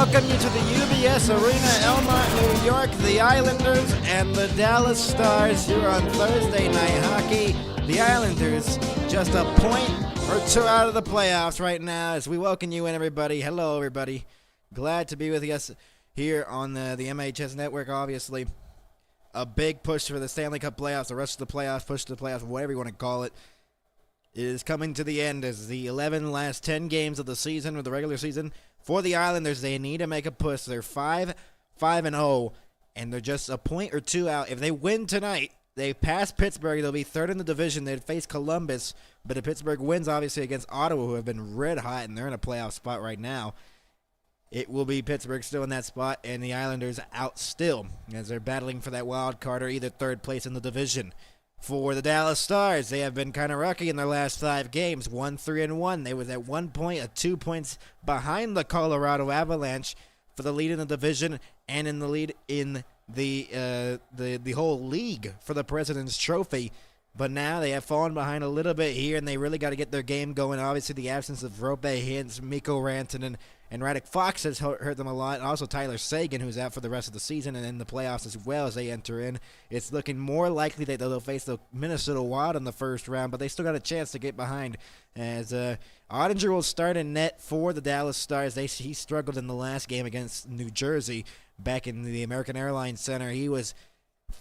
welcome you to the UBS Arena, Elmont, New York. The Islanders and the Dallas Stars here on Thursday Night Hockey. The Islanders just a point or two out of the playoffs right now as we welcome you in, everybody. Hello, everybody. Glad to be with us here on the MHS Network, obviously. A big push for the Stanley Cup playoffs, the rest of the playoffs, push to the playoffs, whatever you want to call it. It is coming to the end as the last 10 games of the season, or the regular season. For the Islanders, they need to make a push. They're 5-0, and they're just a point or two out. If they win tonight, they pass Pittsburgh. They'll be third in the division. They'd face Columbus, but if Pittsburgh wins, obviously, against Ottawa, who have been red hot, and they're in a playoff spot right now, it will be Pittsburgh still in that spot, and the Islanders out still as they're battling for that wild card or either third place in the division. For the Dallas Stars, they have been kind of rocky in their last 5 games, 1-3-1. They was at 1 point, 2 points behind the Colorado Avalanche for the lead in the division and in the lead in the whole league for the President's Trophy. But now they have fallen behind a little bit here, and they really got to get their game going. Obviously, the absence of Roope Hintz, Mikko Rantanen, and Radek Fox has hurt them a lot. And also Tyler Seguin, who's out for the rest of the season and in the playoffs as well as they enter in. It's looking more likely that they'll face the Minnesota Wild in the first round, but they still got a chance to get behind. As Ottinger will start in net for the Dallas Stars. He struggled in the last game against New Jersey back in the American Airlines Center. He was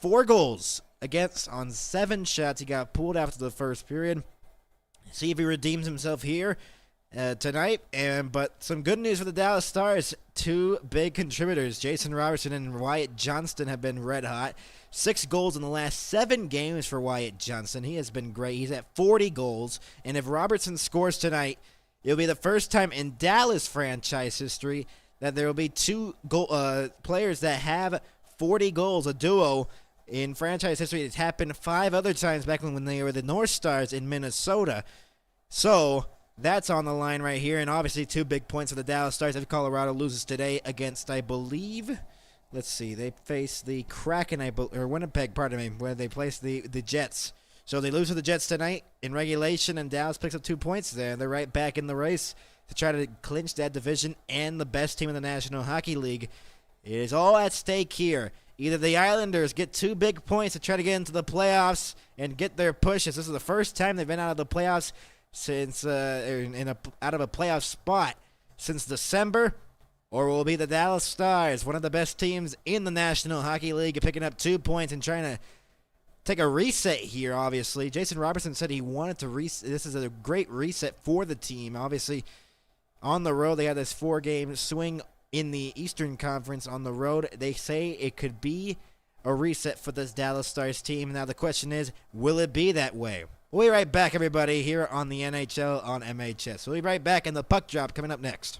4 goals against on 7 shots. He got pulled after the first period. See if he redeems himself here tonight. But some good news for the Dallas Stars. 2 big contributors, Jason Robertson and Wyatt Johnston, have been red hot. 6 goals in the last 7 games for Wyatt Johnston. He has been great. He's at 40 goals. And if Robertson scores tonight, it'll be the first time in Dallas franchise history that there will be 2 players that have 40 goals, a duo. In franchise history, it's happened 5 other times back when they were the North Stars in Minnesota. So that's on the line right here, and obviously 2 big points for the Dallas Stars if Colorado loses today against, I believe, let's see, they face the Kraken, or Winnipeg, pardon me, where they place the Jets. So they lose to the Jets tonight in regulation, and Dallas picks up 2 points there. They're right back in the race to try to clinch that division and the best team in the National Hockey League. It is all at stake here. Either the Islanders get 2 big points to try to get into the playoffs and get their pushes. This is the first time they've been out of the playoffs since out of a playoff spot since December, or will be the Dallas Stars, one of the best teams in the National Hockey League, picking up 2 points and trying to take a reset here. Obviously, Jason Robertson said he wanted to reset. This is a great reset for the team. Obviously, on the road they had this 4-game swing. In the Eastern Conference on the road, they say it could be a reset for this Dallas Stars team. Now the question is, will it be that way? We'll be right back, everybody, here on the NHL on MHS. We'll be right back, and the puck drop coming up next.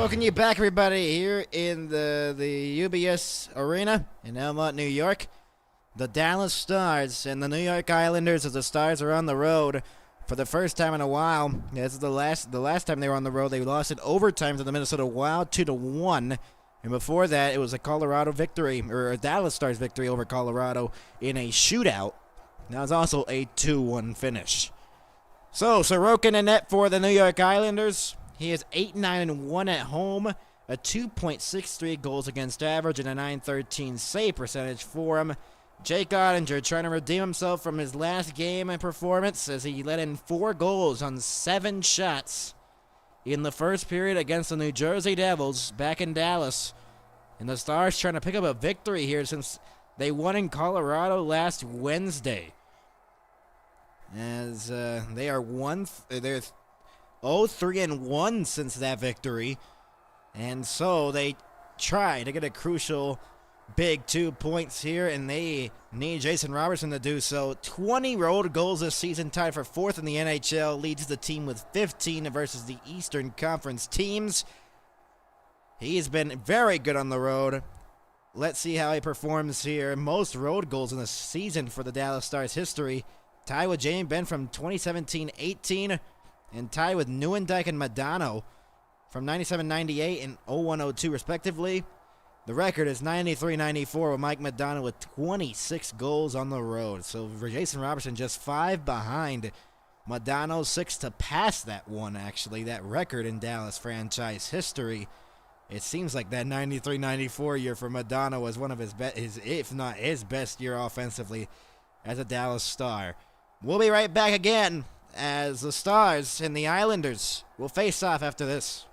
Welcome you back, everybody, here in the UBS Arena in Elmont, New York. The Dallas Stars and the New York Islanders, as the Stars are on the road for the first time in a while. This is the last time they were on the road. They lost in overtime to the Minnesota Wild 2-1. And before that, it was a Colorado victory, or a Dallas Stars victory over Colorado in a shootout. That was also a 2-1 finish. So, Sorokin in net for the New York Islanders. He is 8-9-1 at home, a 2.63 goals against average, and a .913 save percentage for him. Jake Ottinger trying to redeem himself from his last game and performance as he let in 4 goals on 7 shots in the first period against the New Jersey Devils back in Dallas. And the Stars trying to pick up a victory here since they won in Colorado last Wednesday. As they are they're 0-3-1 since that victory. And so they try to get a crucial big 2 points here, and they need Jason Robertson to do so. 20 road goals this season, tied for 4th in the NHL, leads the team with 15 versus the Eastern Conference teams. He's been very good on the road. Let's see how he performs here. Most road goals in the season for the Dallas Stars history, tied with Jamie Benn from 2017-18, and tied with Nieuwendyk and Modano from 97-98 and 01-02 respectively. The record is 93-94 with Mike Modano with 26 goals on the road. So for Jason Robertson, just 5 behind Modano, 6 to pass that one, actually, that record in Dallas franchise history. It seems like that 93-94 year for Modano was one of his if not his best year offensively as a Dallas Star. We'll be right back again as the Stars and the Islanders will face off after this.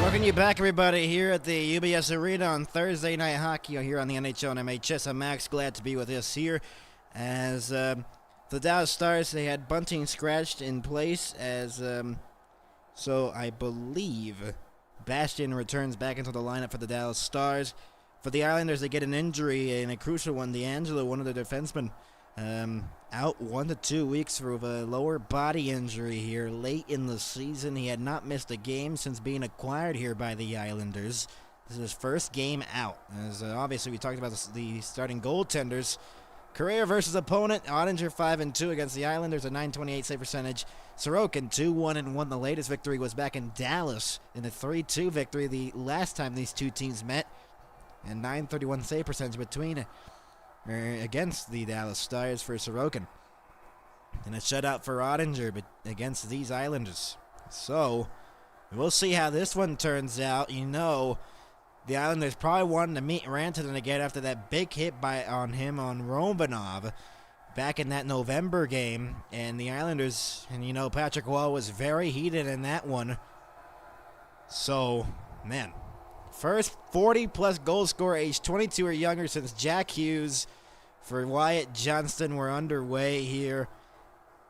Welcome you back, everybody, here at the UBS Arena on Thursday Night Hockey here on the NHL and MHS. I'm Max, glad to be with us here as the Dallas Stars, they had bunting scratched in place as, so I believe Bastian returns back into the lineup for the Dallas Stars. For the Islanders, they get an injury, and a crucial one. D'Angelo, one of the defensemen, out 1 to 2 weeks for a lower body injury here late in the season. He had not missed a game since being acquired here by the Islanders. This is his first game out. As obviously we talked about the starting goaltenders. Career versus opponent, Ottinger 5-2 against the Islanders, a .928 save percentage. Sorokin 2-1-1. The latest victory was back in Dallas in a 3-2 victory the last time these two teams met. and 931 save percentage against the Dallas Stars for Sorokin. And a shutout for Ottinger but against these Islanders. So, we'll see how this one turns out. You know, the Islanders probably wanted to meet Rantanen again after that big hit on him on Romanov back in that November game. And the Islanders, and you know, Patrick Roy was very heated in that one. So, man, first 40-plus goal scorer age 22 or younger since Jack Hughes for Wyatt Johnston were underway here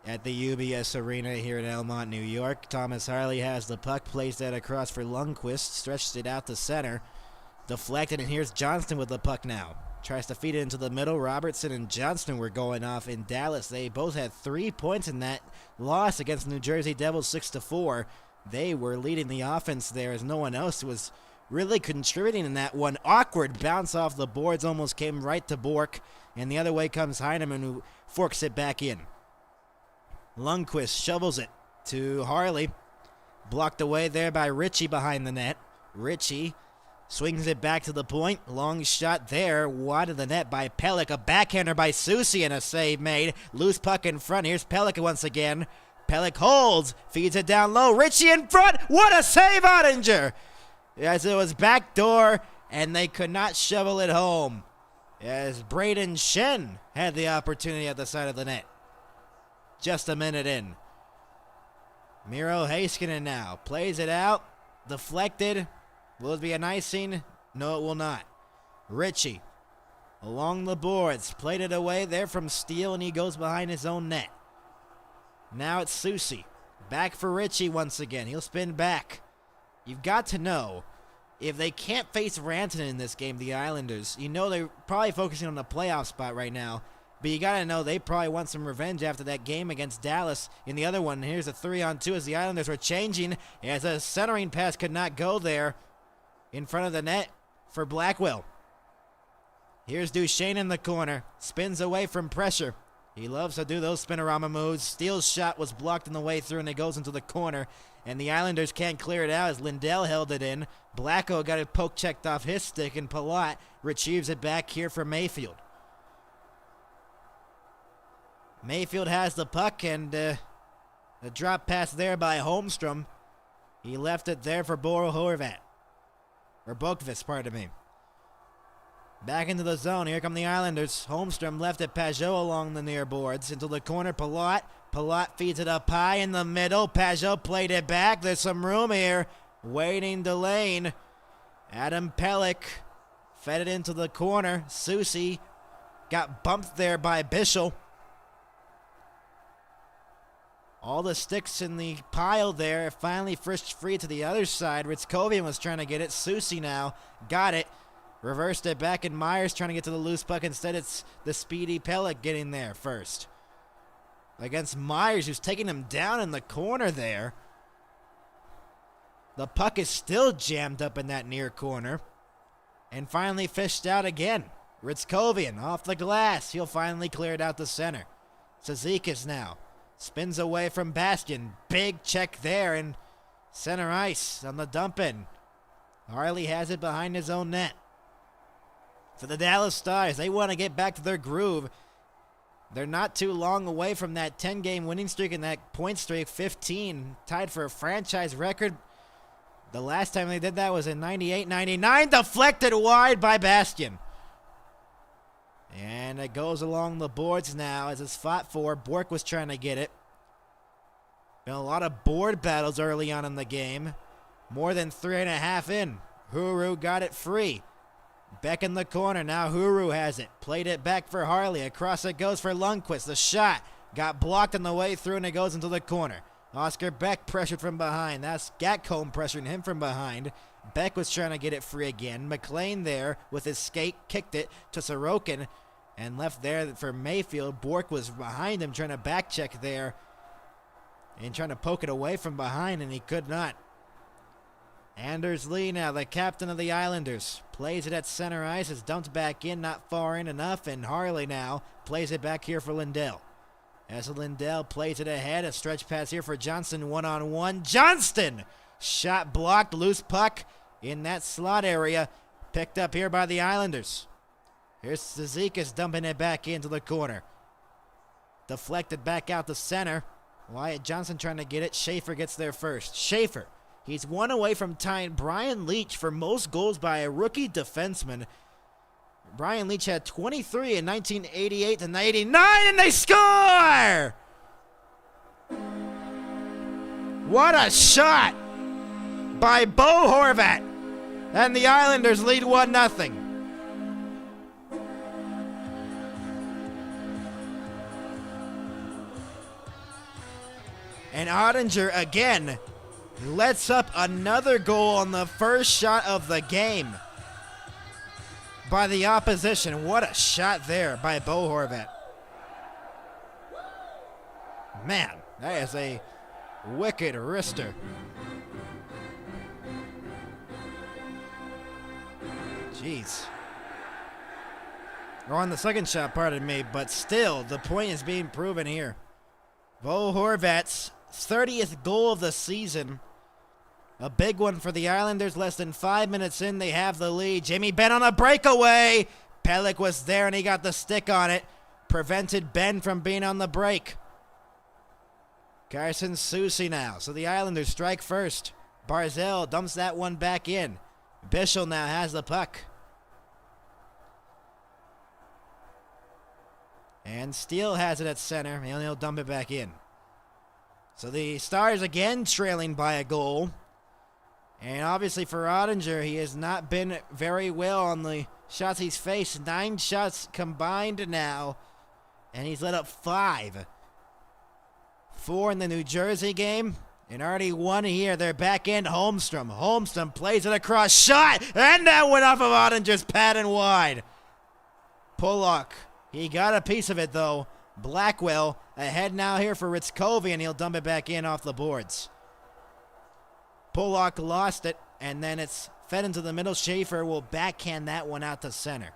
at the UBS Arena here in Elmont, New York. Thomas Harley has the puck, plays that across for Lundqvist, stretched it out to center, deflected, and here's Johnston with the puck now. Tries to feed it into the middle. Robertson and Johnston were going off in Dallas. They both had 3 points in that loss against New Jersey Devils 6-4. They were leading the offense there as no one else was really contributing in that one. Awkward bounce off the boards, almost came right to Bork, and the other way comes Heineman, who forks it back in. Lundqvist shovels it to Harley. Blocked away there by Ritchie behind the net. Ritchie swings it back to the point. Long shot there. Wide of the net by Pelech. A backhander by Soucy and a save made. Loose puck in front. Here's Pelech once again. Pelech holds. Feeds it down low. Ritchie in front. What a save, Ottinger! As it was backdoor and they could not shovel it home. As Braden Shen had the opportunity at the side of the net. Just a minute in. Miro Heiskanen now plays it out. Deflected. Will it be an icing? No, it will not. Ritchie along the boards. Played it away there from Steele, and he goes behind his own net. Now it's Soucy. Back for Ritchie once again. He'll spin back. You've got to know, if they can't face Rantanen in this game, the Islanders, you know they're probably focusing on the playoff spot right now. But you got to know they probably want some revenge after that game against Dallas. In the other one, here's a 3-on-2 as the Islanders were changing. As a centering pass could not go there in front of the net for Blackwell. Here's Duchesne in the corner. Spins away from pressure. He loves to do those spinorama moves. Steele's shot was blocked on the way through, and it goes into the corner. And the Islanders can't clear it out as Lindell held it in. Blacko got it poke checked off his stick, and Palat retrieves it back here for Mayfield. Mayfield has the puck, and a drop pass there by Holmstrom. He left it there for Horvat. Or Boqvist, pardon me. Back into the zone. Here come the Islanders. Holmstrom left it Pajot along the near boards. Into the corner, Palat. Palat feeds it up high in the middle. Pajot played it back. There's some room here. Waiting to lane. Adam Pelech fed it into the corner. Soucy got bumped there by Bischel. All the sticks in the pile there. Finally fished free to the other side. Ritzkovian was trying to get it. Soucy now got it. Reversed it back, and Myers trying to get to the loose puck. Instead, it's the speedy Pelech getting there first. Against Myers, who's taking him down in the corner there. The puck is still jammed up in that near corner. And finally fished out again. Ritzkovian off the glass. He'll finally clear it out the center. Cizikas now. Spins away from Bastion. Big check there, and center ice on the dump in. Harley has it behind his own net. For the Dallas Stars, they want to get back to their groove. They're not too long away from that 10-game winning streak and that point streak, 15, tied for a franchise record. The last time they did that was in 98-99, deflected wide by Bastion. And it goes along the boards now as it's fought for. Bork was trying to get it. Been a lot of board battles early on in the game. More than 3.5 in. Huru got it free. Beck in the corner. Now Huru has it. Played it back for Harley. Across it goes for Lundqvist. The shot got blocked on the way through, and it goes into the corner. Oscar Beck pressured from behind. That's Gatcomb pressuring him from behind. Beck was trying to get it free again. McLean there with his skate kicked it to Sorokin and left there for Mayfield. Bork was behind him trying to back check there and trying to poke it away from behind, and he could not. Anders Lee now, the captain of the Islanders, plays it at center ice. It's dumped back in, not far in enough, and Harley now plays it back here for Lindell. As Lindell plays it ahead, a stretch pass here for Johnston, one-on-one. Johnston! Shot blocked, loose puck in that slot area. Picked up here by the Islanders. Here's Zizekas dumping it back into the corner. Deflected back out to center. Wyatt Johnson trying to get it. Schaefer gets there first. Schaefer. He's one away from tying Brian Leetch for most goals by a rookie defenseman. Brian Leetch had 23 in 1988 and 89, and they score! What a shot by Bo Horvat. And the Islanders lead 1-0. And Ottinger again lets up another goal on the first shot of the game by the opposition. What a shot there by Bo Horvat. Man, that is a wicked wrister. Jeez. Or on the second shot, pardon me, but still, the point is being proven here. Bo Horvat's 30th goal of the season. A big one for the Islanders. Less than 5 minutes in, they have the lead. Jamie Benn on a breakaway. Pelech was there, and he got the stick on it. Prevented Benn from being on the break. Carson Soucy now. So the Islanders strike first. Barzal dumps that one back in. Bischel now has the puck. And Steele has it at center, and he'll dump it back in. So the Stars again trailing by a goal. And obviously for Ottinger, he has not been very well on the shots he's faced. 9 shots combined now, and he's let up 5. 4 in the New Jersey game, and already 1 here. They're back in Holmstrom. Holmstrom plays it across, shot, and that went off of Ottinger's pad and wide. Pollock. He got a piece of it, though. Blackwell ahead now here for Ritzkovi, and he'll dump it back in off the boards. Pollock lost it, and then it's fed into the middle. Schaefer will backhand that one out to center.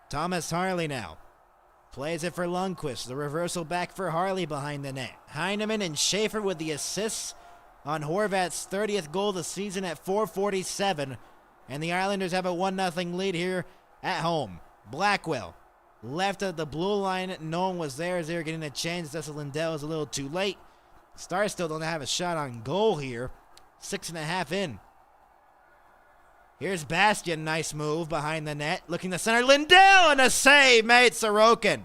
Thomas Harley now plays it for Lundqvist. The reversal back for Harley behind the net. Heineman and Schaefer with the assists on Horvat's 30th goal of the season at 4:47, and the Islanders have a 1-0 lead here at home. Blackwell left at the blue line. No one was there as they were getting a chance. Dessa Lindell is a little too late. Stars still don't have a shot on goal here. 6.5 in. Here's Bastian. Nice move behind the net. Looking to center. Lindell and a save made Sorokin.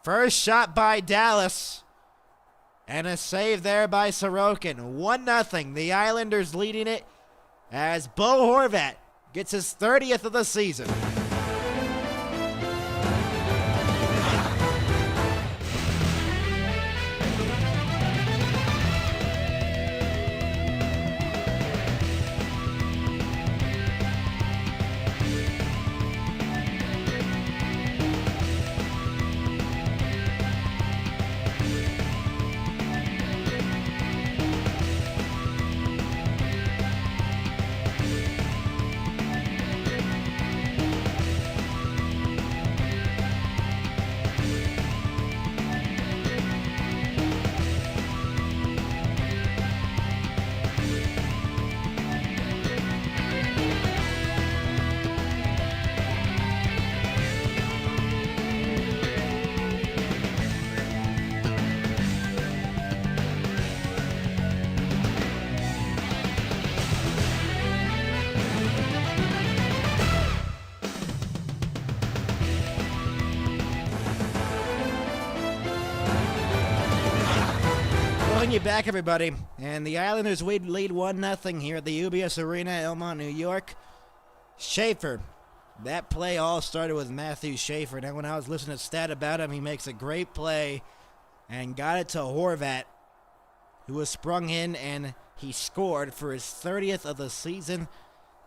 First shot by Dallas. And a save there by Sorokin. 1-0. The Islanders leading it as Bo Horvat gets his 30th of the season. You back, everybody, and the Islanders lead 1-0 here at the UBS Arena, Elmont, New York. Schaefer, that play all started with Matthew Schaefer. Now, when I was listening to stat about him, he makes a great play and got it to Horvat, who was sprung in, and he scored for his 30th of the season.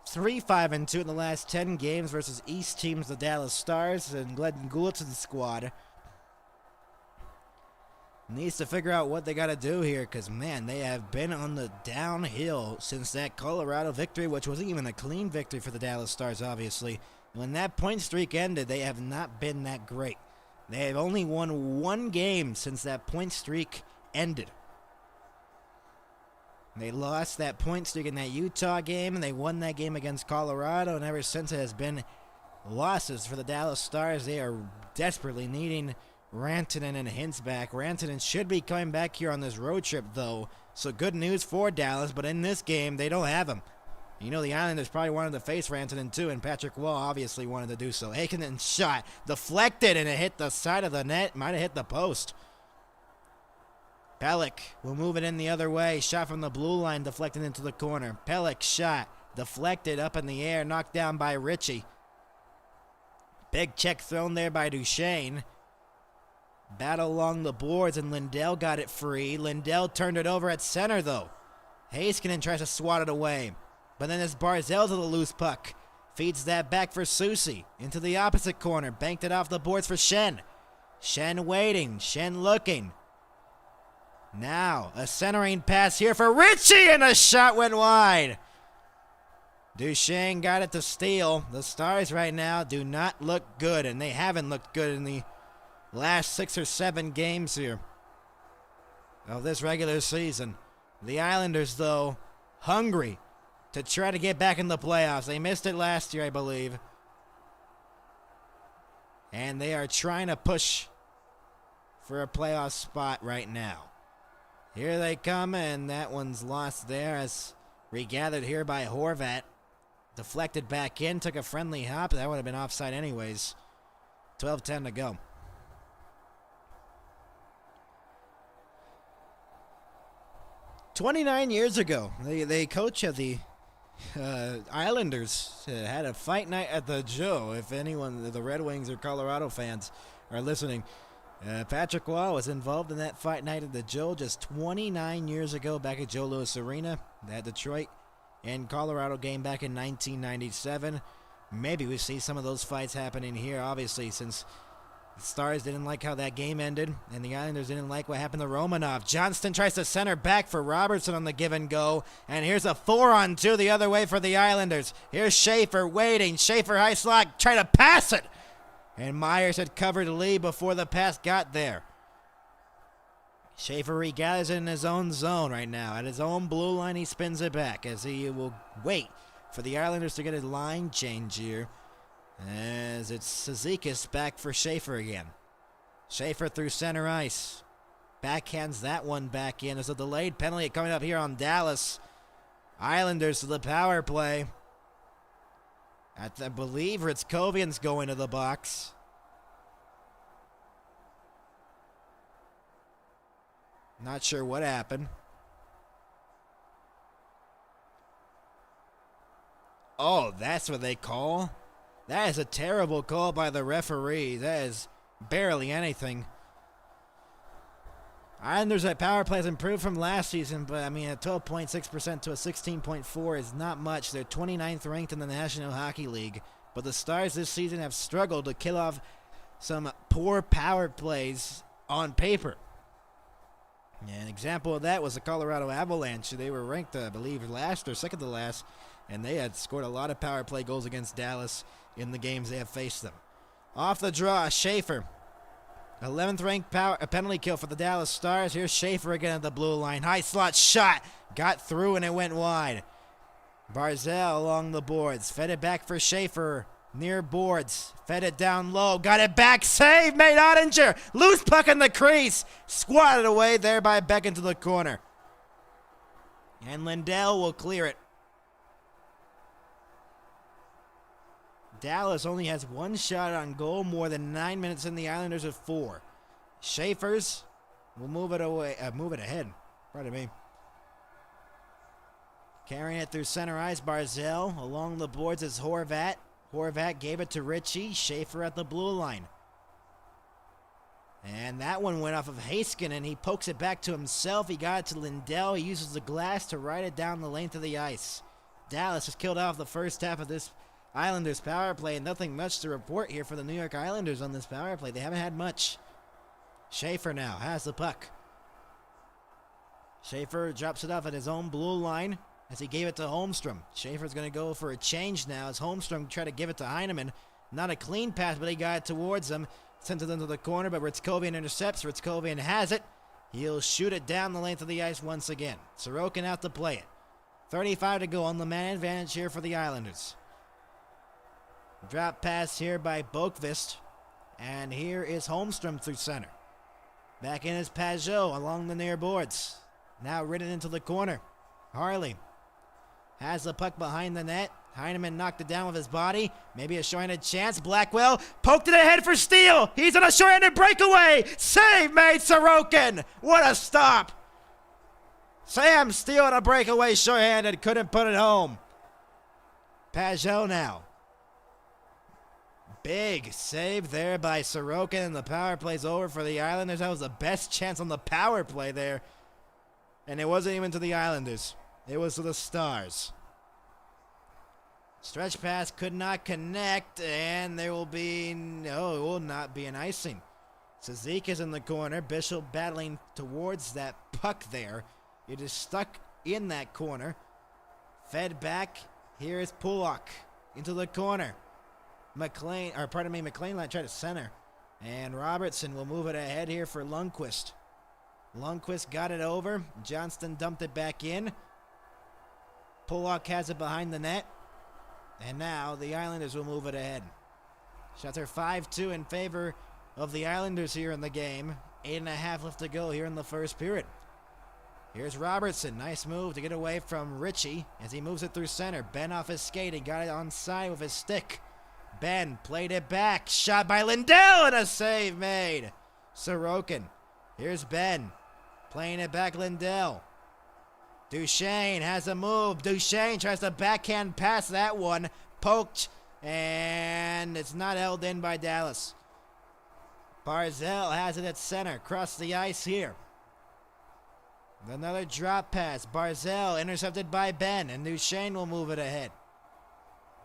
3-5-2 in the last 10 games versus East teams, the Dallas Stars and Glenn Gould's squad. Needs to figure out what they got to do here because, man, they have been on the downhill since that Colorado victory, which wasn't even a clean victory for the Dallas Stars, obviously. When that point streak ended, they have not been that great. They have only won 1 game since that point streak ended. They lost that point streak in that Utah game, and they won that game against Colorado, and ever since it has been losses for the Dallas Stars. They are desperately needing Rantanen and Hintz back. Rantanen should be coming back here on this road trip, though, so good news for Dallas, but in this game, they don't have him. You know, the Islanders probably wanted to face Rantanen too, and Patrick Wall obviously wanted to do so. Heikkinen shot, deflected, and it hit the side of the net. Might have hit the post. Pelech will move it in the other way. Shot from the blue line, deflected into the corner. Pelech shot, deflected up in the air, knocked down by Ritchie. Big check thrown there by Duchesne. Battle along the boards, and Lindell got it free. Lindell turned it over at center, though. Heiskanen tries to swat it away. But then it's Barzal to the loose puck. Feeds that back for Soucy. Into the opposite corner. Banked it off the boards for Schenn. Schenn waiting. Schenn looking. Now, a centering pass here for Ritchie, and a shot went wide. Duchesne got it to steal. The Stars right now do not look good, and they haven't looked good in the last 6 or 7 games here of this regular season. The Islanders, though, hungry to try to get back in the playoffs. They missed it last year, I believe. And they are trying to push for a playoff spot right now. Here they come, and that one's lost there as regathered here by Horvat. Deflected back in, took a friendly hop. That would have been offside anyways. 12:10 to go. "29 years ago, the coach of the Islanders had a fight night at the Joe. If anyone, the Red Wings or Colorado fans are listening, Patrick Waugh was involved in that fight night at the Joe just 29 years ago back at Joe Louis Arena, that Detroit and Colorado game back in 1997. Maybe we see some of those fights happening here, obviously, since the Stars didn't like how that game ended, and the Islanders didn't like what happened to Romanov. Johnston tries to center back for Robertson on the give and go, and here's a 4-on-2 the other way for the Islanders. Here's Schaefer waiting. Schaefer high slot, trying to pass it, and Myers had covered Lee before the pass got there. Schaefer regathers it in his own zone right now. At his own blue line, he spins it back as he will wait for the Islanders to get a line change here. As it's Cizikas back for Schaefer again. Schaefer through center ice. Backhands that one back in. There's a delayed penalty coming up here on Dallas. Islanders to the power play. I believe Ritzkovian's going to the box. Not sure what happened. Oh, that's what they call? That is a terrible call by the referee. That is barely anything. Islanders at power play has improved from last season, but I mean, a 12.6% to a 16.4 is not much. They're 29th ranked in the National Hockey League, but the Stars this season have struggled to kill off some poor power plays on paper. An example of that was the Colorado Avalanche. They were ranked, I believe, last or second to last, and they had scored a lot of power play goals against Dallas in the games they have faced them. Off the draw, Schaefer. 11th ranked penalty kill for the Dallas Stars. Here's Schaefer again at the blue line. High slot shot. Got through and it went wide. Barzal along the boards. Fed it back for Schaefer. Near boards. Fed it down low. Got it back. Save made Ottinger. Loose puck in the crease. Squatted away there by Beck into the corner. And Lindell will clear it. Dallas only has one shot on goal, more than 9 minutes in. The Islanders have 4. Schaefer's will move it ahead. Pardon me. Carrying it through center ice, Barzal. Along the boards is Horvat. Horvat gave it to Ritchie. Schaefer at the blue line. And that one went off of Heiskanen, and he pokes it back to himself. He got it to Lindell. He uses the glass to ride it down the length of the ice. Dallas has killed off the first half of this Islanders power play, and nothing much to report here for the New York Islanders on this power play. They haven't had much. Schaefer now has the puck. Schaefer drops it off at his own blue line as he gave it to Holmstrom. Schaefer's going to go for a change now as Holmstrom tried to give it to Heineman. Not a clean pass, but he got it towards him. Sent it into the corner, but Ritzkovian intercepts. Ritzkovian has it. He'll shoot it down the length of the ice once again. Sorokin out to play it. 35 to go on the man advantage here for the Islanders. Drop pass here by Boqvist. And here is Holmstrom through center. Back in is Pajot along the near boards. Now ridden into the corner. Harley has the puck behind the net. Heineman knocked it down with his body. Maybe a short-handed chance. Blackwell poked it ahead for steal. He's on a short-handed breakaway. Save made Sorokin. What a stop. Sam Steele on a breakaway short-handed. Couldn't put it home. Pajot now. Big save there by Sorokin, and the power play's over for the Islanders. That was the best chance on the power play there. And it wasn't even to the Islanders. It was to the Stars. Stretch pass could not connect, and there will be, no, it will not be an icing. Suzik is in the corner. Bishop battling towards that puck there. It is stuck in that corner. Fed back. Here is Pulak into the corner. McLean tried to center. And Robertson will move it ahead here for Lundqvist. Lundqvist got it over. Johnston dumped it back in. Pulak has it behind the net. And now the Islanders will move it ahead. Shots are 5-2 in favor of the Islanders here in the game. 8.5 left to go here in the first period. Here's Robertson. Nice move to get away from Ritchie as he moves it through center. Ben off his skate. He got it onside with his stick. Ben played it back. Shot by Lindell and a save made. Sorokin. Here's Ben. Playing it back, Lindell. Duchesne has a move. Duchesne tries to backhand pass that one. Poked. And it's not held in by Dallas. Barzell has it at center. Across the ice here. Another drop pass. Barzell intercepted by Ben. And Duchesne will move it ahead.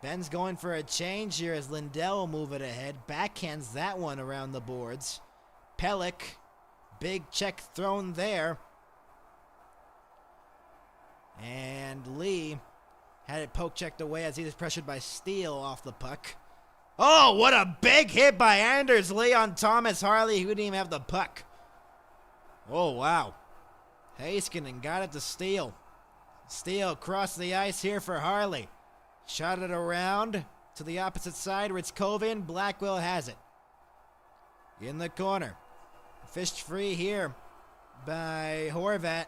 Ben's going for a change here as Lindell will move it ahead. Backhands that one around the boards. Pellick. Big check thrown there. And Lee had it poke checked away as he was pressured by Steele off the puck. Oh, what a big hit by Anders Lee on Thomas Harley, who didn't even have the puck. Oh, wow. Heiskanen got it to Steele. Steele crossed the ice here for Harley. Shot it around to the opposite side. Ritzkovian. Blackwell has it. In the corner. Fished free here by Horvat.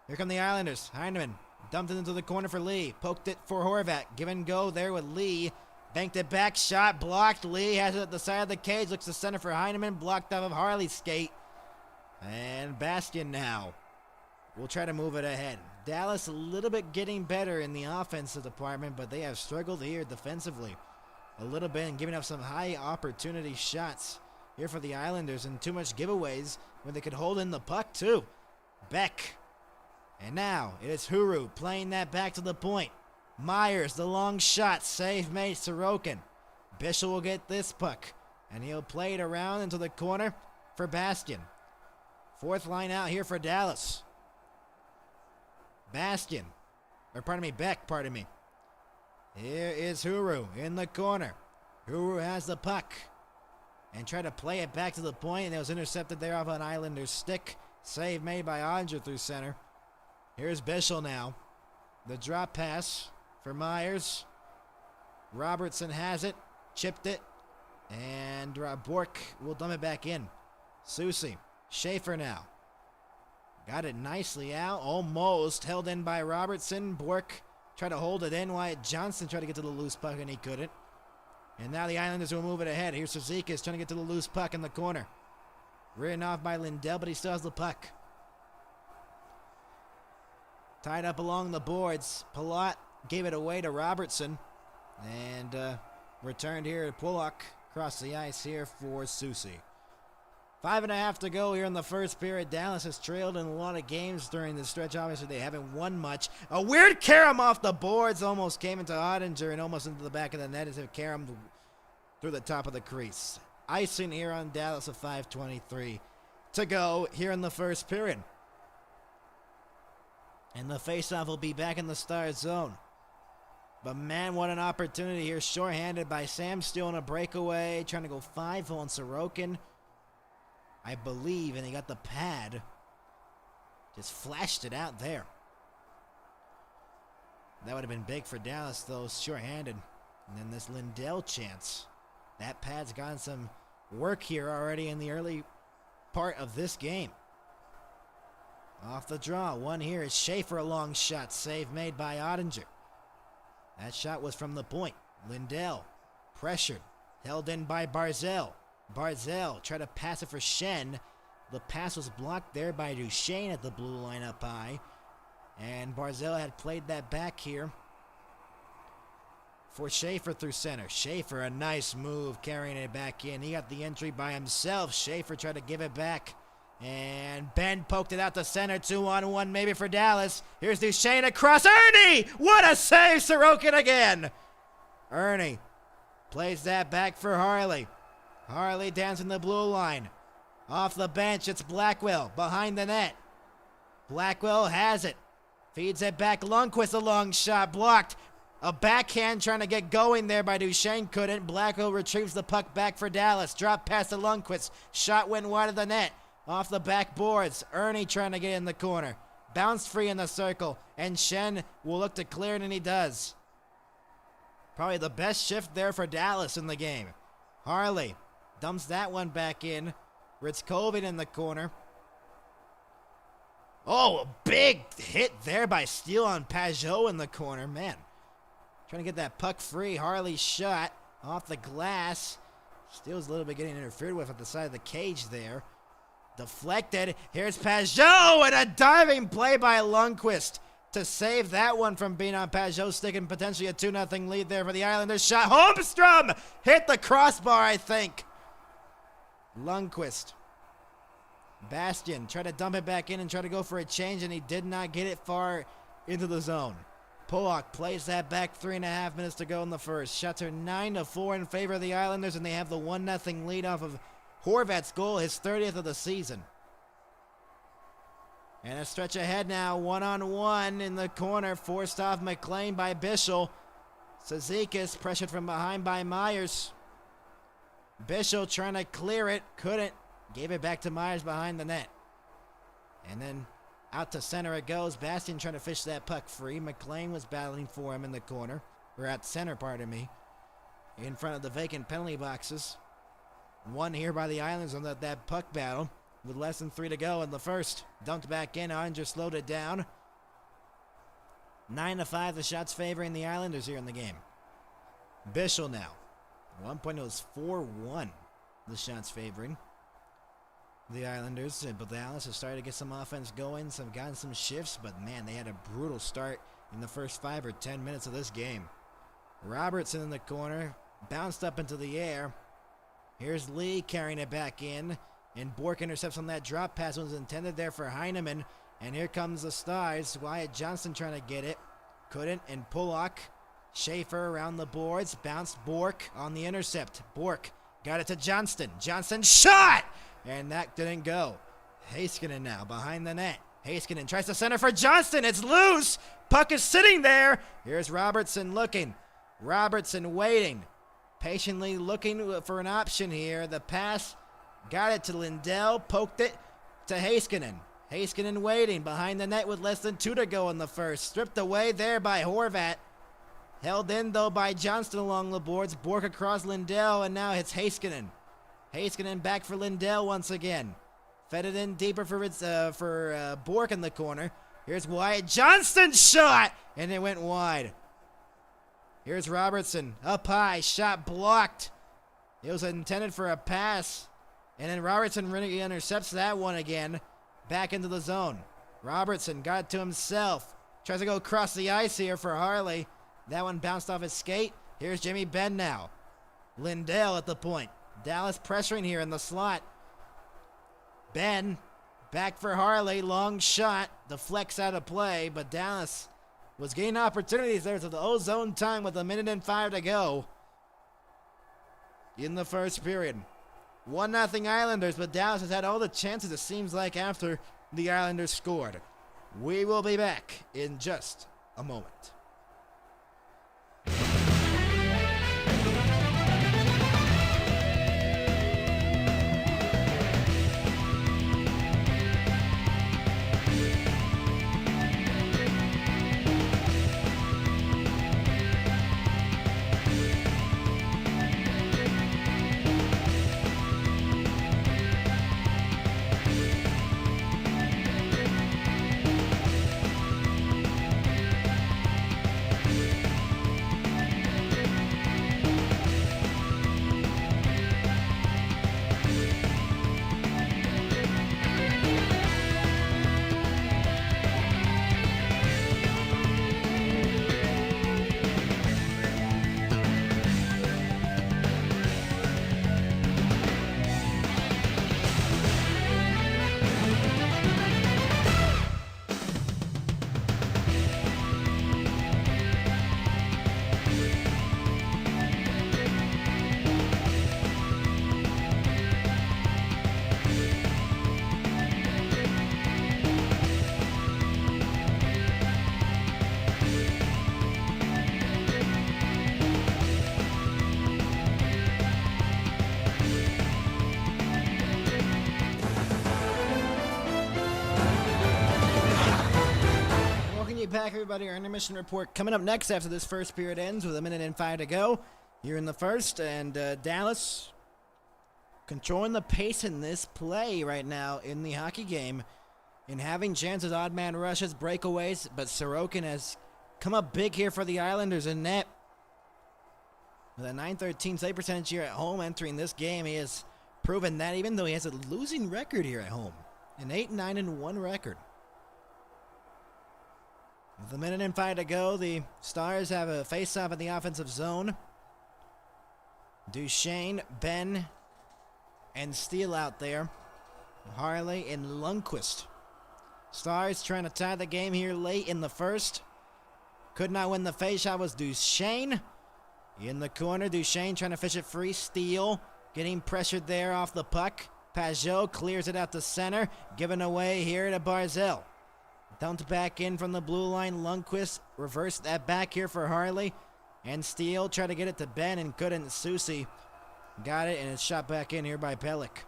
Here come the Islanders. Heineman dumped it into the corner for Lee. Poked it for Horvat. Give and go there with Lee. Banked it back. Shot blocked. Lee has it at the side of the cage. Looks to center for Heineman. Blocked off of Harley's skate. And Bastian now will try to move it ahead. Dallas a little bit getting better in the offensive department, but they have struggled here defensively a little bit and giving up some high opportunity shots here for the Islanders and too much giveaways when they could hold in the puck too. Beck. And now it is Huru playing that back to the point. Myers, the long shot, save made Sorokin. Bishop will get this puck, and he'll play it around into the corner for Bastian. Fourth line out here for Dallas. Beck, pardon me. Here is Huru in the corner. Huru has the puck and tried to play it back to the point, and it was intercepted there off an Islanders stick. Save made by Andra through center. Here's Bischel now. The drop pass for Myers. Robertson has it, chipped it, and Bork will dump it back in. Soucy, Schaefer now. Got it nicely out, almost held in by Robertson. Bork tried to hold it in. Wyatt Johnson tried to get to the loose puck, and he couldn't. And now the Islanders will move it ahead. Here's Cizikas trying to get to the loose puck in the corner. Ridden off by Lindell, but he still has the puck. Tied up along the boards. Palat gave it away to Robertson. And returned here to Pulak across the ice here for Soucy. 5.5 to go here in the first period. Dallas has trailed in a lot of games during this stretch. Obviously, they haven't won much. A weird carom off the boards almost came into Ottinger and almost into the back of the net as it caromed through the top of the crease. Icing here on Dallas of 5:23 to go here in the first period. And the faceoff will be back in the Stars zone. But man, what an opportunity here. Shorthanded by Sam Steele on a breakaway. Trying to go 5 on Sorokin, I believe, and he got the pad. Just flashed it out there. That would have been big for Dallas, though, sure-handed. And then this Lindell chance. That pad's gotten some work here already in the early part of this game. Off the draw, one here is Schaefer, a long shot. Save made by Ottinger. That shot was from the point. Lindell, pressured, held in by Barzell. Barzell tried to pass it for Shen. The pass was blocked there by Duchesne at the blue line up high. And Barzell had played that back here for Schaefer through center. Schaefer, a nice move, carrying it back in. He got the entry by himself. Schaefer tried to give it back. And Ben poked it out to center. 2-on-1 maybe for Dallas. Here's Duchesne across. Ernie! What a save, Sorokin again! Ernie plays that back for Harley. Harley dancing the blue line. Off the bench, it's Blackwell behind the net. Blackwell has it. Feeds it back. Lundqvist, a long shot blocked. A backhand trying to get going there by Duchesne. Couldn't. Blackwell retrieves the puck back for Dallas. Drop past to Lundqvist. Shot went wide of the net. Off the backboards. Ernie trying to get in the corner. Bounced free in the circle. And Shen will look to clear it, and he does. Probably the best shift there for Dallas in the game. Harley dumps that one back in. Ritzkovic in the corner. Oh, a big hit there by Steele on Pajot in the corner. Man, trying to get that puck free. Harley's shot off the glass. Steele's a little bit getting interfered with at the side of the cage there. Deflected. Here's Pajot, and a diving play by Lundqvist to save that one from being on Pajot, sticking potentially a 2-0 lead there for the Islanders. Shot. Holmstrom hit the crossbar, I think. Lundqvist. Bastian tried to dump it back in and try to go for a change, and he did not get it far into the zone. Pollock plays that back. 3.5 minutes to go in the first. Shots are 9-4 in favor of the Islanders, and they have the 1-0 lead off of Horvat's goal, his 30th of the season. And a stretch ahead now, 1-on-1 in the corner, forced off McLean by Bischel. Cizikas pressured from behind by Myers. Bischel trying to clear it, couldn't. Gave it back to Myers behind the net. And then out to center it goes. Bastian trying to fish that puck free. McLean was battling for him in the corner. Or at center, pardon me. In front of the vacant penalty boxes. One here by the Islanders on that puck battle. With less than 3 to go in the first. Dumped back in. Onger slowed it down. 9-5, the shots favoring the Islanders here in the game. Bischel now. At one point it was 4-1, the shots favoring the Islanders. But Dallas has started to get some offense going. Gotten some shifts. But man, they had a brutal start in the first 5 or 10 minutes of this game. Robertson in the corner. Bounced up into the air. Here's Lee carrying it back in. And Bork intercepts on that drop pass. It was intended there for Heineman. And here comes the Stars. Wyatt Johnston trying to get it. Couldn't. And Pollock. Schaefer around the boards. Bounced Bork on the intercept. Bork got it to Johnston. Johnston shot! And that didn't go. Heiskanen now behind the net. Heiskanen tries to center for Johnston. It's loose. Puck is sitting there. Here's Robertson looking. Robertson waiting. Patiently looking for an option here. The pass got it to Lindell. Poked it to Heiskanen. Heiskanen waiting behind the net with less than 2 to go in the first. Stripped away there by Horvat. Held in, though, by Johnston along the boards. Bork across Lindell, and now it's Heiskanen. Heiskanen back for Lindell once again. Fed it in deeper for Bork in the corner. Here's Wyatt Johnston's shot, and it went wide. Here's Robertson up high, shot blocked. It was intended for a pass, and then Robertson really intercepts that one again. Back into the zone. Robertson got it to himself. Tries to go across the ice here for Harley. That one bounced off his skate. Here's Jimmy Benn now. Lindell at the point. Dallas pressuring here in the slot. Ben back for Harley. Long shot. Deflects out of play, but Dallas was getting opportunities there to the ozone time with 1:05 to go in the first period. 1-0 Islanders, but Dallas has had all the chances, it seems like, after the Islanders scored. We will be back in just a moment. back, everybody. Our intermission report coming up next after this first period ends with 1:05 to go here in the first. And Dallas controlling the pace in this play right now in the hockey game and having chances, odd man rushes, breakaways. But Sorokin has come up big here for the Islanders in net. With a .913 save percentage here at home entering this game, he has proven that even though he has a losing record here at home. An 8-9-1 record. With 1:05 to go, the Stars have a face-off in the offensive zone. Duchesne, Ben, and Steele out there. Harley and Lundqvist. Stars trying to tie the game here late in the first. Could not win the face-off was Duchesne. In the corner, Duchesne trying to fish it free. Steele getting pressured there off the puck. Pajot clears it out to center. Given away here to Barzal. Dumped back in from the blue line. Lundqvist reversed that back here for Harley. And Steele tried to get it to Ben and couldn't. Susie got it and it's shot back in here by Pellick.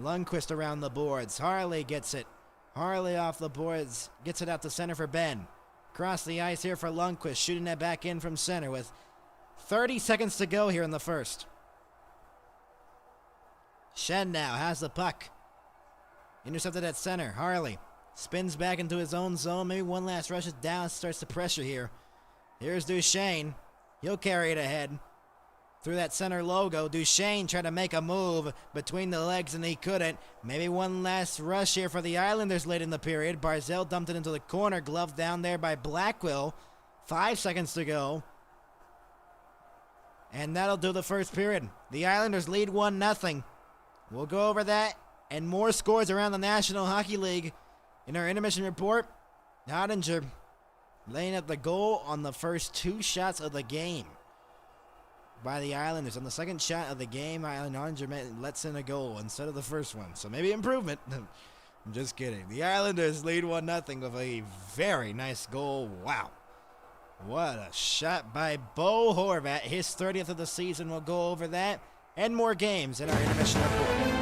Lundqvist around the boards. Harley gets it. Harley off the boards. Gets it out to center for Ben. Across the ice here for Lundqvist. Shooting that back in from center with 30 seconds to go here in the first. Shen now has the puck. Intercepted at center. Harley spins back into his own zone. Maybe one last rush. Dallas starts to pressure here. Here's Duchesne. He'll carry it ahead. Through that center logo. Duchesne tried to make a move between the legs and he couldn't. Maybe one last rush here for the Islanders late in the period. Barzal dumped it into the corner. Gloved down there by Blackwell. 5 seconds to go. And that'll do the first period. The Islanders lead 1-0. We'll go over that and more scores around the National Hockey League in our intermission report. Ottinger laying up the goal on the first 2 shots of the game by the Islanders. On the second shot of the game, Ottinger lets in a goal instead of the first one. So maybe improvement. I'm just kidding. The Islanders lead 1-0 with a very nice goal. Wow. What a shot by Bo Horvat. His 30th of the season. We'll go over that and more games in our intermission report.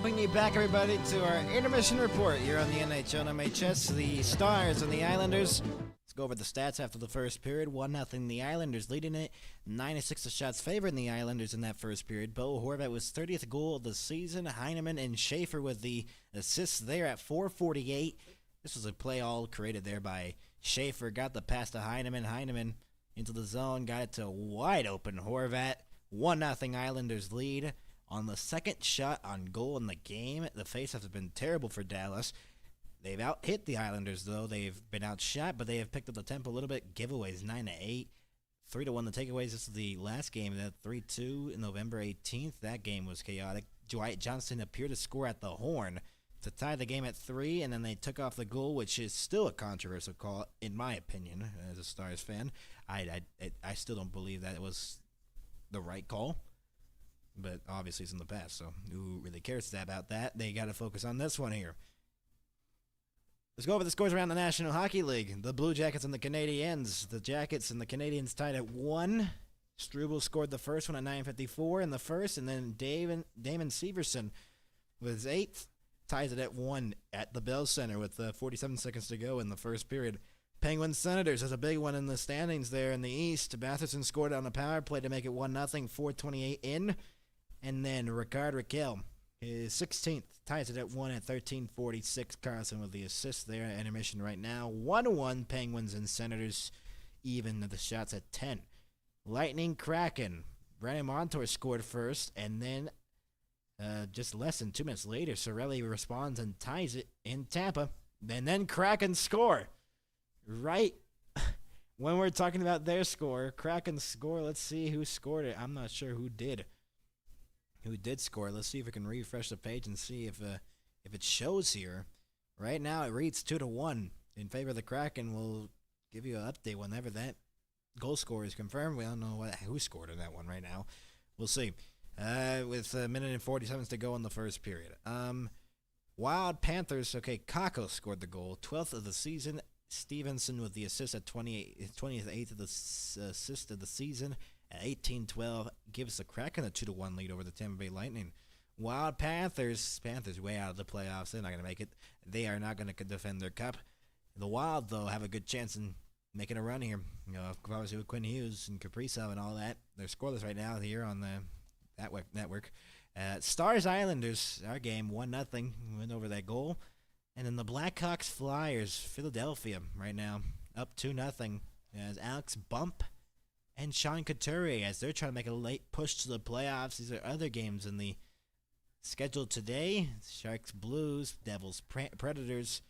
Bringing you back, everybody, to our intermission report here on the NHL and MHS. The Stars and the Islanders. Let's go over the stats after the first period. 1-0 the Islanders leading it. 9-6 the shots favoring the Islanders in that first period. Bo Horvat was 30th goal of the season. Heineman and Schaefer with the assists there at 4:48. This was a play all created there by Schaefer. Got the pass to Heineman. Heineman into the zone. Got it to wide open Horvat. 1-0 Islanders lead. On the second shot on goal in the game, the faceoff has been terrible for Dallas. They've out-hit the Islanders, though. They've been outshot, but they have picked up the tempo a little bit. Giveaways 9-8, 3-1 the takeaways. This is the last game, that 3-2 November 18th. That game was chaotic. Dwight Johnston appeared to score at the horn to tie the game at 3, and then they took off the goal, which is still a controversial call, in my opinion, as a Stars fan. I still don't believe that it was the right call, but obviously it's in the past, so who really cares about that? They got to focus on this one here. Let's go over the scores around the National Hockey League. The Blue Jackets and the Canadiens. The Jackets and the Canadiens tied at 1. Struble scored the first one at 9:54 in the first, and then Damon Severson with his 8th ties it at 1 at the Bell Center with 47 seconds to go in the first period. Penguins Senators is a big one in the standings there in the East. Batherson scored on a power play to make it 1-0, 4:28 in, and then Ricard Raquel, his 16th, ties it at 1 at 13:46. Carlson with the assist there at intermission right now. 1-1 Penguins and Senators, even the shots at 10. Lightning Kraken. Brandon Montour scored first, and then just less than 2 minutes later, Sorelli responds and ties it in Tampa. And then Kraken score. Right when we're talking about their score, Kraken score. Let's see who scored it. I'm not sure who did score. Let's see if we can refresh the page and see if it shows here. Right now it reads 2-1 in favor of the Kraken. We'll give you an update whenever that goal score is confirmed. We don't know who scored in that one right now. We'll see. With a minute and 40 seconds to go in the first period. Wild Panthers. Okay, Kako scored the goal, 12th of the season. Stevenson with the assist at 28th of the assist of the season at 18-12, gives the Kraken a 2-1 lead over the Tampa Bay Lightning. Wild Panthers way out of the playoffs. They're not going to make it. They are not going to defend their cup. The Wild, though, have a good chance in making a run here. You know, obviously with Quinn Hughes and Kaprizov and all that. They're scoreless right now here on that network. Stars Islanders, our game, 1-0, went over that goal. And then the Blackhawks Flyers, Philadelphia right now, up 2-0 as Alex Bump and Sean Couturier, as they're trying to make a late push to the playoffs. These are other games in the schedule today. Sharks Blues, Devils Predators,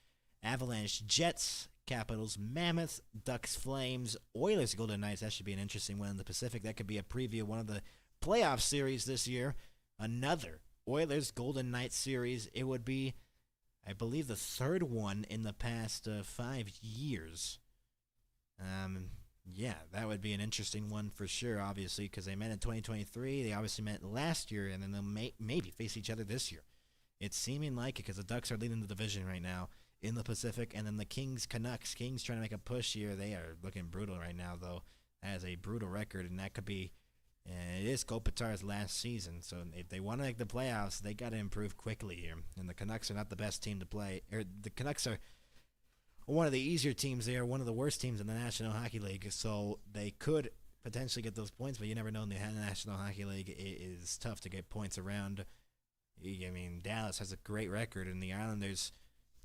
Avalanche Jets, Capitals Mammoth, Ducks Flames, Oilers Golden Knights. That should be an interesting one in the Pacific. That could be a preview of one of the playoff series this year. Another Oilers Golden Knights series. It would be, I believe, the third one in the past 5 years. Yeah, that would be an interesting one for sure, obviously, because they met in 2023. They obviously met last year, and then they'll maybe face each other this year. It's seeming like it because the Ducks are leading the division right now in the Pacific, and then the Kings trying to make a push here. They are looking brutal right now, though. That is a brutal record, and that could be, it is Kopitar's last season, so if they want to make the playoffs, they got to improve quickly here. And the Canucks are not the best team to play. The Canucks are one of the easier teams. They are one of the worst teams in the National Hockey League, so they could potentially get those points, but you never know in the National Hockey League. It is tough to get points around. I mean, Dallas has a great record, and the Islanders,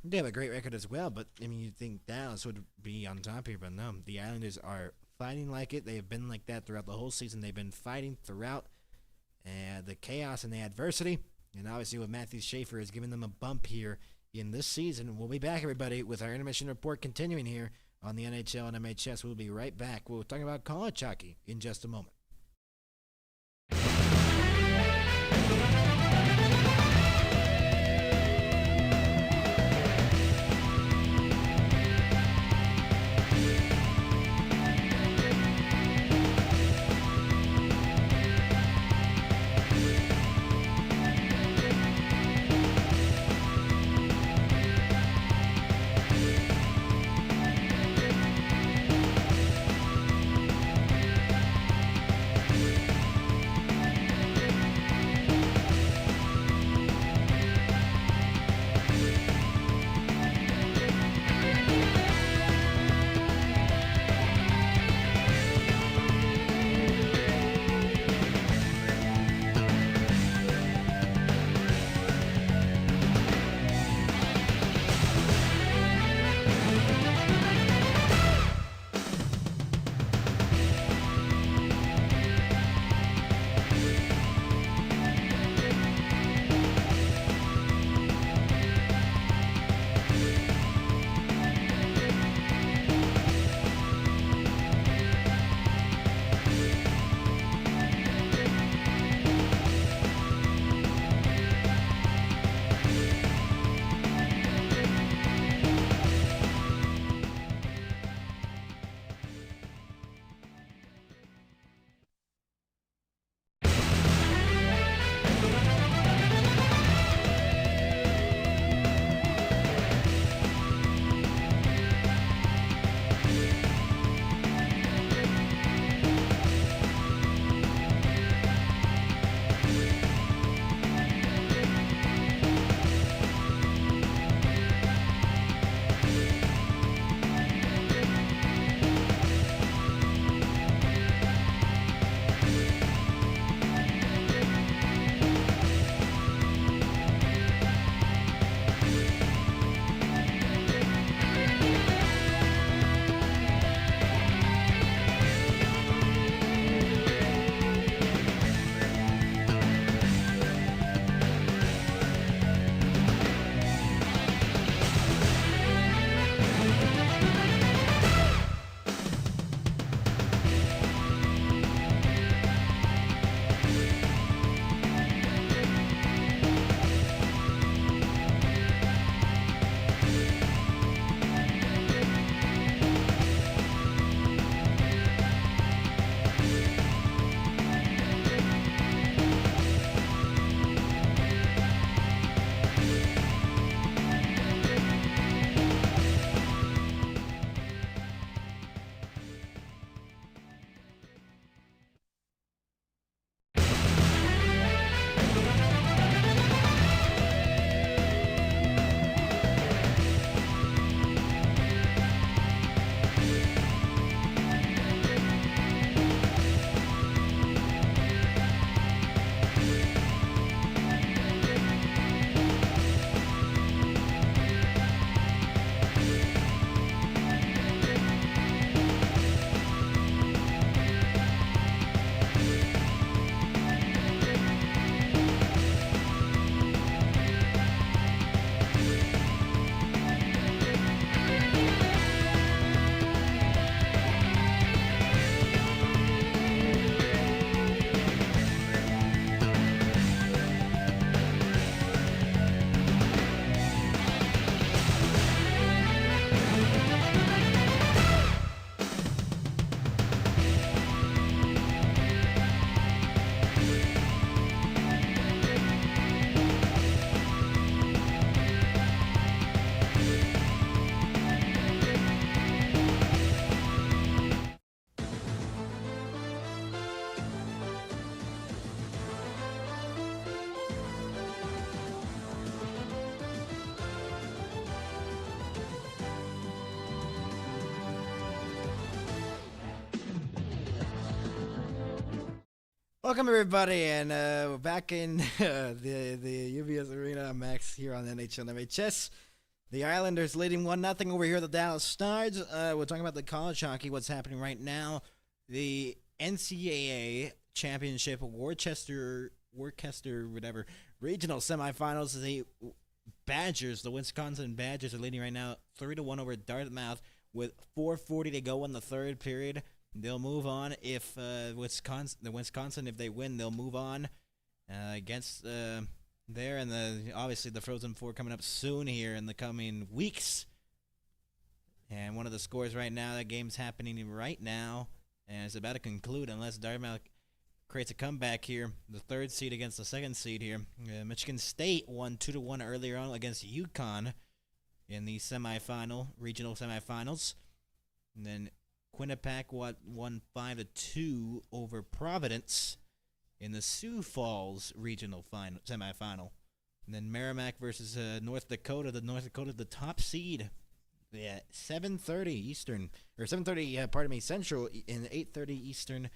they have a great record as well, but I mean, you'd think Dallas would be on top here, but no. The Islanders are fighting like it. They have been like that throughout the whole season. They've been fighting throughout the chaos and the adversity, and obviously with Matthew Schaefer is giving them a bump here in this season. We'll be back, everybody, with our intermission report continuing here on the NHL and MHS. We'll be right back. We'll talk about college hockey in just a moment. Welcome everybody, and we're back in the UBS Arena. I'm Max here on NHL MHS. The Islanders leading 1-0 over here at the Dallas Stars. We're talking about the college hockey, what's happening right now. The NCAA Championship Worcester, whatever, regional semifinals. The Badgers, the Wisconsin Badgers, are leading right now 3-1 over Dartmouth with 4:40 to go in the third period. They'll move on if Wisconsin, if they win, they'll move on against there, and obviously the Frozen Four coming up soon here in the coming weeks. And one of the scores right now, that game's happening right now, and it's about to conclude unless Dartmouth creates a comeback here. The third seed against the second seed here. Michigan State won 2-1 earlier on against UConn in the regional semifinals, and then Quinnipiac won 5-2 over Providence in the Sioux Falls regional semifinal. And then Merrimack versus North Dakota. North Dakota, the top seed. Yeah, 7:30 Eastern, or 7:30. Central, and 8:30 Eastern.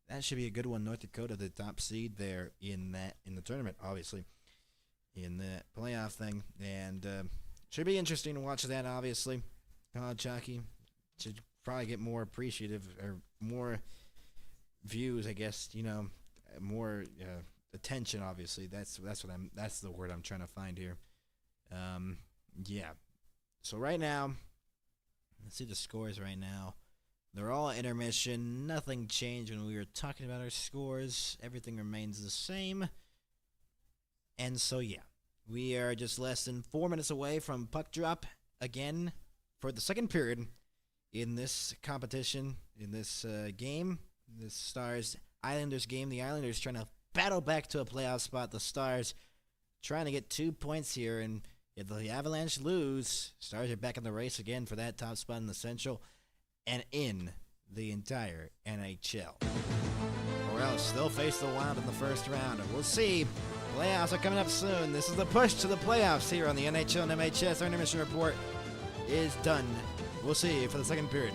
That should be a good one. North Dakota, the top seed there in the tournament, obviously, in the playoff thing, and should be interesting to watch that. Obviously, college hockey should probably get more appreciative or more views, I guess, more attention. Obviously, that's the word I'm trying to find here. Yeah. So right now, let's see the scores right now. They're all intermission. Nothing changed when we were talking about our scores. Everything remains the same. And so yeah, we are just less than 4 minutes away from puck drop again for the second period in this competition, in this game, this Stars-Islanders game. The Islanders trying to battle back to a playoff spot. The Stars trying to get 2 points here, and if the Avalanche lose, Stars are back in the race again for that top spot in the Central and in the entire NHL. Or else they'll face the Wild in the first round, and we'll see. Playoffs are coming up soon. This is the push to the playoffs here on the NHL and MHS. Our intermission report is done. We'll see you for the second period.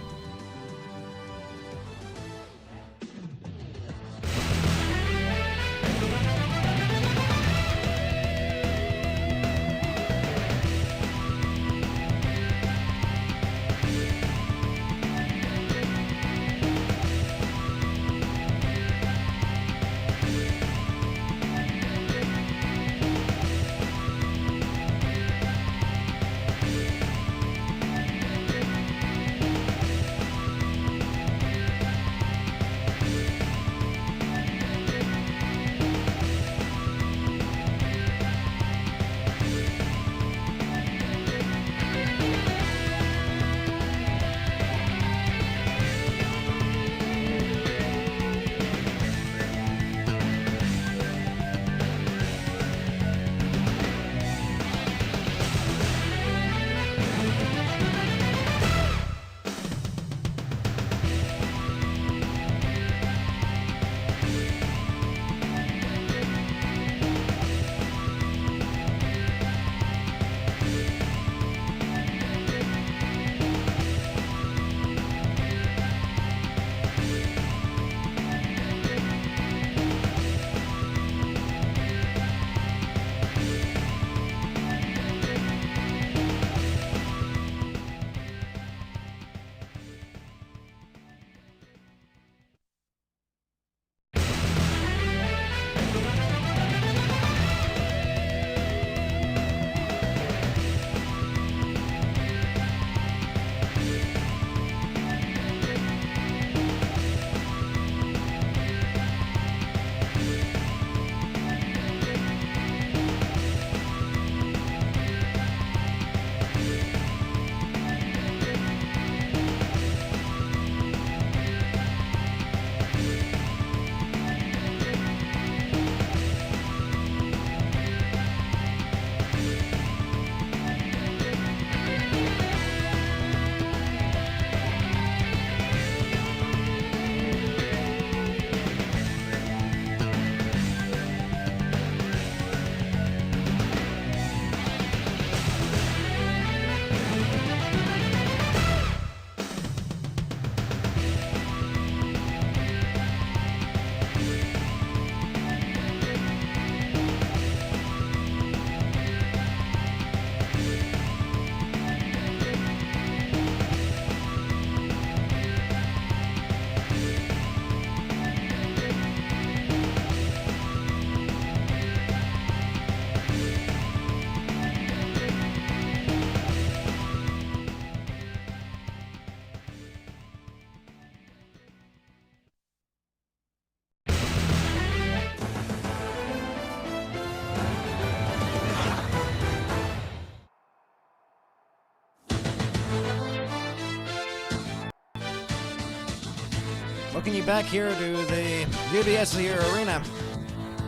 Welcome you back here to the UBS Arena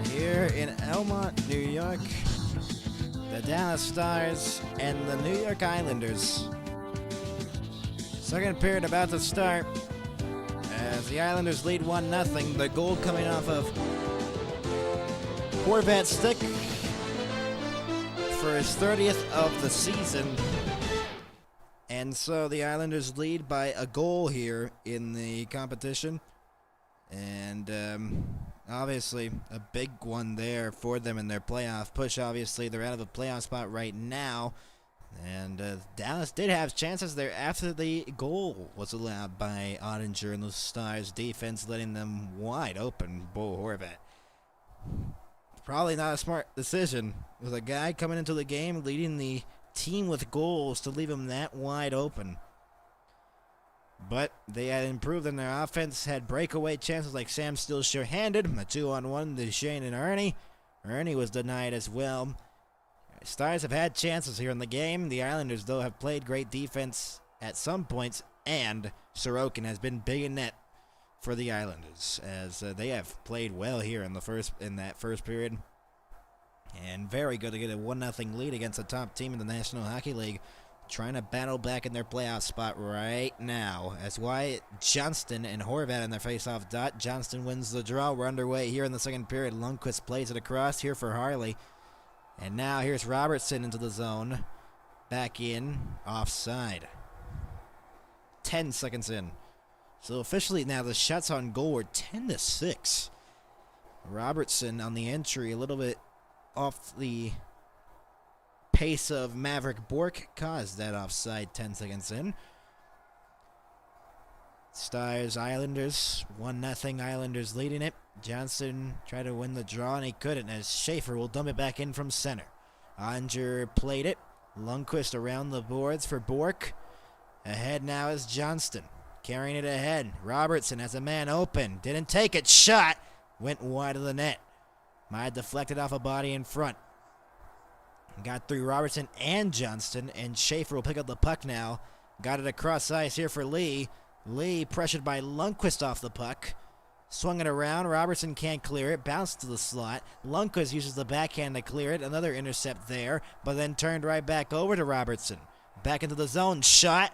here in Elmont, New York. The Dallas Stars and the New York Islanders. Second period about to start as the Islanders lead 1-0. The goal coming off of Horvat's stick for his 30th of the season. And so the Islanders lead by a goal here in the competition. And obviously a big one there for them in their playoff push. Obviously they're out of a playoff spot right now. And Dallas did have chances there after the goal was allowed by Ottinger and the Stars defense, letting them wide open. Bo Horvat. Probably not a smart decision with a guy coming into the game leading the team with goals to leave him that wide open. But they had improved in their offense, had breakaway chances like Sam Steele sure-handed. A 2-on-1, Duchesne and Ernie. Ernie was denied as well. Stars have had chances here in the game. The Islanders, though, have played great defense at some points, and Sorokin has been big in net for the Islanders, as they have played well here in that first period. And very good to get a 1-0 lead against the top team in the National Hockey League, trying to battle back in their playoff spot right now. As Wyatt Johnston and Horvat in their face-off dot. Johnston wins the draw. We're underway here in the second period. Lundqvist plays it across here for Harley. And now here's Robertson into the zone. Back in. Offside. 10 seconds in. So officially now the shots on goal were 10-6. Robertson on the entry a little bit off the pace of Maverick Bork caused that offside 10 seconds in. Stars, Islanders, 1-0 Islanders leading it. Johnson tried to win the draw and he couldn't as Schaefer will dump it back in from center. Onger played it. Lundqvist around the boards for Bork. Ahead now is Johnston. Carrying it ahead. Robertson has a man open. Didn't take it. Shot. Went wide of the net. Might have deflected off a body in front. Got through Robertson and Johnston, and Schaefer will pick up the puck now. Got it across ice here for Lee. Lee pressured by Lundqvist off the puck. Swung it around. Robertson can't clear it. Bounced to the slot. Lundqvist uses the backhand to clear it. Another intercept there, but then turned right back over to Robertson. Back into the zone. Shot.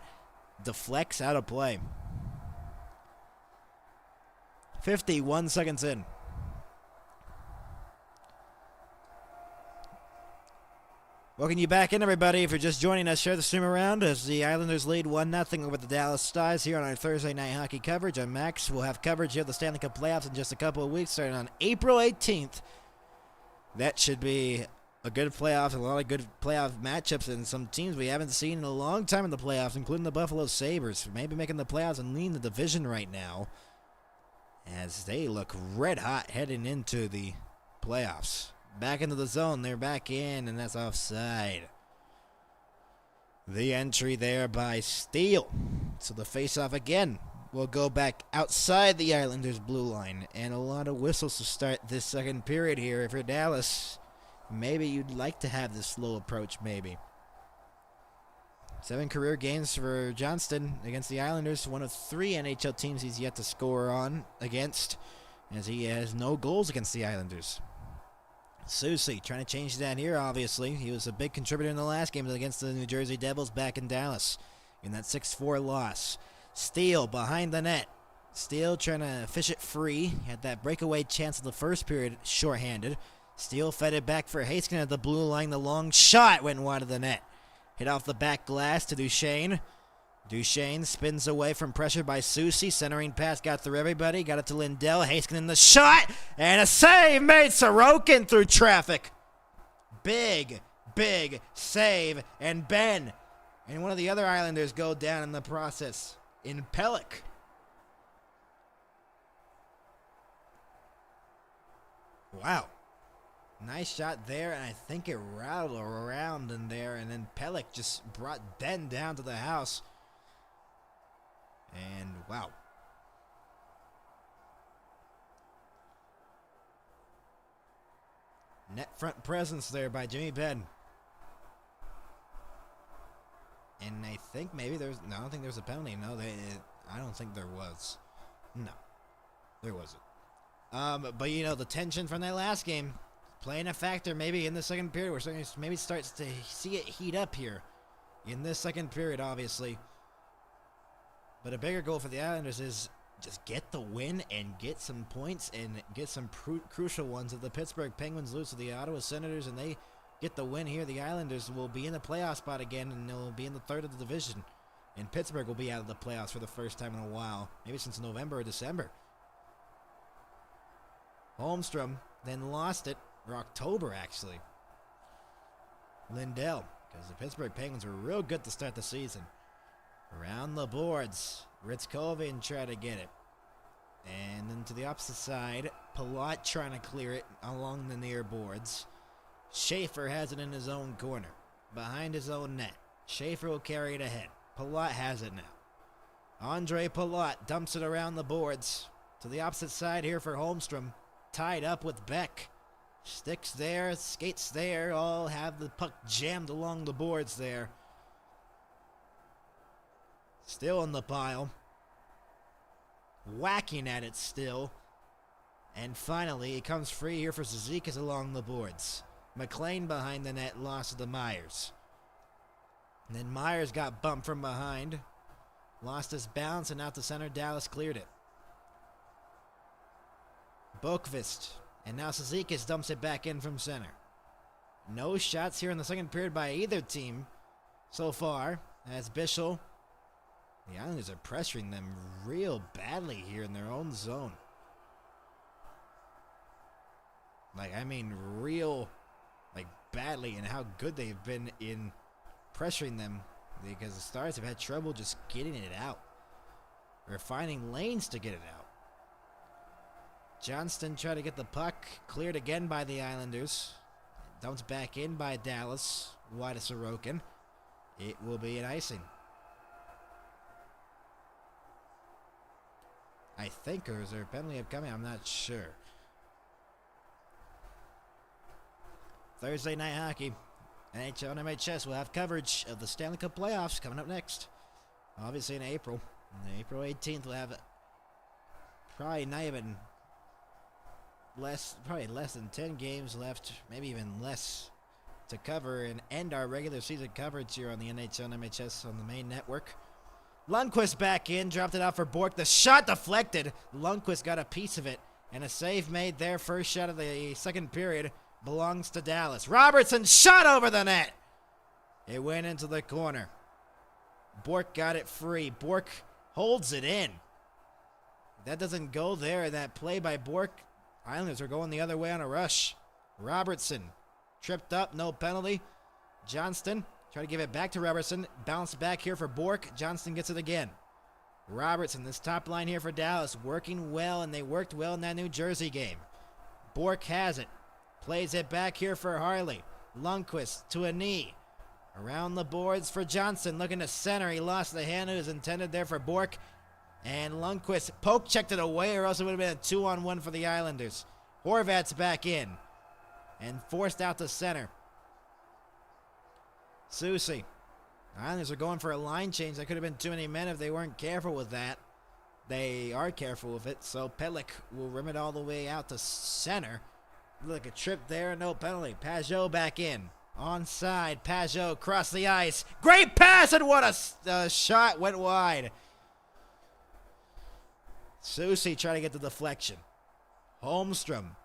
Deflects out of play. 51 seconds in. Welcome you back in, everybody. If you're just joining us, share the stream around as the Islanders lead 1-0 over the Dallas Stars here on our Thursday night hockey coverage. I'm Max. We'll have coverage here of the Stanley Cup playoffs in just a couple of weeks, starting on April 18th. That should be a good playoff, a lot of good playoff matchups, and some teams we haven't seen in a long time in the playoffs, including the Buffalo Sabres, maybe making the playoffs and leading the division right now, as they look red hot heading into the playoffs. Back into the zone. They're back in, and that's offside. The entry there by Steele. So the face-off again will go back outside the Islanders' blue line. And a lot of whistles to start this second period here. If you're Dallas, maybe you'd like to have this slow approach, maybe. 7 career games for Johnston against the Islanders. One of 3 NHL teams he's yet to score on against, as he has no goals against the Islanders. Soucy trying to change that here, obviously. He was a big contributor in the last game against the New Jersey Devils back in Dallas in that 6-4 loss. Steele behind the net. Steele trying to fish it free. Had that breakaway chance in the first period shorthanded. Steele fed it back for Haskin at the blue line. The long shot went wide of the net. Hit off the back glass to Duchesne. Duchesne spins away from pressure by Soucy. Centering pass got through everybody. Got it to Lindell. Haskin in the shot. And a save made. Sorokin through traffic. Big save. And Ben and one of the other Islanders go down in the process. In Pelech. Wow. Nice shot there, and I think it rattled around in there, and then Pelech just brought Ben down to the house. And wow. Net front presence there by Jimmy Benn. And I think maybe there's... No, I don't think there's a penalty. No, I don't think there was. No, there wasn't. But, you know, the tension from that last game playing a factor maybe in the second period. We're starting to maybe starts to see it heat up here in this second period, obviously. But a bigger goal for the Islanders is just get the win and get some points and get some crucial ones. If the Pittsburgh Penguins lose to the Ottawa Senators and they get the win here, the Islanders will be in the playoff spot again, and they'll be in the third of the division. And Pittsburgh will be out of the playoffs for the first time in a while, maybe since November or December. Holmstrom then lost it, or October actually. Lindell, because the Pittsburgh Penguins were real good to start the season. Around the boards, Ritzkovian tried to get it. And then to the opposite side, Palat trying to clear it along the near boards. Schaefer has it in his own corner, behind his own net. Schaefer will carry it ahead. Palat has it now. Andre Palat dumps it around the boards. To the opposite side here for Holmstrom. Tied up with Beck. Sticks there, skates there, all have the puck jammed along the boards there. Still in the pile. Whacking at it still. And finally, it comes free here for Zizekas along the boards. McLean behind the net lost to Myers. And then Myers got bumped from behind. Lost his balance and out to center. Dallas cleared it. Bokvist. And now Zizekas dumps it back in from center. No shots here in the second period by either team so far. As Bischel. The Islanders are pressuring them real badly here in their own zone. Real badly, and how good they've been in pressuring them, because the Stars have had trouble just getting it out or finding lanes to get it out. Johnston tried to get the puck cleared again by the Islanders. Dumped back in by Dallas. Wide of Sorokin. It will be an icing. I think, or is there a penalty upcoming? I'm not sure. Thursday night hockey. NHL and MHS will have coverage of the Stanley Cup playoffs coming up next. Obviously in April. On April 18th, we'll have probably less than 10 games left, maybe even less to cover and end our regular season coverage here on the NHL and MHS on the main network. Lundqvist back in, dropped it out for Bork. The shot deflected. Lundqvist got a piece of it, and a save made there. First shot of the second period belongs to Dallas. Robertson shot over the net. It went into the corner. Bork got it free. Bork holds it in. That doesn't go there. That play by Bork. Islanders are going the other way on a rush. Robertson tripped up, no penalty. Johnston try to give it back to Robertson. Bounce back here for Bork. Johnston gets it again. Robertson, this top line here for Dallas, working well, and they worked well in that New Jersey game. Bork has it. Plays it back here for Harley. Lundqvist to a knee. Around the boards for Johnson. Looking to center. He lost the hand. It was intended there for Bork. And Lundqvist poke checked it away, or else it would have been a 2-on-1 for the Islanders. Horvat's back in. And forced out to center. Soucy. Islanders are going for a line change. That could have been too many men if they weren't careful with that. They are careful with it. So Pelech will rim it all the way out to center. Look, a trip there, no penalty. Pajot back in. Onside, Pajot across the ice. Great pass, and what a shot, went wide. Soucy trying to get the deflection. Holmstrom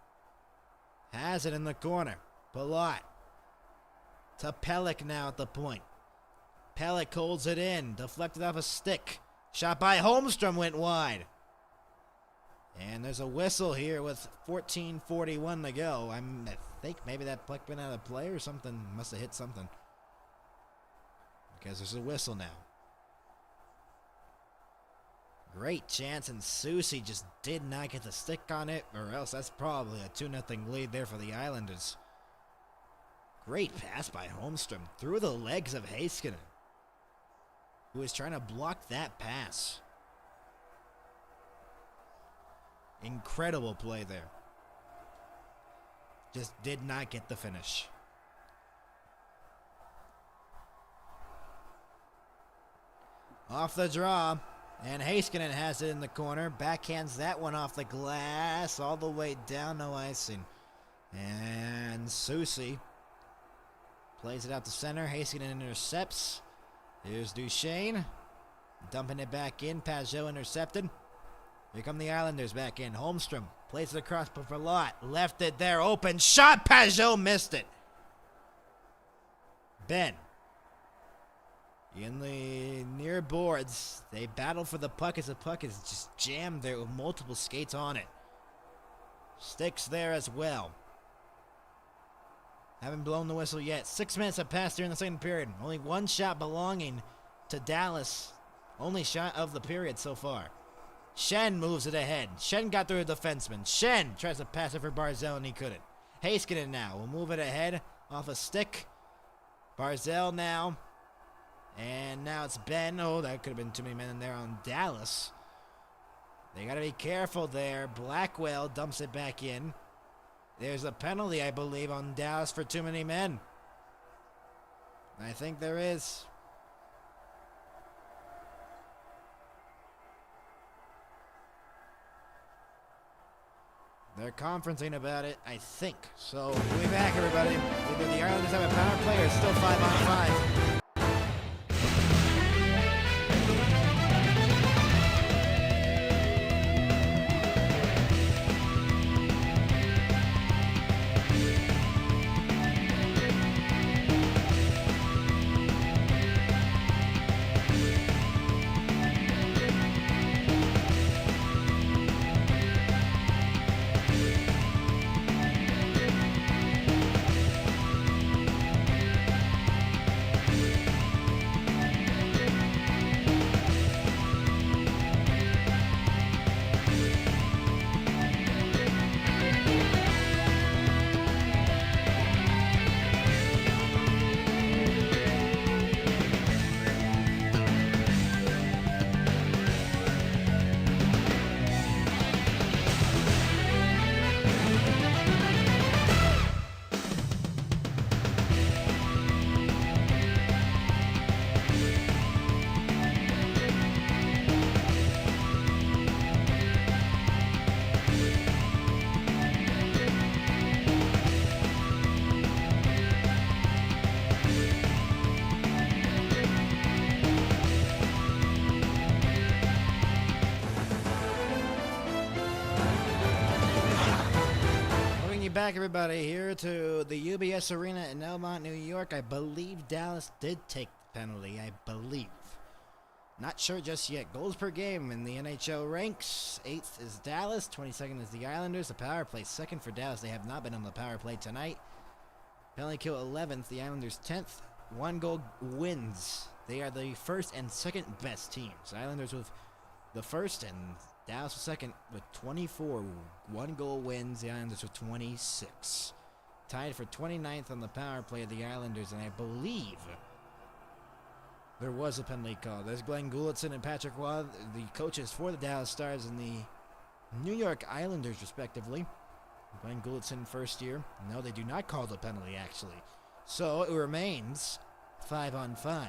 has it in the corner. Palat to Pelech now at the point. Pelech holds it in, deflected off a stick. Shot by Holmstrom went wide. And there's a whistle here with 14:41 to go. I think maybe that puck went out of play or something. Must have hit something. Because there's a whistle now. Great chance, and Soucy just did not get the stick on it, or else that's probably a 2-0 lead there for the Islanders. Great pass by Holmstrom through the legs of Heiskanen, who was trying to block that pass. Incredible play there. Just did not get the finish. Off the draw. And Heiskanen has it in the corner. Backhands that one off the glass. All the way down. No icing. And Susie plays it out to center. Heiskanen intercepts. Here's Duchesne. Dumping it back in. Pajot intercepted. Here come the Islanders back in. Holmstrom plays it across for Verlot. Left it there. Open shot. Pajot missed it. Ben. In the near boards. They battle for the puck as the puck is just jammed there with multiple skates on it. Sticks there as well. Haven't blown the whistle yet. 6 minutes have passed during the second period. Only one shot belonging to Dallas. Only shot of the period so far. Shen moves it ahead. Shen got through a defenseman. Shen tries to pass it for Barzell and he couldn't. Heiskanen now will move it ahead off a stick. Barzell now. And now it's Ben. Oh, that could have been too many men in there on Dallas. They got to be careful there. Blackwell dumps it back in. There's a penalty, I believe, on Dallas for too many men. I think there is. They're conferencing about it, I think. So, we'll be back, everybody. Either the Islanders have a power play or it's still 5-on-5. Back, everybody, here to the UBS Arena in Elmont, New York. I believe Dallas did take the penalty. I believe. Not sure just yet. Goals per game in the NHL ranks. 8th is Dallas. 22nd is the Islanders. The power play 2nd for Dallas. They have not been on the power play tonight. Penalty kill 11th. The Islanders 10th. 1 goal wins. They are the first and second best teams. Islanders with the first and Dallas was second with 24 1-goal wins. The Islanders with 26. Tied for 29th on the power play of the Islanders, and I believe there was a penalty call. There's Glenn Gulitson and Patrick Waugh, the coaches for the Dallas Stars and the New York Islanders, respectively. Glenn Gulitson first year. No, they do not call the penalty, actually. So it remains 5-on-5.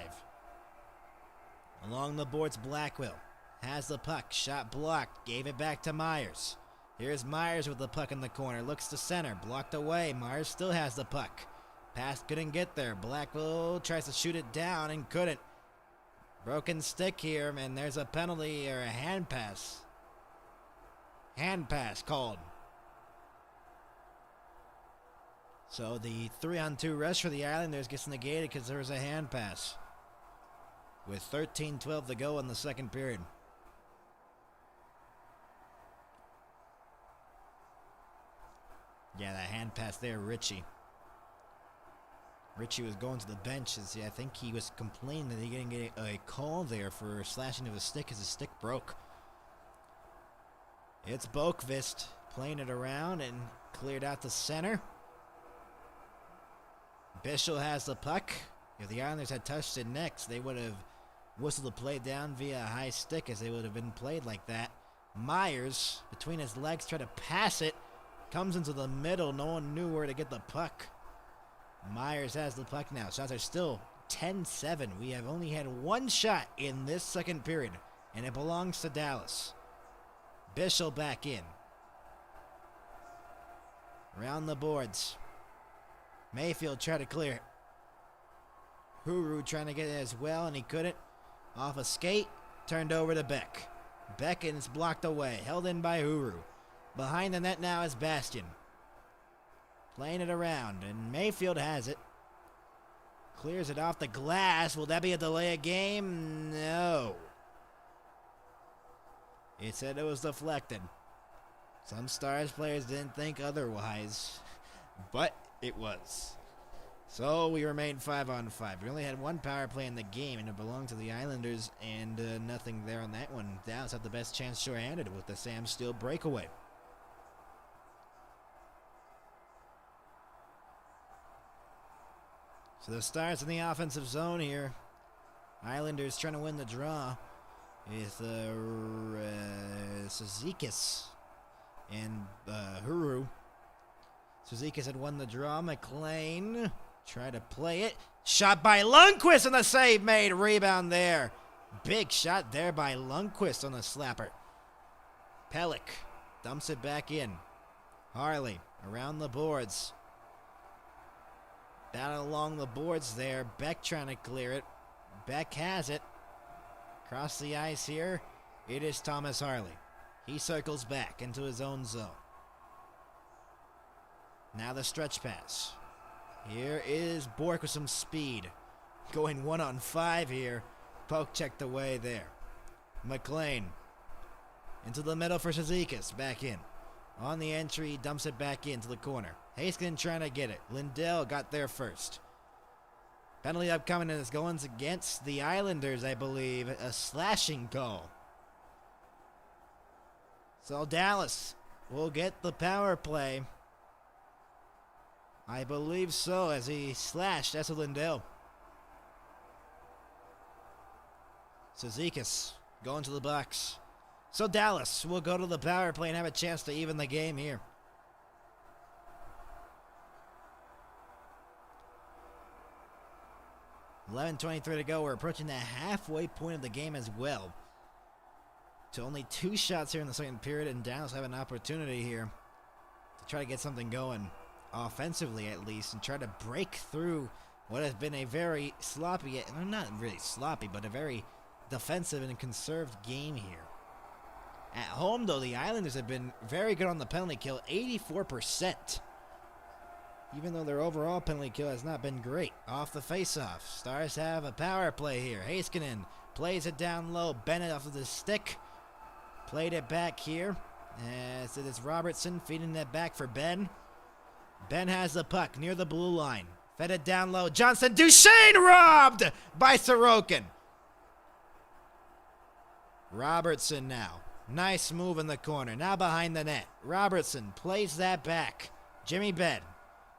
Along the boards, Blackwell has the puck, shot blocked, gave it back to Myers. Here's Myers with the puck in the corner, looks to center, blocked away. Myers still has the puck. Pass couldn't get there. Blackwell tries to shoot it down and couldn't. Broken stick here, and there's a penalty or a hand pass. Hand pass called. So the 3-on-2 rush for the Islanders gets negated because there was a hand pass. With 13:12 to go in the second period. Yeah, that hand pass there, Ritchie. Ritchie was going to the bench. I think he was complaining that he didn't get a call there for slashing of his stick as his stick broke. It's Boqvist playing it around and cleared out to center. Bischel has the puck. If the Islanders had touched it next, they would have whistled the play down via a high stick as they would have been played like that. Myers, between his legs, tried to pass it. Comes into the middle. No one knew where to get the puck. Myers has the puck now. Shots are still 10-7. We have only had one shot in this second period, and it belongs to Dallas. Bischel back in. Around the boards. Mayfield tried to clear it. Huru trying to get it as well, and he couldn't. Off a skate, turned over to Beck. Beck, and it's blocked away, held in by Huru. Behind the net now is Bastian. Playing it around, and Mayfield has it. Clears it off the glass. Will that be a delay of game? No. It said it was deflected. Some Stars players didn't think otherwise, but it was. So we remain 5-on-5. We only had one power play in the game, and it belonged to the Islanders, and nothing there on that one. Dallas had the best chance short-handed with the Sam Steele breakaway. So the Stars in the offensive zone here. Islanders trying to win the draw with Sezikis and Huru. Sezikis had won the draw. McLean tried to play it. Shot by Lundqvist, and the save made. Rebound there. Big shot there by Lundqvist on the slapper. Pelech dumps it back in. Harley around the boards. Battle along the boards there. Beck trying to clear it. Beck has it. Across the ice here, it is Thomas Harley. He circles back into his own zone. Now the stretch pass. Here is Bork with some speed. Going 1-on-5 here. Poke checked away there. McLean into the middle for Sezikis. Back in. On the entry, dumps it back into the corner. Heiskanen trying to get it. Lindell got there first. Penalty upcoming, and it's going against the Islanders, I believe. A slashing goal. So Dallas will get the power play. I believe so, as he slashed Esa Lindell. Sezikis going to the box. So Dallas will go to the power play and have a chance to even the game here. $11:23 to go. We're approaching the halfway point of the game as well. To only 2 shots here in the second period, and Dallas have an opportunity here to try to get something going, offensively at least, and try to break through what has been a very sloppy, not really sloppy, but a very defensive and conserved game here. At home, though, the Islanders have been very good on the penalty kill, 84%. Even though their overall penalty kill has not been great. Off the faceoff, Stars have a power play here. Heiskanen plays it down low. Bennett off of the stick. Played it back here. As it is Robertson feeding that back for Ben. Ben has the puck near the blue line. Fed it down low. Johnson. Duchesne robbed by Sorokin. Robertson now. Nice move in the corner. Now behind the net. Robertson plays that back. Jimmy Benn.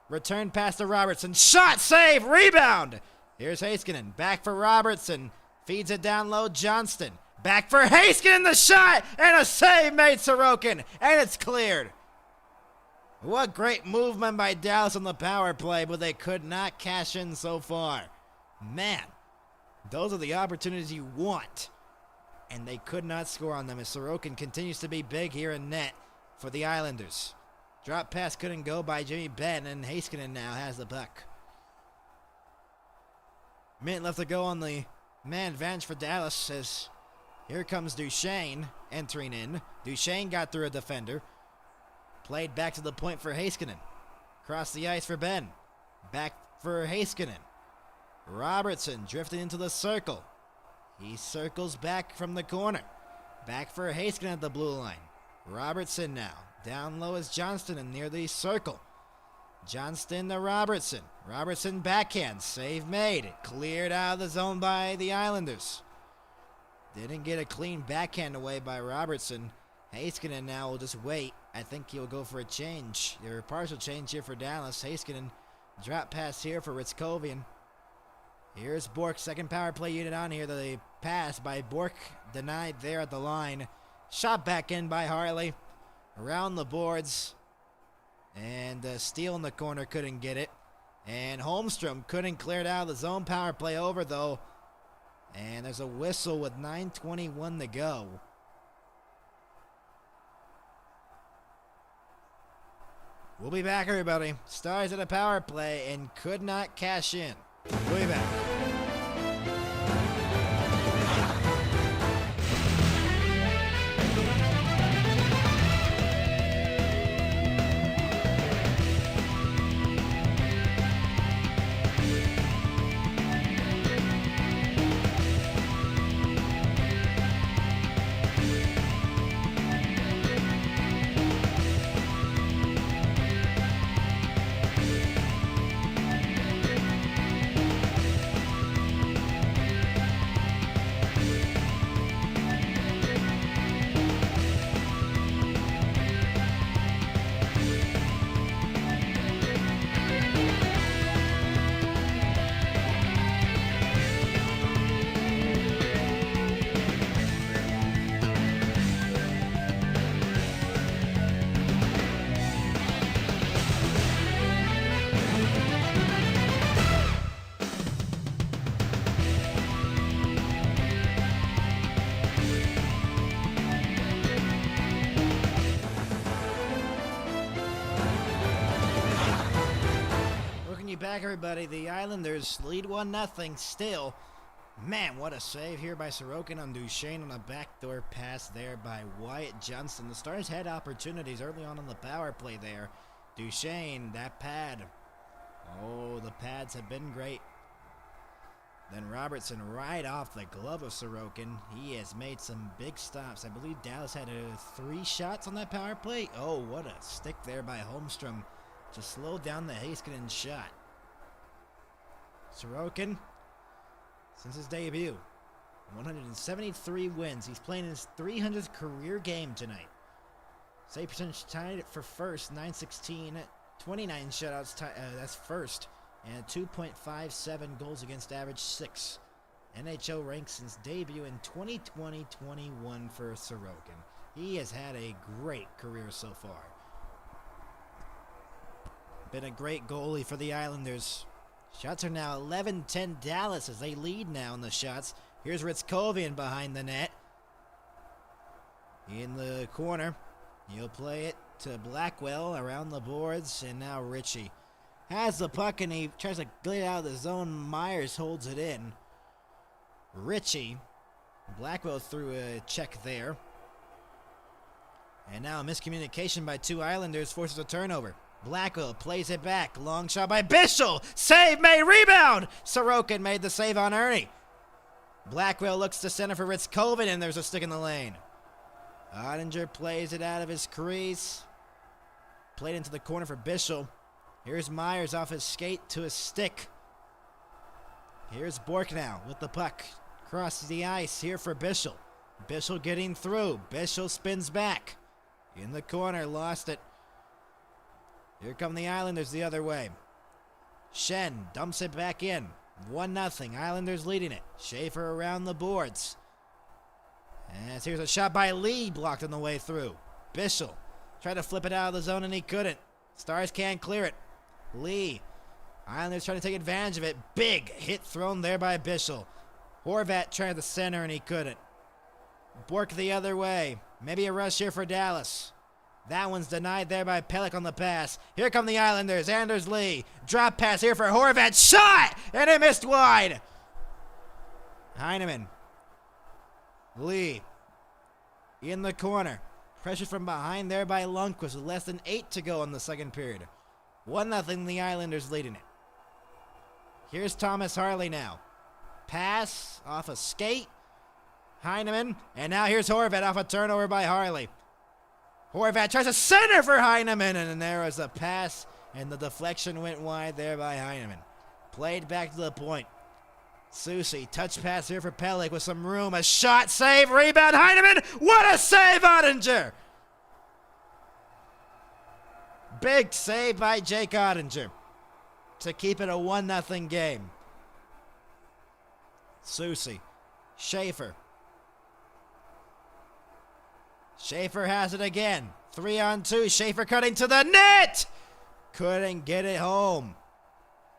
Return pass to Robertson. Shot, save, rebound. Here's Heiskanen. Back for Robertson. Feeds it down low. Johnston. Back for Heiskanen. The shot. And a save made Sorokin. And it's cleared. What great movement by Dallas on the power play, but they could not cash in so far. Man, those are the opportunities you want. And they could not score on them as Sorokin continues to be big here in net for the Islanders. Drop pass couldn't go by Jimmy Benn, and Heiskanen now has the puck. Minute left to go on the man advantage for Dallas as here comes Duchesne entering in. Duchesne got through a defender. Played back to the point for Heiskanen. Across the ice for Benn. Back for Heiskanen. Robertson drifting into the circle. He circles back from the corner. Back for Heiskanen at the blue line. Robertson now. Down low is Johnston and near the circle. Johnston to Robertson. Robertson backhand. Save made. Cleared out of the zone by the Islanders. Didn't get a clean backhand away by Robertson. Heiskanen now will just wait. I think he'll go for a change. Or a partial change here for Dallas. Heiskanen drop pass here for Ritzkovian. Here's Bork. Second power play unit on here. The pass by Bork denied there at the line. Shot back in by Harley. Around the boards. And Steele in the corner couldn't get it. And Holmstrom couldn't clear it out of the zone. Power play over, though. And there's a whistle with 9:21 to go. We'll be back, everybody. Stars at a power play and could not cash in. We'll be back. Back, everybody. The Islanders lead 1-0 still. Man, what a save here by Sorokin on Duchesne on a backdoor pass there by Wyatt Johnston. The Stars had opportunities early on the power play there. Duchesne, that pad. Oh, the pads have been great. Then Robertson right off the glove of Sorokin. He has made some big stops. I believe Dallas had 3 shots on that power play. Oh, what a stick there by Holmstrom to slow down the Heiskanen shot. Sorokin, since his debut, 173 wins. He's playing his 300th career game tonight. Save percentage tied it for first, 916, 29 shutouts, that's first, and 2.57 goals against average, 6. NHL ranks since debut in 2020-21 for Sorokin. He has had a great career so far. Been a great goalie for the Islanders. Shots are now 11-10 Dallas as they lead now in the shots. Here's Ritskovian behind the net. In the corner. He'll play it to Blackwell around the boards. And now Ritchie has the puck and he tries to get it out of the zone. Myers holds it in. Ritchie. Blackwell threw a check there. And now a miscommunication by 2 Islanders forces a turnover. Blackwell plays it back. Long shot by Bischel. Save made. Rebound. Sorokin made the save on Ernie. Blackwell looks to center for Ritskovian, and there's a stick in the lane. Ottinger plays it out of his crease. Played into the corner for Bischel. Here's Myers off his skate to his stick. Here's Bork now with the puck. Crosses the ice here for Bischel. Bischel getting through. Bischel spins back. In the corner. Lost it. Here come the Islanders the other way. Shen dumps it back in. 1-0. Islanders leading it. Schaefer around the boards. And here's a shot by Lee blocked on the way through. Bischel tried to flip it out of the zone and he couldn't. Stars can't clear it. Lee. Islanders trying to take advantage of it. Big hit thrown there by Bischel. Horvat tried the center and he couldn't. Bork the other way. Maybe a rush here for Dallas. That one's denied there by Pelech on the pass. Here come the Islanders. Anders Lee. Drop pass here for Horvat. Shot! And it missed wide. Heineman. Lee. In the corner. Pressure from behind there by Lundqvist with less than 8 to go in the second period. 1-0, the Islanders leading it. Here's Thomas Harley now. Pass off a skate. Heineman. And now here's Horvat off a turnover by Harley. Horvat tries to center for Heineman, and there was a pass, and the deflection went wide there by Heineman. Played back to the point. Susie, touch pass here for Pelech with some room. A shot, save, rebound, Heineman. What a save, Ottinger! Big save by Jake Ottinger to keep it a 1-0 game. Susie, Schaefer. Schaefer has it again. 3-on-2. Schaefer cutting to the net. Couldn't get it home.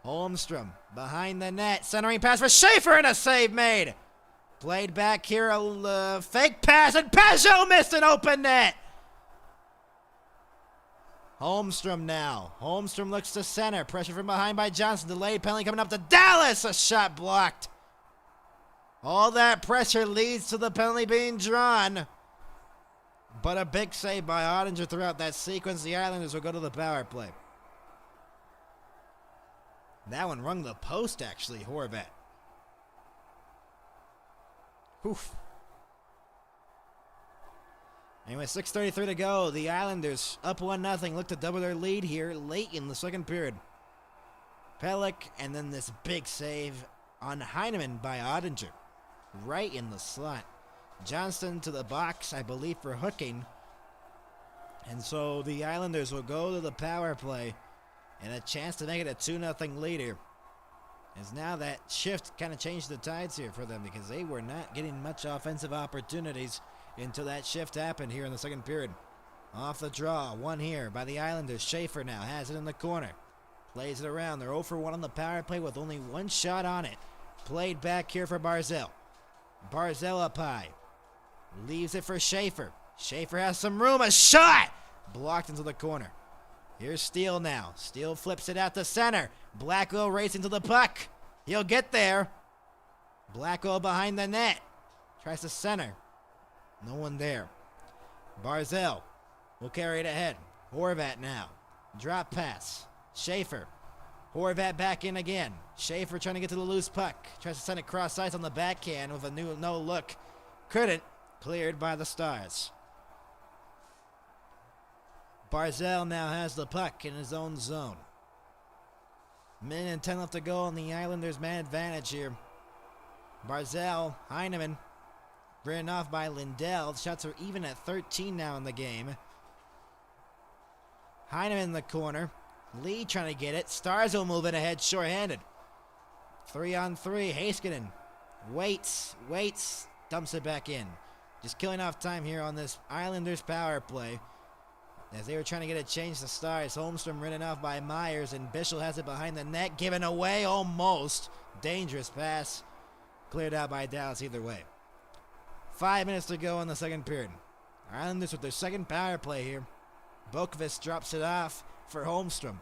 Holmstrom behind the net. Centering pass for Schaefer and a save made. Played back here, a fake pass, and Pajot missed an open net. Holmstrom now. Holmstrom looks to center. Pressure from behind by Johnson. Delayed penalty coming up to Dallas. A shot blocked. All that pressure leads to the penalty being drawn. But a big save by Ottinger throughout that sequence. The Islanders will go to the power play. That one rung the post, actually, Horvat. Oof. Anyway, 6:33 to go. The Islanders up 1-0. Look to double their lead here late in the second period. Pelech, and then this big save on Heineman by Ottinger. Right in the slot. Johnston to the box, I believe, for hooking. And so the Islanders will go to the power play and a chance to make it a 2-0 lead here. As now that shift kind of changed the tides here for them because they were not getting much offensive opportunities until that shift happened here in the second period. Off the draw, one here by the Islanders. Schaefer now has it in the corner. Plays it around. They're 0 for 1 on the power play with only one shot on it. Played back here for Barzell. Barzell up high. Leaves it for Schaefer. Schaefer has some room. A shot! Blocked into the corner. Here's Steele now. Steele flips it out to center. Blackwell racing to the puck. He'll get there. Blackwell behind the net. Tries to center. No one there. Barzell will carry it ahead. Horvat now. Drop pass. Schaefer. Horvat back in again. Schaefer trying to get to the loose puck. Tries to send it cross ice on the backhand with a no look. Couldn't. Cleared by the Stars. Barzell now has the puck in his own zone. Minute and 10 left to go on the Islanders' man advantage here. Barzell, Heineman, ran off by Lindell. Shots are even at 13 now in the game. Heineman in the corner. Lee trying to get it. Stars will move it ahead shorthanded. 3-on-3. Heiskanen waits, dumps it back in. Just killing off time here on this Islanders power play. As they were trying to get it changed to Stars. Holmstrom running off by Myers, and Bischel has it behind the net. Given away almost. Dangerous pass. Cleared out by Dallas either way. 5 minutes to go in the second period. Islanders with their second power play here. Boqvist drops it off for Holmstrom.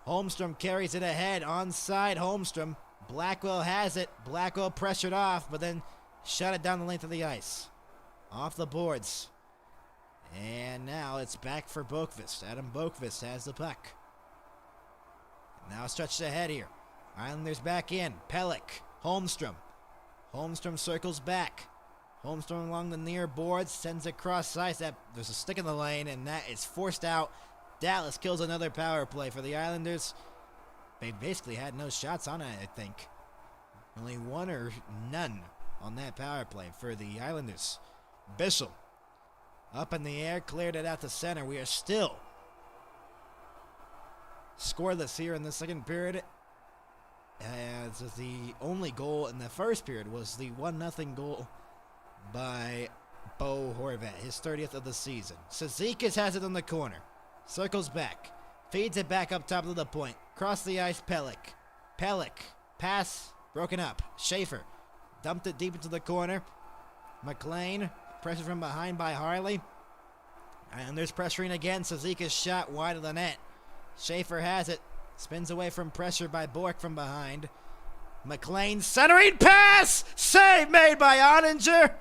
Holmstrom carries it ahead. Onside Holmstrom. Blackwell has it. Blackwell pressured off, but then shot it down the length of the ice. Off the boards. And now it's back for Boqvist. Adam Boqvist has the puck. Now stretched ahead here. Islanders back in. Pelech. Holmstrom. Holmstrom circles back. Holmstrom along the near boards. Sends it cross ice. There's a stick in the lane, and that is forced out. Dallas kills another power play for the Islanders. They basically had no shots on it, I think. Only one or none on that power play for the Islanders. Bischel. Up in the air, cleared it out to center. We are still scoreless here in the second period. As the only goal in the first period was the 1-0 goal by Bo Horvat, his 30th of the season. Cizikas has it in the corner. Circles back. Feeds it back up top of the point. Cross the ice, Pelech. Pass broken up. Schaefer dumped it deep into the corner. McLean. Pressure from behind by Harley. And there's pressuring again. Cizikas shot wide of the net. Schaefer has it. Spins away from pressure by Bork from behind. McLean centering pass! Save made by Ottinger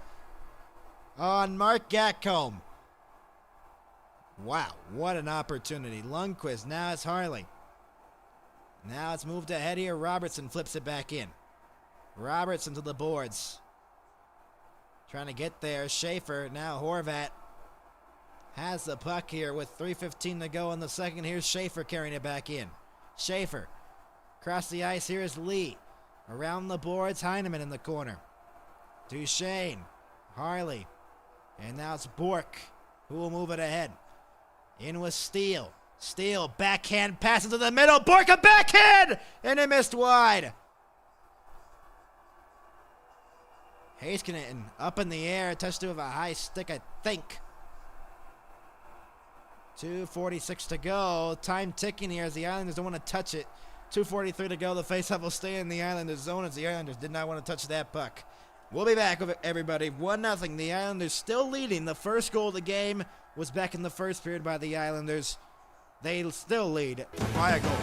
on Mark Gatcomb. Wow, what an opportunity. Lundqvist, now it's Harley. Now it's moved ahead here. Robertson flips it back in. Robertson to the boards. Trying to get there. Schaefer, now Horvat has the puck here with 3:15 to go in the second. Here's Schaefer carrying it back in. Schaefer. Across the ice, here is Lee. Around the boards, Heineman in the corner. Duchesne. Harley. And now it's Bork who will move it ahead. In with Steele. Steele, backhand pass into the middle. Bork a backhand! And it missed wide. Heiskanen up in the air, touched to with a high stick, I think. 2:46 to go. Time ticking here as the Islanders don't want to touch it. 2:43 to go. The faceoff will stay in the Islanders zone as the Islanders did not want to touch that puck. We'll be back with everybody. 1-0. The Islanders still leading. The first goal of the game was back in the first period by the Islanders. They still lead by a goal.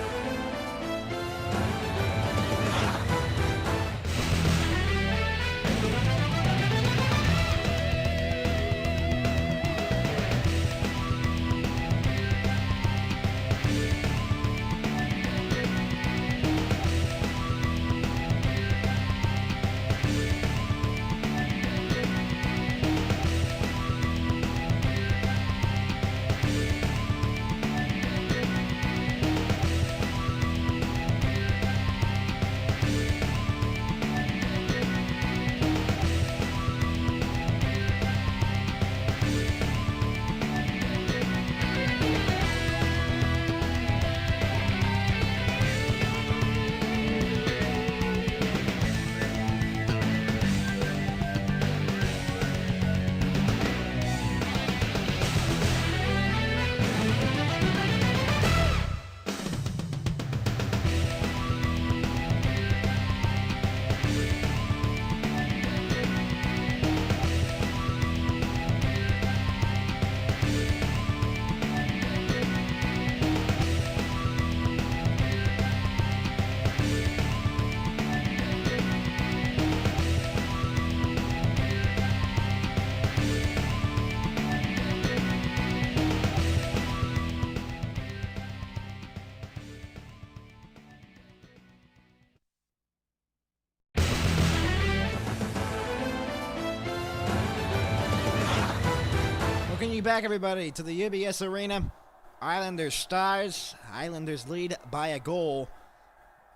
Welcome you back, everybody, to the UBS Arena. Islanders Stars. Islanders lead by a goal.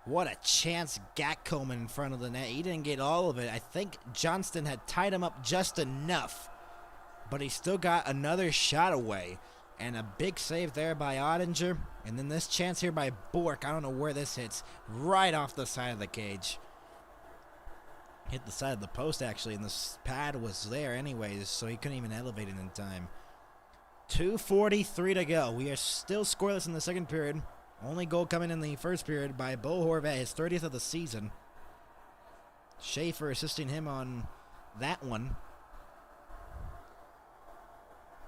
What a chance Gatcomb in front of the net. He didn't get all of it. I think Johnston had tied him up just enough, but he still got another shot away. And a big save there by Ottinger. And then this chance here by Bork. I don't know where this hits. Right off the side of the cage. Hit the side of the post, actually, and the pad was there anyways, so he couldn't even elevate it in time. 2:43 to go. We are still scoreless in the second period. Only goal coming in the first period by Bo Horvat, his 30th of the season. Schaefer assisting him on that one.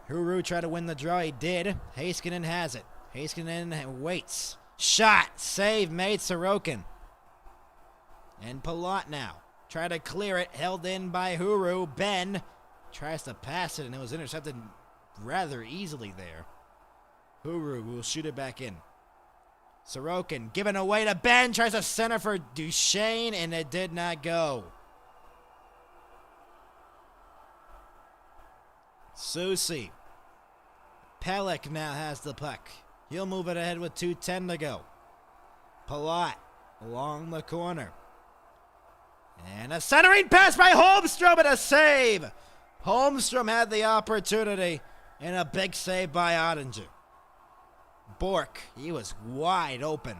Huru tried to win the draw. He did. Heiskanen has it. Heiskanen waits. Shot. Save made. Sorokin. And Palat now. Try to clear it, held in by Huru. Ben tries to pass it, and it was intercepted rather easily there. Huru will shoot it back in. Sorokin given away to Ben, tries to center for Duchesne, and it did not go. Susi. Pelech now has the puck. He'll move it ahead with 2:10 to go. Palat along the corner. And a centering pass by Holmstrom and a save. Holmstrom had the opportunity and a big save by Ottinger. Bork, he was wide open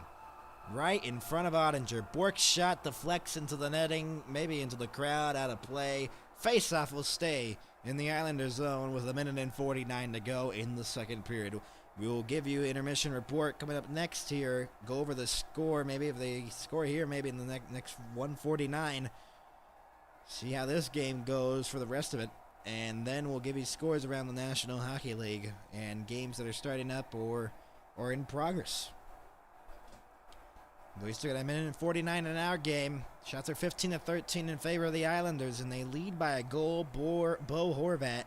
right in front of Ottinger. Bork's shot deflects into the netting, maybe into the crowd, out of play. Faceoff will stay in the Islanders zone with 1:49 to go in the second period. We will give you intermission report coming up next here. Go over the score, maybe if they score here, maybe in the next 1:49. See how this game goes for the rest of it. And then we'll give you scores around the National Hockey League and games that are starting up or in progress. We still got 1:49 in our game. Shots are 15-13 in favor of the Islanders, and they lead by a goal. Bo Horvat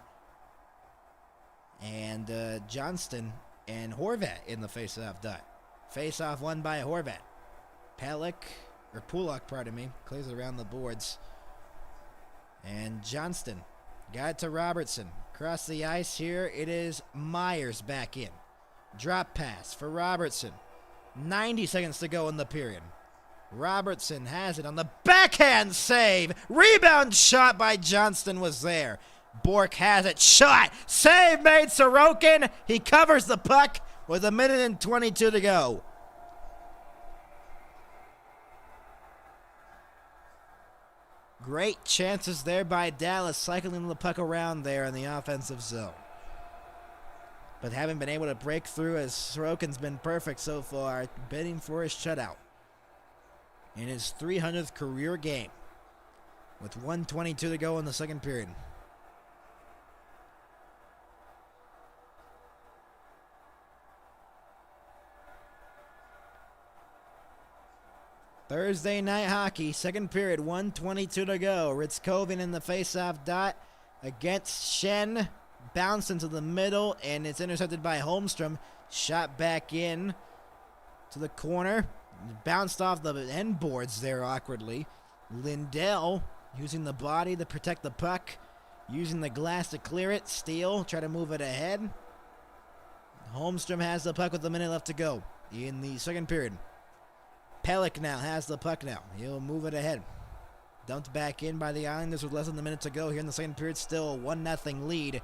and Johnston and Horvat in the face-off dot. Face-off won by Horvat. Pulak, clears it around the boards. And Johnston got it to Robertson. Across the ice here, it is Myers back in. Drop pass for Robertson. 90 seconds to go in the period. Robertson has it on the backhand save. Rebound shot by Johnston was there. Bork has it. Shot. Save made. Sorokin. He covers the puck with 1:22 to go. Great chances there by Dallas, cycling the puck around there in the offensive zone. But haven't been able to break through as Sorokin's been perfect so far, bidding for his shutout. in his 300th career game with 1:22 to go in the second period. Thursday night hockey, second period, 1:22 to go. Ritzkoven in the faceoff dot against Shen. Bounced into the middle, and it's intercepted by Holmstrom. Shot back in to the corner. Bounced off the end boards there awkwardly. Lindell using the body to protect the puck. Using the glass to clear it. Steele, try to move it ahead. Holmstrom has the puck with a minute left to go in the second period. Pelech now has the puck now. He'll move it ahead. Dumped back in by the Islanders with less than a minute to go here in the second period. Still a 1-0 lead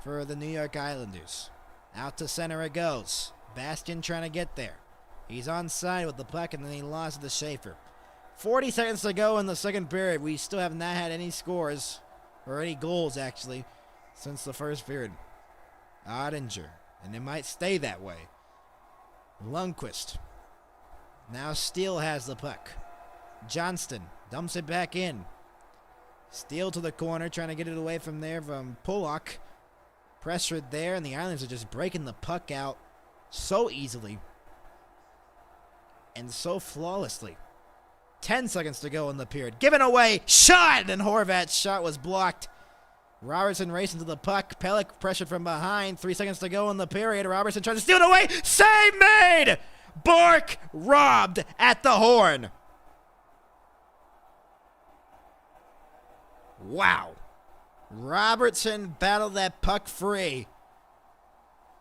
for the New York Islanders. Out to center it goes. Bastian trying to get there. He's onside with the puck, and then he lost it to Schaefer. 40 seconds to go in the second period. We still have not had any scores, or any goals actually, since the first period. Ottinger, and it might stay that way. Lundqvist. Now Steele has the puck. Johnston dumps it back in. Steele to the corner, trying to get it away from there from Pollock. Pressured there, and the Islanders are just breaking the puck out so easily and so flawlessly. 10 seconds to go in the period. Given away, shot, and Horvat's shot was blocked. Robertson racing to the puck. Pelech pressured from behind. 3 seconds to go in the period. Robertson trying to steal it away. Save made! Bork robbed at the horn. Wow. Robertson battled that puck free.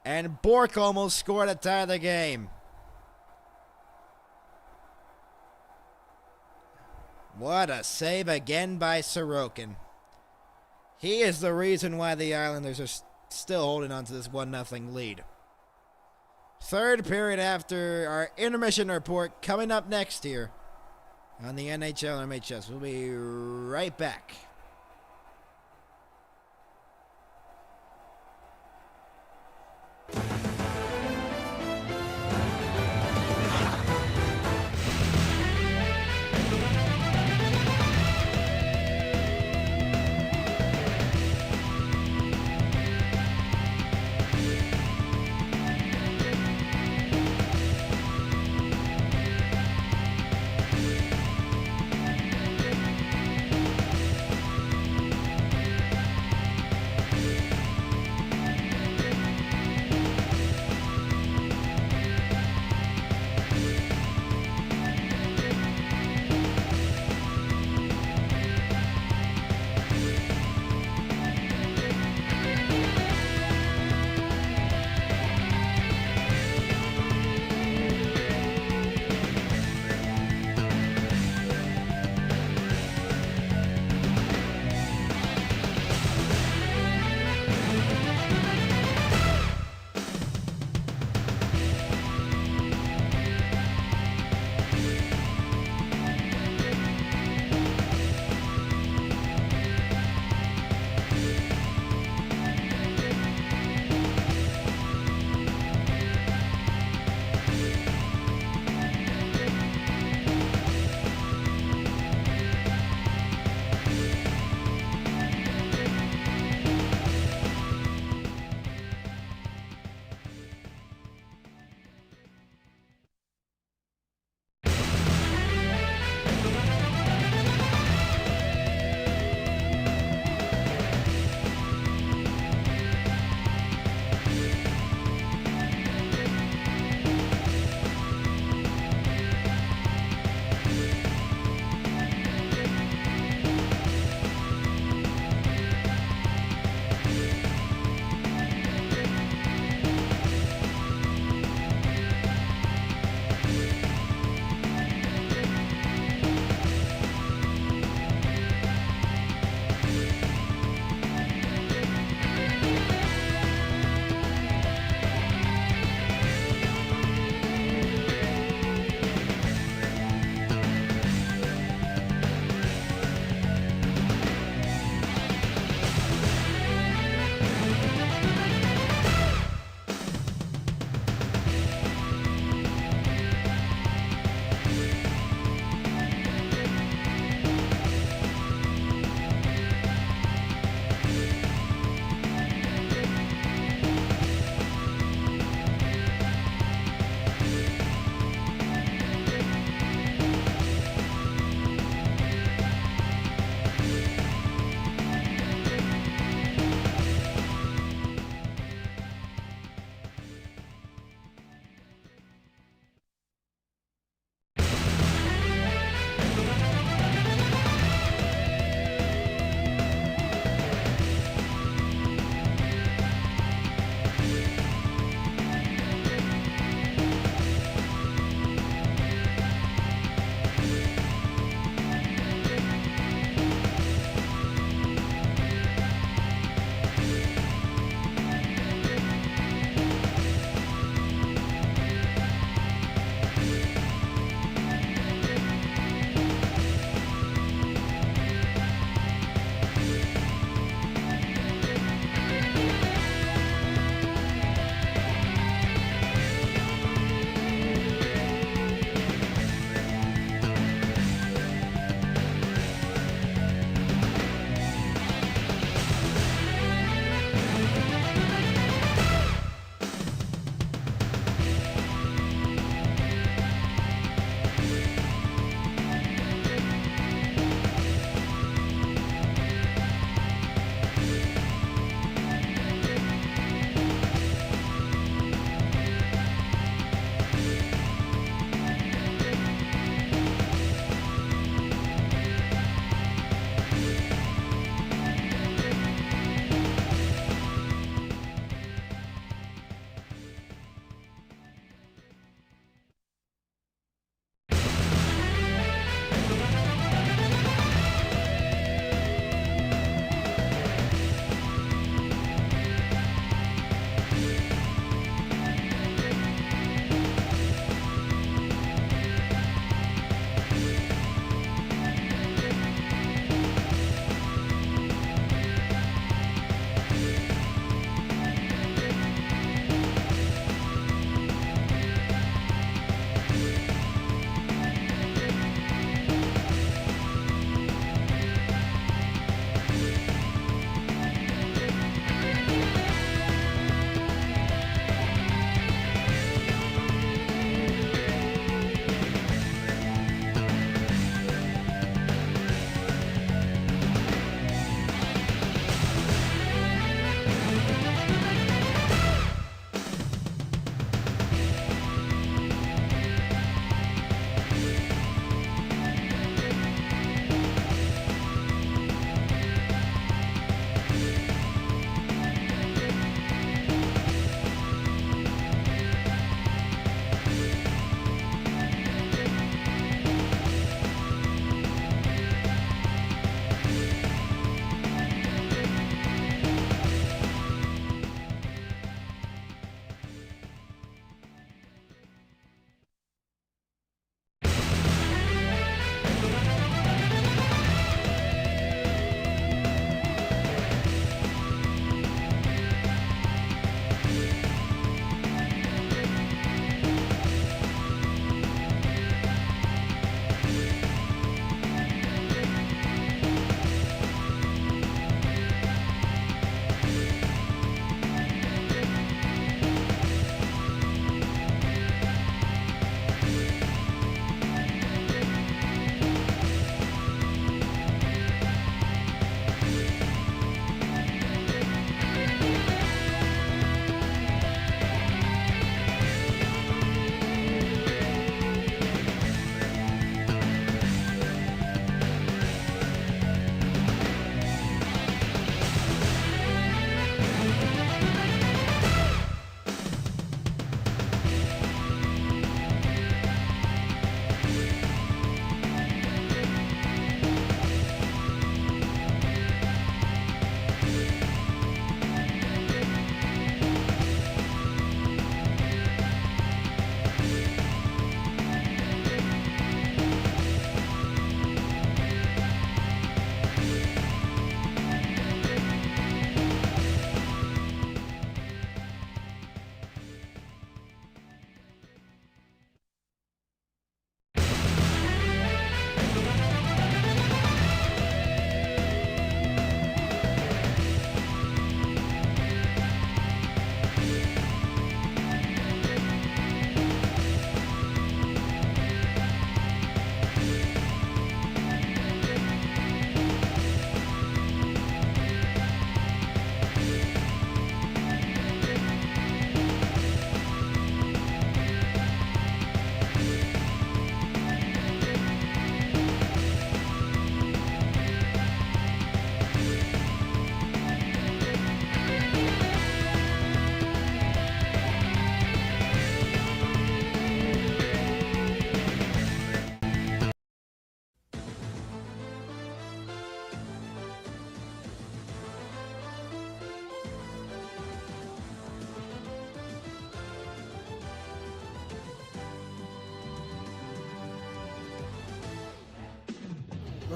And Bork almost scored to tie the game. What a save again by Sorokin. He is the reason why the Islanders are still holding on to this 1-0 lead. Third period after our intermission report coming up next here on the NHL MHS. We'll be right back.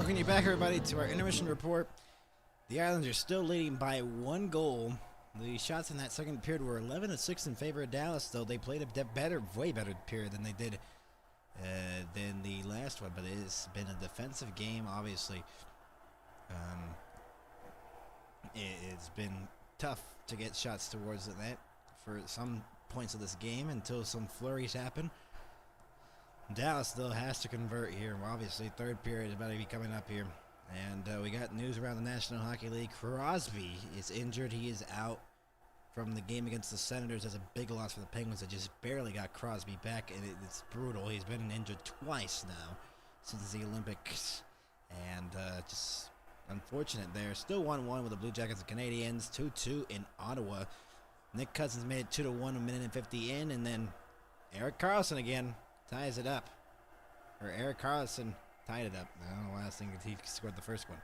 Welcome you back, everybody, to our intermission report. The Islanders still leading by 1 goal. The shots in that second period were 11-6 in favor of Dallas, though they played a way better period than they did than the last one. But it has been a defensive game, obviously. It's been tough to get shots towards the net for some points of this game until some flurries happen. Dallas still has to convert here. Obviously, third period is about to be coming up here. And we got news around the National Hockey League. Crosby is injured. He is out from the game against the Senators. That's a big loss for the Penguins. That just barely got Crosby back, and it's brutal. He's been injured twice now since the Olympics. And just unfortunate there. Still 1-1 with the Blue Jackets and Canadiens. 2-2 in Ottawa. Nick Cousins made it 2-1 a minute and 50 in, and then Erik Karlsson again ties it up. Or Erik Karlsson tied it up. I don't know why I was thinking he scored the first one.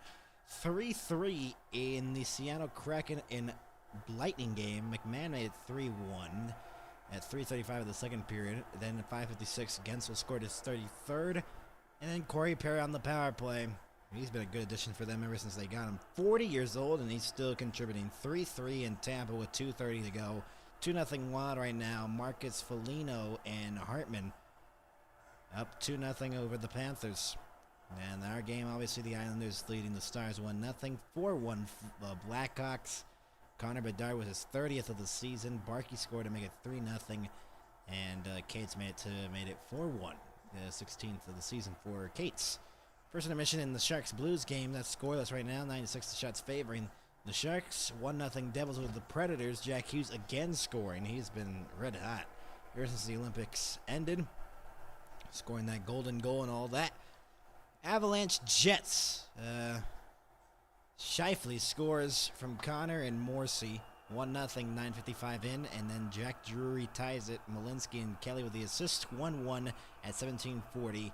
3-3 in the Seattle Kraken in Lightning game. McMahon made it 3-1 at 3:35 of the second period. Then at 5:56, Gensel scored his 33rd. And then Corey Perry on the power play. He's been a good addition for them ever since they got him. 40 years old, and he's still contributing. 3-3 in Tampa with 2:30 to go. 2-0 Wild right now. Marcus Foligno and Hartman up 2-0 over the Panthers. And our game, obviously, the Islanders leading the Stars 1-0. 4-1 Blackhawks. Connor Bedard was his 30th of the season. Barkey scored to make it 3-0. And Cates made it 4-1. The 16th of the season for Cates. First intermission in the Sharks-Blues game. That's scoreless right now. 96 shots favoring the Sharks. 1-0 Devils with the Predators. Jack Hughes again scoring. He's been red hot ever since the Olympics ended. Scoring that golden goal and all that. Avalanche Jets. Scheifele scores from Connor and Morrissey. 1-0, 9:55 in, and then Jack Drury ties it. Malinsky and Kelly with the assist. 1-1 at 17:40.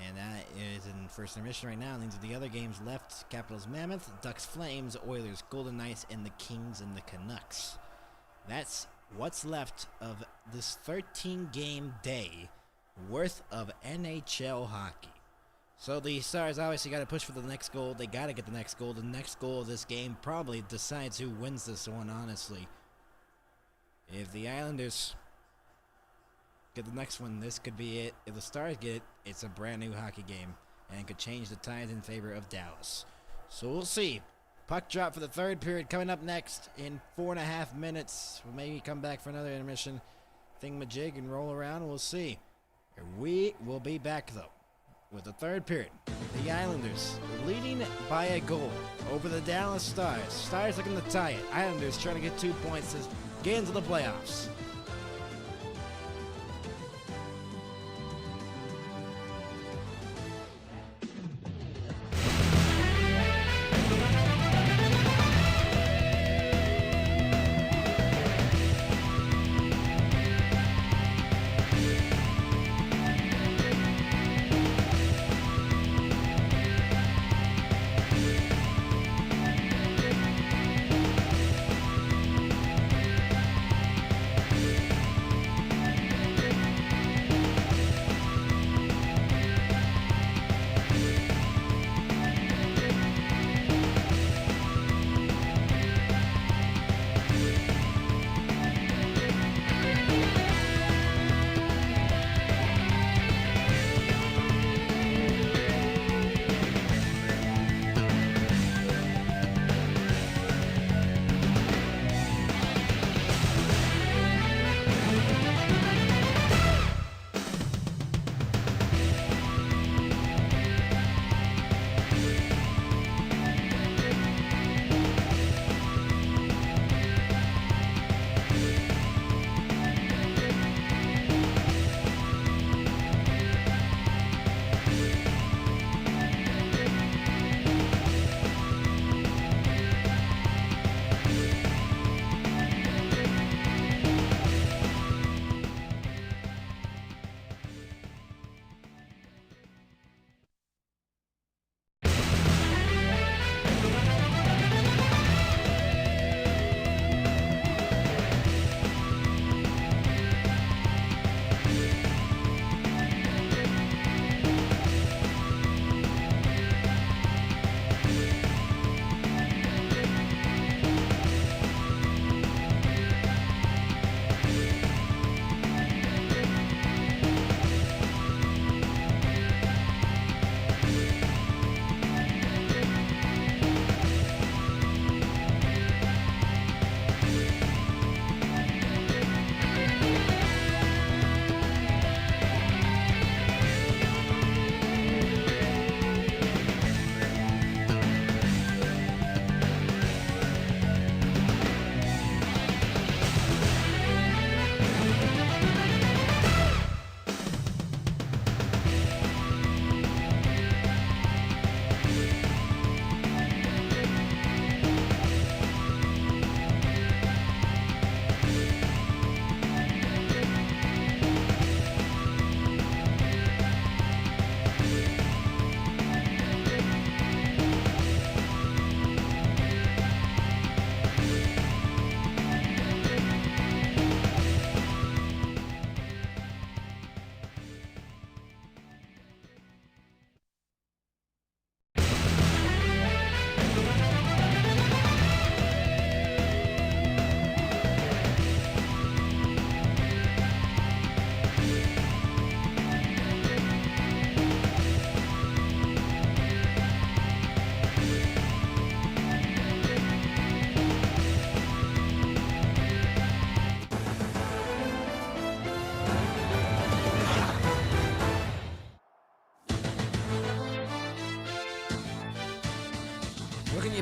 And that is in first intermission right now. And these are the other games left. Capitals Mammoth, Ducks Flames, Oilers Golden Knights, and the Kings and the Canucks. That's what's left of this 13-game day worth of NHL hockey. So the Stars obviously got to push for the next goal. They got to get the next goal. The next goal of this game probably decides who wins this one, honestly. If the Islanders get the next one, this could be it. If the Stars get it, it's a brand new hockey game and could change the tides in favor of Dallas. So we'll see. Puck drop for the third period coming up next in 4.5 minutes. We'll maybe come back for another intermission thingamajig and roll around. We'll see. We will be back, though, with the third period. The Islanders leading by a goal over the Dallas Stars. Stars looking to tie it. Islanders trying to get 2 points to get into the playoffs.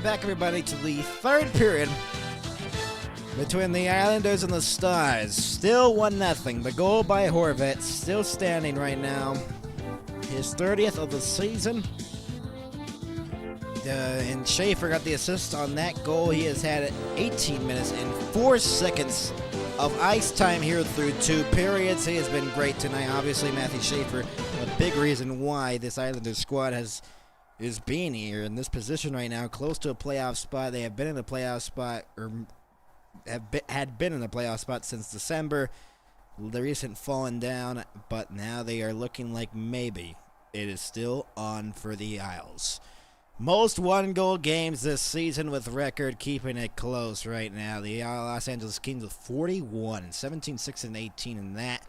back, everybody, to the third period between the Islanders and the Stars. Still 1-0. The goal by Horvat still standing right now. His 30th of the season. And Schaefer got the assist on that goal. He has had 18 minutes and 4 seconds of ice time here through 2 periods. He has been great tonight. Obviously, Matthew Schaefer, a big reason why this Islanders squad is being here in this position right now, close to a playoff spot. They have been in the playoff spot, or had been in the playoff spot since December. The recent falling down, but now they are looking like maybe it is still on for the Isles. Most one-goal games this season with record keeping it close right now. The Los Angeles Kings with 41, 17, 6, and 18 in that.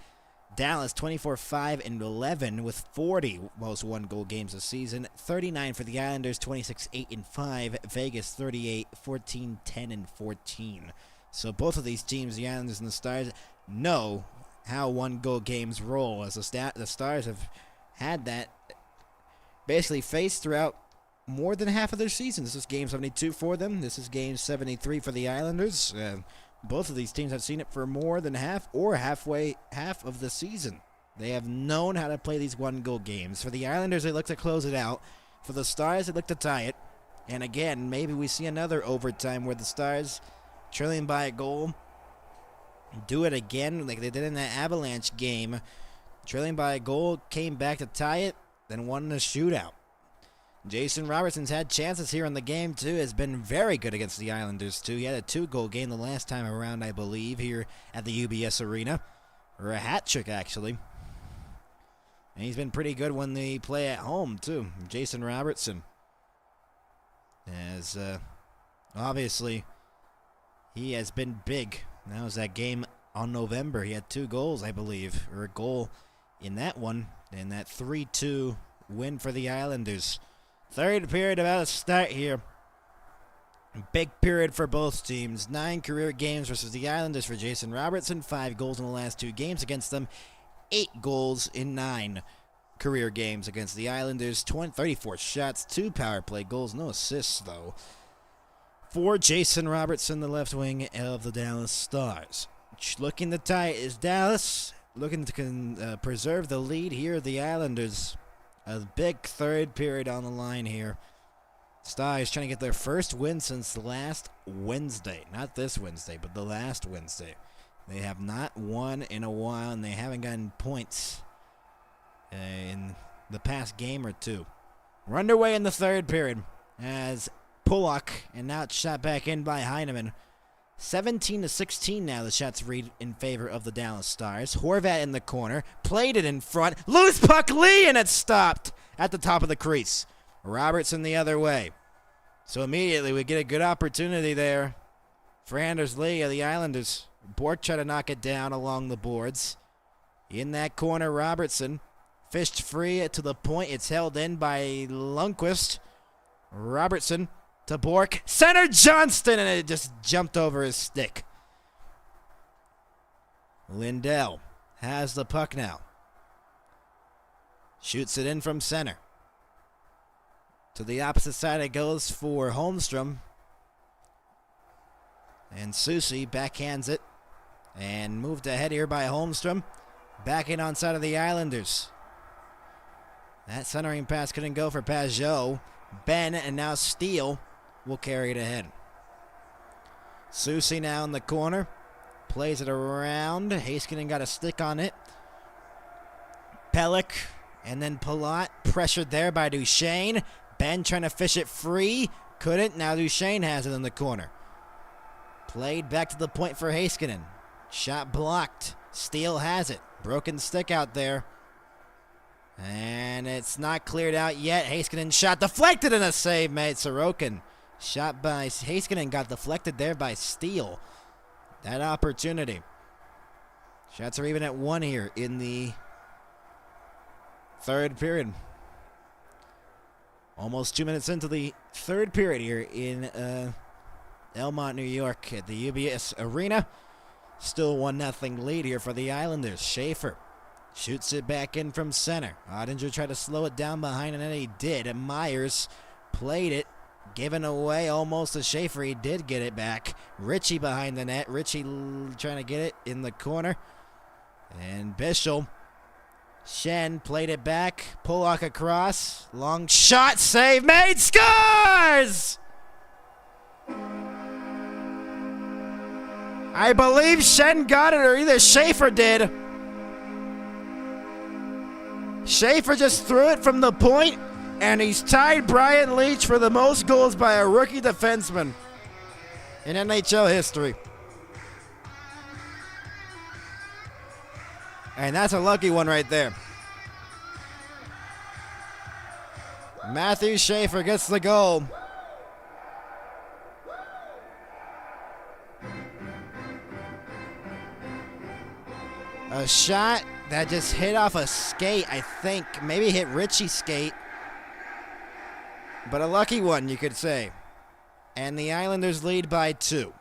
Dallas 24, 5, and 11 with 40 most one-goal games this season. 39 for the Islanders, 26, 8, and 5. Vegas 38, 14, 10, and 14. So both of these teams, the Islanders and the Stars, know how one-goal games roll, as the Stars have had that basically faced throughout more than half of their season. This is game 72 for them. This is game 73 for the Islanders. Both of these teams have seen it for more than half of the season. They have known how to play these one-goal games. For the Islanders, they look to close it out. For the Stars, they look to tie it. And again, maybe we see another overtime where the Stars, trailing by a goal, do it again like they did in that Avalanche game. Trailing by a goal, came back to tie it, then won in a shootout. Jason Robertson's had chances here in the game, too. Has been very good against the Islanders, too. He had a 2-goal game the last time around, I believe, here at the UBS Arena. Or a hat trick, actually. And he's been pretty good when they play at home, too. Jason Robertson. As, obviously, he has been big. That was that game on November. He had 2 goals, I believe. Or a goal in that one. And that 3-2 win for the Islanders. Third period about to start here. Big period for both teams. 9 career games versus the Islanders for Jason Robertson. 5 goals in the last 2 games against them. 8 goals in 9 career games against the Islanders. 34 shots, 2 power play goals. No assists, though, for Jason Robertson, the left wing of the Dallas Stars. Looking to tie it is Dallas. Looking to preserve the lead here, the Islanders. A big third period on the line here. Stars trying to get their first win since last Wednesday. Not this Wednesday, but the last Wednesday. They have not won in a while, and they haven't gotten points in the past game or 2. We're underway in the third period as Pulock, and now it's shot back in by Heineman. 17-16 now, the shots read in favor of the Dallas Stars. Horvat in the corner, played it in front, loose puck Lee, and it's stopped at the top of the crease. Robertson the other way. So immediately we get a good opportunity there for Anders Lee of the Islanders. Bork try to knock it down along the boards. In that corner, Robertson fished free to the point. It's held in by Lundqvist. Robertson to Bork, center Johnston, and it just jumped over his stick. Lindell has the puck now. Shoots it in from center. To the opposite side it goes for Holmstrom. And Soucy backhands it. And moved ahead here by Holmstrom. Back in on side of the Islanders. That centering pass couldn't go for Pajot. Ben, and now Steele will carry it ahead. Soucy now in the corner. Plays it around. Heiskanen got a stick on it. Pellick and then Palat pressured there by Duchesne. Ben trying to fish it free. Couldn't. Now Duchesne has it in the corner. Played back to the point for Heiskanen. Shot blocked. Steele has it. Broken stick out there. And it's not cleared out yet. Heiskanen shot deflected and a save made. Sorokin. Shot by Heiskanen got deflected there by Steele. That opportunity. Shots are even at 1 here in the third period. Almost 2 minutes into the third period here in Elmont, New York at the UBS Arena. Still 1-0 lead here for the Islanders. Schaefer shoots it back in from center. Ottinger tried to slow it down behind, and then he did. And Myers played it given away almost to Schaefer. He did get it back. Ritchie behind the net. Ritchie trying to get it in the corner. And Bischel. Shen played it back. Pollock across. Long shot. Save made. Scores! I believe Shen got it, or either Schaefer did. Schaefer just threw it from the point, and he's tied Brian Leach for the most goals by a rookie defenseman in NHL history. And that's a lucky one right there. Matthew Schaefer gets the goal. A shot that just hit off a skate, I think. Maybe hit Ritchie's skate. But a lucky one, you could say. And the Islanders lead by 2.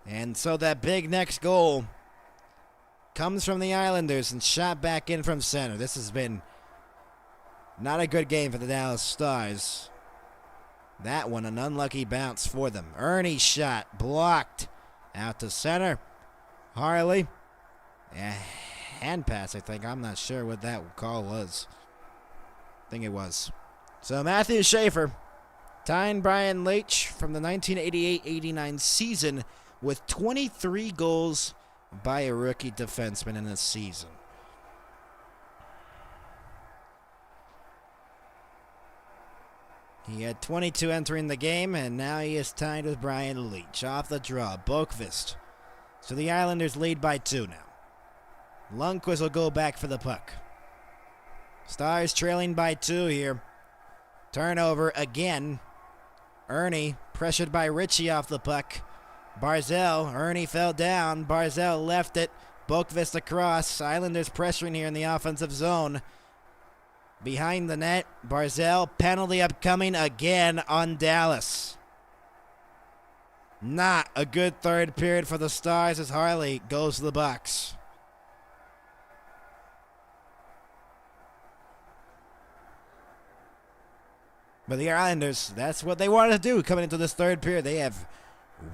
And so that big next goal comes from the Islanders and shot back in from center. This has been not a good game for the Dallas Stars. That one, an unlucky bounce for them. Ernie's shot blocked out to center. Harley. Hand pass, I think. I'm not sure what that call was. I think it was. So Matthew Schaefer tying Brian Leach from the 1988-89 season with 23 goals by a rookie defenseman in a season. He had 22 entering the game, and now he is tied with Brian Leach. Off the draw, Boqvist. So the Islanders lead by 2 now. Lundqvist will go back for the puck. Stars trailing by 2 here. Turnover again. Ernie pressured by Ritchie off the puck. Barzell, Ernie fell down. Barzell left it. Boqvist across. Islanders pressuring here in the offensive zone. Behind the net, Barzell, penalty upcoming again on Dallas. Not a good third period for the Stars as Harley goes to the box. But the Islanders, that's what they wanted to do coming into this third period. They have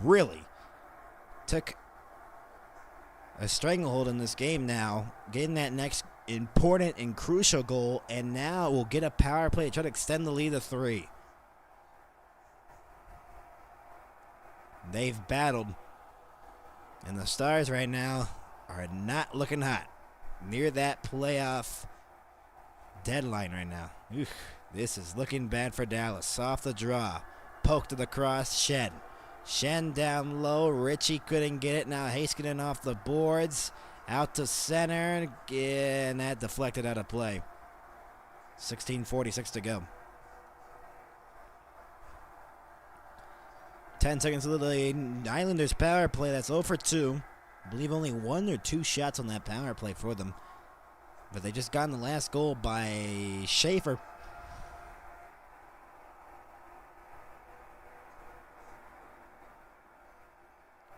really took a stranglehold in this game now, getting that next important and crucial goal, and now will get a power play to try to extend the lead to 3. They've battled, and the Stars right now are not looking hot near that playoff deadline right now. Oof, this is looking bad for Dallas. Off the draw, poke to the cross, Shen. Shen down low, Ritchie couldn't get it. Now Heiskanen off the boards, out to center, and that deflected out of play. 16:46 to go. 10 seconds to the Islanders power play. That's 0 for 2. I believe only 1 or 2 shots on that power play for them. But they just got the last goal by Schaefer.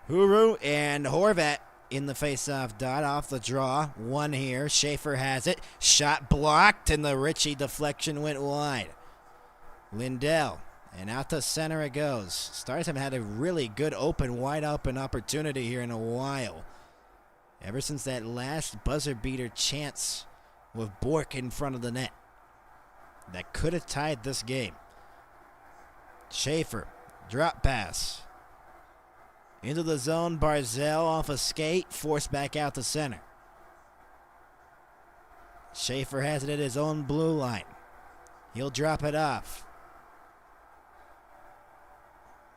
Huru and Horvat in the face-off dot. Off the draw. 1 here. Schaefer has it. Shot blocked, and the Ritchie deflection went wide. Lindell. And out to center it goes. Stars haven't had a really good wide open opportunity here in a while. Ever since that last buzzer beater chance with Bork in front of the net. That could have tied this game. Schaefer, drop pass. Into the zone, Barzell off a skate, forced back out to center. Schaefer has it at his own blue line. He'll drop it off.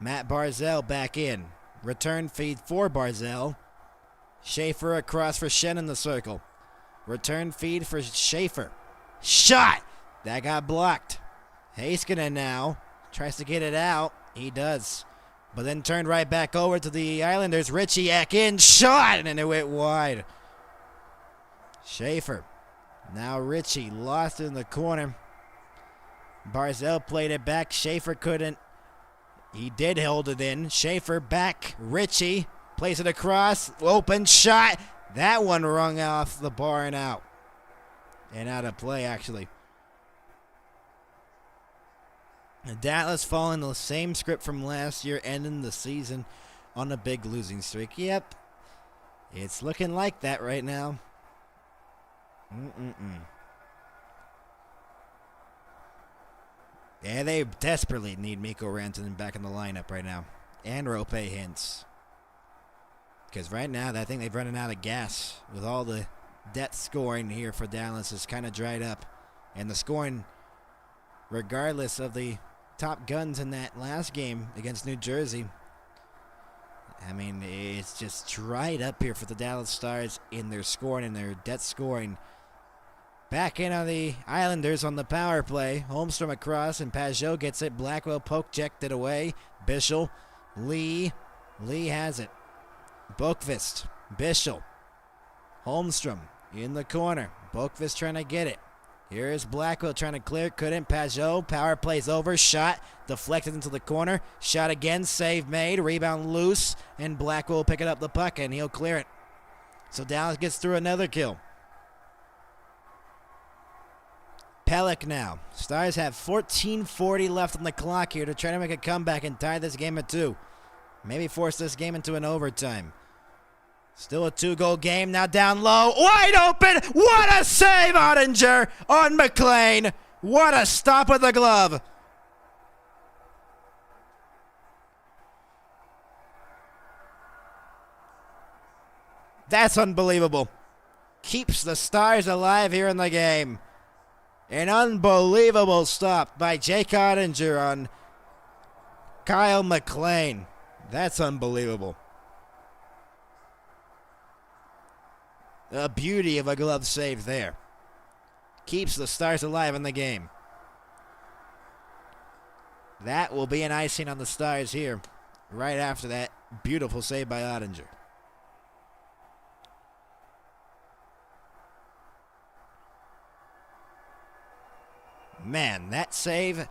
Matt Barzell back in. Return feed for Barzell. Schaefer across for Shen in the circle. Return feed for Schaefer. Shot! That got blocked. Heiskanen now tries to get it out. He does. But then turned right back over to the Islanders. Ritchie in. Shot! And it went wide. Schaefer. Now Ritchie lost in the corner. Barzell played it back. Schaefer couldn't. He did hold it in. Schaefer back. Ritchie plays it across. Open shot. That one rung off the bar and out. And out of play, actually. Dallas following the same script from last year, ending the season on a big losing streak. Yep, it's looking like that right now. Yeah, they desperately need Mikko Rantanen back in the lineup right now. And Roope Hintz. Because right now, I think they've running out of gas. With all the depth scoring here for Dallas is kind of dried up. And the scoring, regardless of the top guns in that last game against New Jersey, I mean, it's just dried up here for the Dallas Stars in their scoring and their depth scoring. Back in on the Islanders on the power play. Holmstrom across, and Pajot gets it. Blackwell poke-checked it away. Bischel. Lee has it. Boqvist. Bischel. Holmstrom in the corner. Boqvist trying to get it. Here's Blackwell trying to clear. Couldn't. Pajot. Power play's over. Shot. Deflected into the corner. Shot again. Save made. Rebound loose. And Blackwell will pick it up the puck, and he'll clear it. So Dallas gets through another kill. Pelech now. Stars have 14:40 left on the clock here to try to make a comeback and tie this game at 2. Maybe force this game into an overtime. Still a 2-goal game. Now down low. Wide open. What a save, Ottinger on McLean. What a stop with the glove. That's unbelievable. Keeps the Stars alive here in the game. An unbelievable stop by Jake Ottinger on Kyle McLean. That's unbelievable. A beauty of a glove save there. Keeps the Stars alive in the game. That will be an icing on the Stars here right after that beautiful save by Ottinger. Man, that save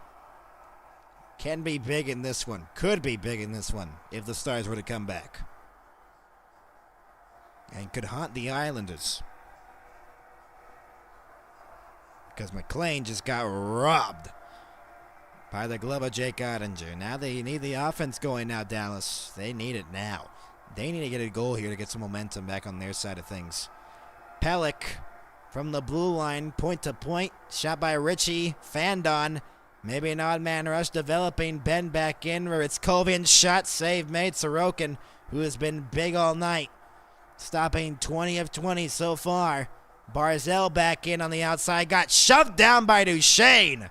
can be big in this one. Could be big in this one if the Stars were to come back. And could haunt the Islanders. Because McLean just got robbed by the glove of Jake Ottinger. Now they need the offense going now, Dallas. They need it now. They need to get a goal here to get some momentum back on their side of things. Pelech from the blue line, point to point. Shot by Ritchie. Fandon. Maybe an odd man rush developing. Ben back in where it's Kovian's shot. Save made. Sorokin, who has been big all night. Stopping 20 of 20 so far. Barzell back in on the outside. Got shoved down by Duchesne.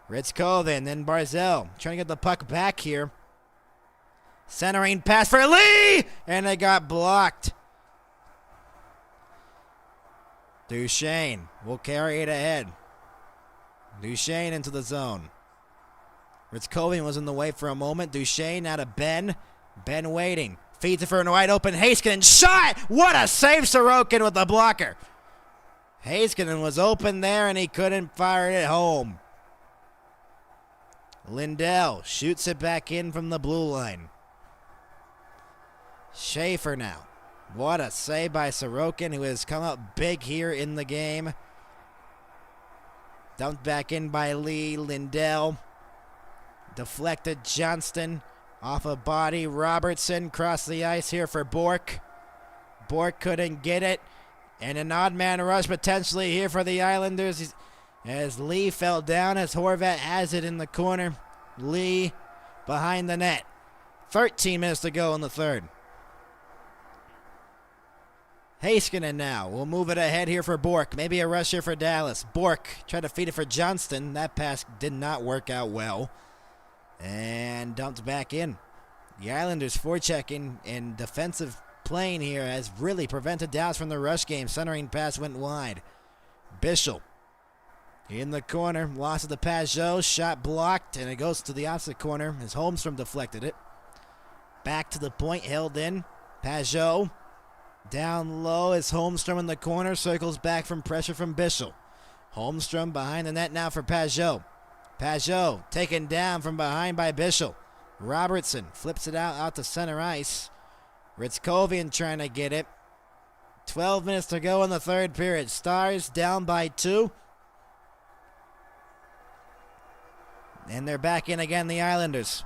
Ritzkoven, then Barzell. Trying to get the puck back here. Centering pass for Lee! And it got blocked. Duchesne will carry it ahead. Duchesne into the zone. Ritzkoven was in the way for a moment. Duchesne now to Ben. Ben waiting. Feeds it for a wide open Heiskanen. Shot! What a save, Sorokin with the blocker. Heiskanen was open there and he couldn't fire it home. Lindell shoots it back in from the blue line. Schaefer now. What a save by Sorokin, who has come up big here in the game. Dumped back in by Lee. Lindell. Deflected Johnston. Off a body. Robertson crossed the ice here for Bork. Bork couldn't get it. And an odd man rush potentially here for the Islanders as Lee fell down as Horvat has it in the corner. Lee behind the net. 13 minutes to go in the third. Heiskanen now will move it ahead here for Bork. Maybe a rush here for Dallas. Bork tried to feed it for Johnston. That pass did not work out well. And dumped back in. The Islanders forechecking and defensive playing here has really prevented Dallas from the rush game. Centering pass went wide. Bischel in the corner. Lost to the Pajot. Shot blocked, and it goes to the opposite corner as Holmstrom deflected it. Back to the point. Held in. Pajot. Down low as Holmstrom in the corner. Circles back from pressure from Bischel. Holmstrom behind the net now for Pajot. Pajot taken down from behind by Bischel. Robertson flips it out to center ice. Ritzkovian trying to get it. 12 minutes to go in the third period. Stars down by 2. And they're back in again, the Islanders.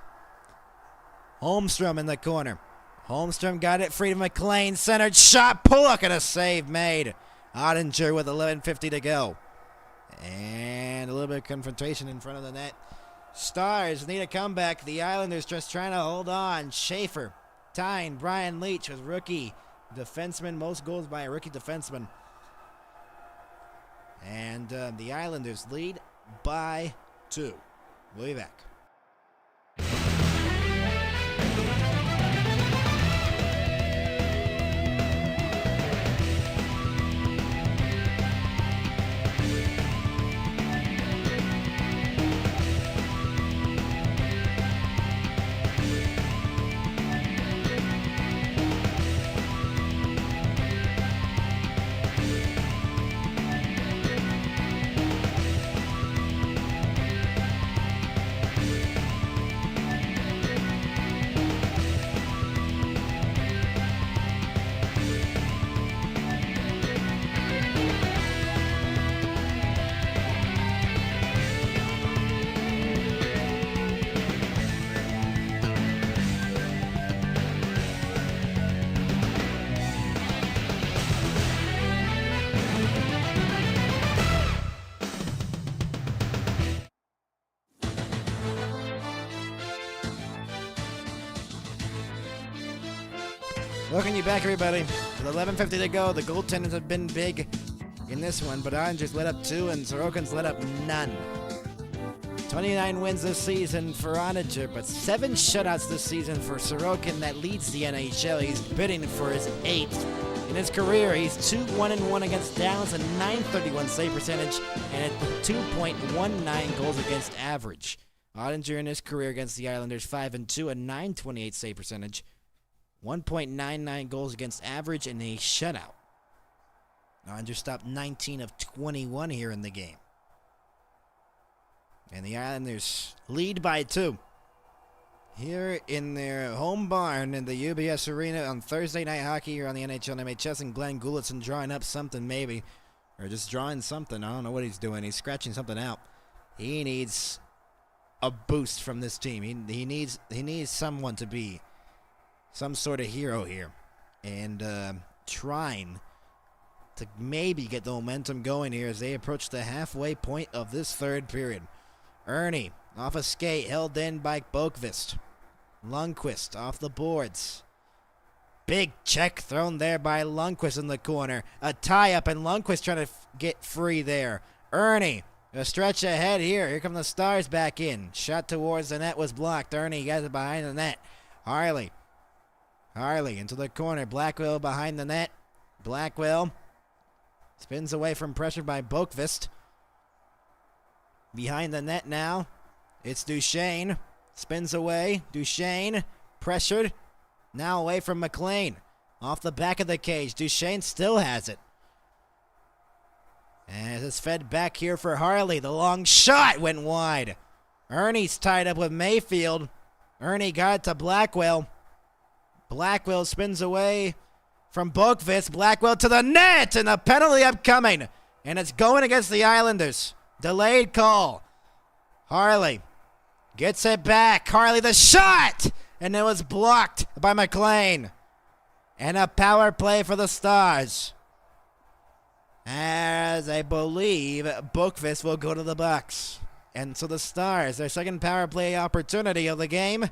Holmstrom in the corner. Holmstrom got it free to McLean. Centered shot. Pullock and a save made. Ottinger with 11:50 to go. And a little bit of confrontation in front of the net. Stars need a comeback. The Islanders just trying to hold on. Schaefer, Tyne, Brian Leach with rookie defenseman. Most goals by a rookie defenseman. And the Islanders lead by 2. We'll be back. Welcome you back, everybody. With 11:50 to go, the goaltenders have been big in this one, but Ottinger's let up 2 and Sorokin's let up none. 29 wins this season for Ottinger, but 7 shutouts this season for Sorokin. That leads the NHL. He's bidding for his 8th. In his career, he's 2-1-1 against Dallas, a .931 save percentage, and a 2.19 goals against average. Ottinger in his career against the Islanders, 5-2, a .928 save percentage, 1.99 goals against average, and a shutout. Ottinger stopped 19 of 21 here in the game. And the Islanders lead by 2. Here in their home barn in the UBS Arena on Thursday Night Hockey here on the NHL and MHS, and Glenn Gulitson drawing up something maybe. Or just drawing something. I don't know what he's doing. He's scratching something out. He needs a boost from this team. He needs someone to be some sort of hero here. And trying to maybe get the momentum going here as they approach the halfway point of this third period. Ernie off a skate, held in by Boqvist. Lundqvist off the boards. Big check thrown there by Lundqvist in the corner. A tie-up, and Lundqvist trying to get free there. Ernie, a stretch ahead here. Here come the Stars back in. Shot towards the net was blocked. Ernie got it behind the net. Harley into the corner. Blackwell behind the net. Blackwell spins away from pressure by Boqvist. Behind the net now. It's Duchesne. Spins away. Duchesne pressured. Now away from McLean. Off the back of the cage. Duchesne still has it. And it's fed back here for Harley. The long shot went wide. Ernie's tied up with Mayfield. Ernie got it to Blackwell. Blackwell spins away from Boqvist. Blackwell to the net, and a penalty upcoming. And it's going against the Islanders. Delayed call. Harley gets it back. Harley the shot, and it was blocked by McLean. And a power play for the Stars, as I believe Boqvist will go to the box. And so the Stars, their second power play opportunity of the game,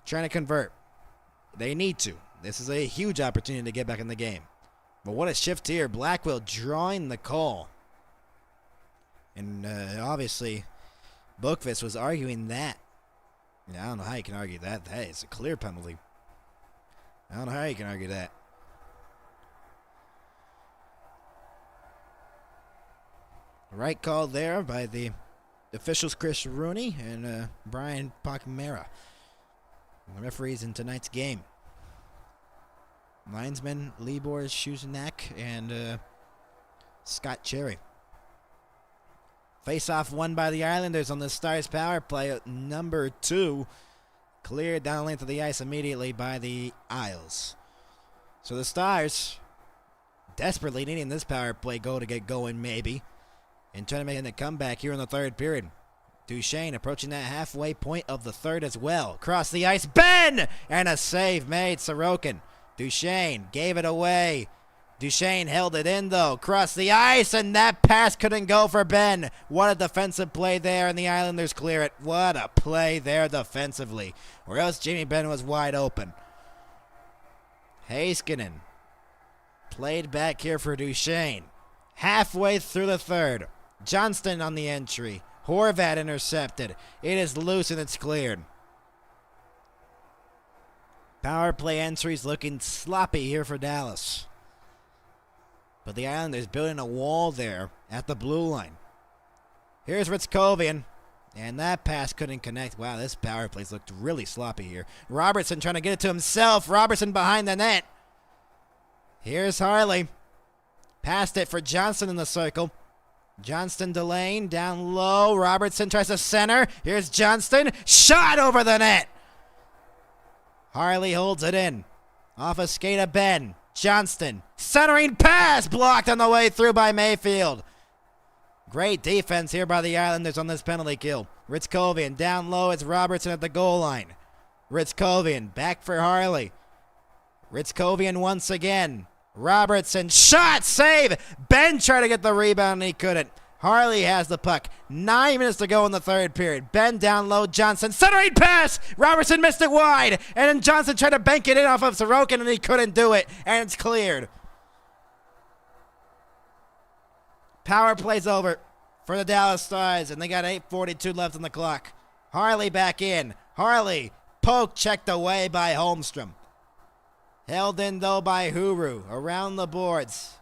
trying to convert. They need to. This is a huge opportunity to get back in the game. But what a shift here. Blackwell drawing the call. And obviously, Boqvist was arguing that. I don't know how you can argue that. That is a clear penalty. I don't know how you can argue that. Right call there by the officials, Chris Rooney and Brian Pachmera, the referees in tonight's game. Linesmen Libor Shuzanak and Scott Cherry. Face-off won by the Islanders on the Stars power play. Number 2 cleared down the length of the ice immediately by the Isles. So the Stars desperately needing this power play goal to get going maybe, and trying to make a comeback here in the third period. Duchesne approaching that halfway point of the third as well. Across the ice, Ben! And a save made, Sorokin. Duchesne gave it away. Duchesne held it in, though. Crossed the ice, and that pass couldn't go for Ben. What a defensive play there, and the Islanders clear it. What a play there defensively. Or else Jamie Benn was wide open. Heiskanen played back here for Duchesne. Halfway through the third. Johnston on the entry. Horvat intercepted. It is loose, and it's cleared. Power play entries looking sloppy here for Dallas. But the Islanders building a wall there at the blue line. Here's Ritzkovian. And that pass couldn't connect. Wow, this power play's looked really sloppy here. Robertson trying to get it to himself. Robertson behind the net. Here's Harley. Passed it for Johnson in the circle. Johnston delaying. Down low. Robertson tries to center. Here's Johnston. Shot over the net. Harley holds it in. Off a skate of Ben. Johnston, centering pass, blocked on the way through by Mayfield. Great defense here by the Islanders on this penalty kill. Ritzkovian down low, it's Robertson at the goal line. Ritzkovian back for Harley. Ritzkovian once again. Robertson, shot, save. Ben tried to get the rebound and he couldn't. Harley has the puck. 9 minutes to go in the third period. Ben down low. Johnson centering pass. Robertson missed it wide. And then Johnson tried to bank it in off of Sorokin and he couldn't do it. And it's cleared. Power play's over for the Dallas Stars. And they got 8:42 left on the clock. Harley back in. Harley poke checked away by Holmstrom. Held in though by Huru. Around the boards.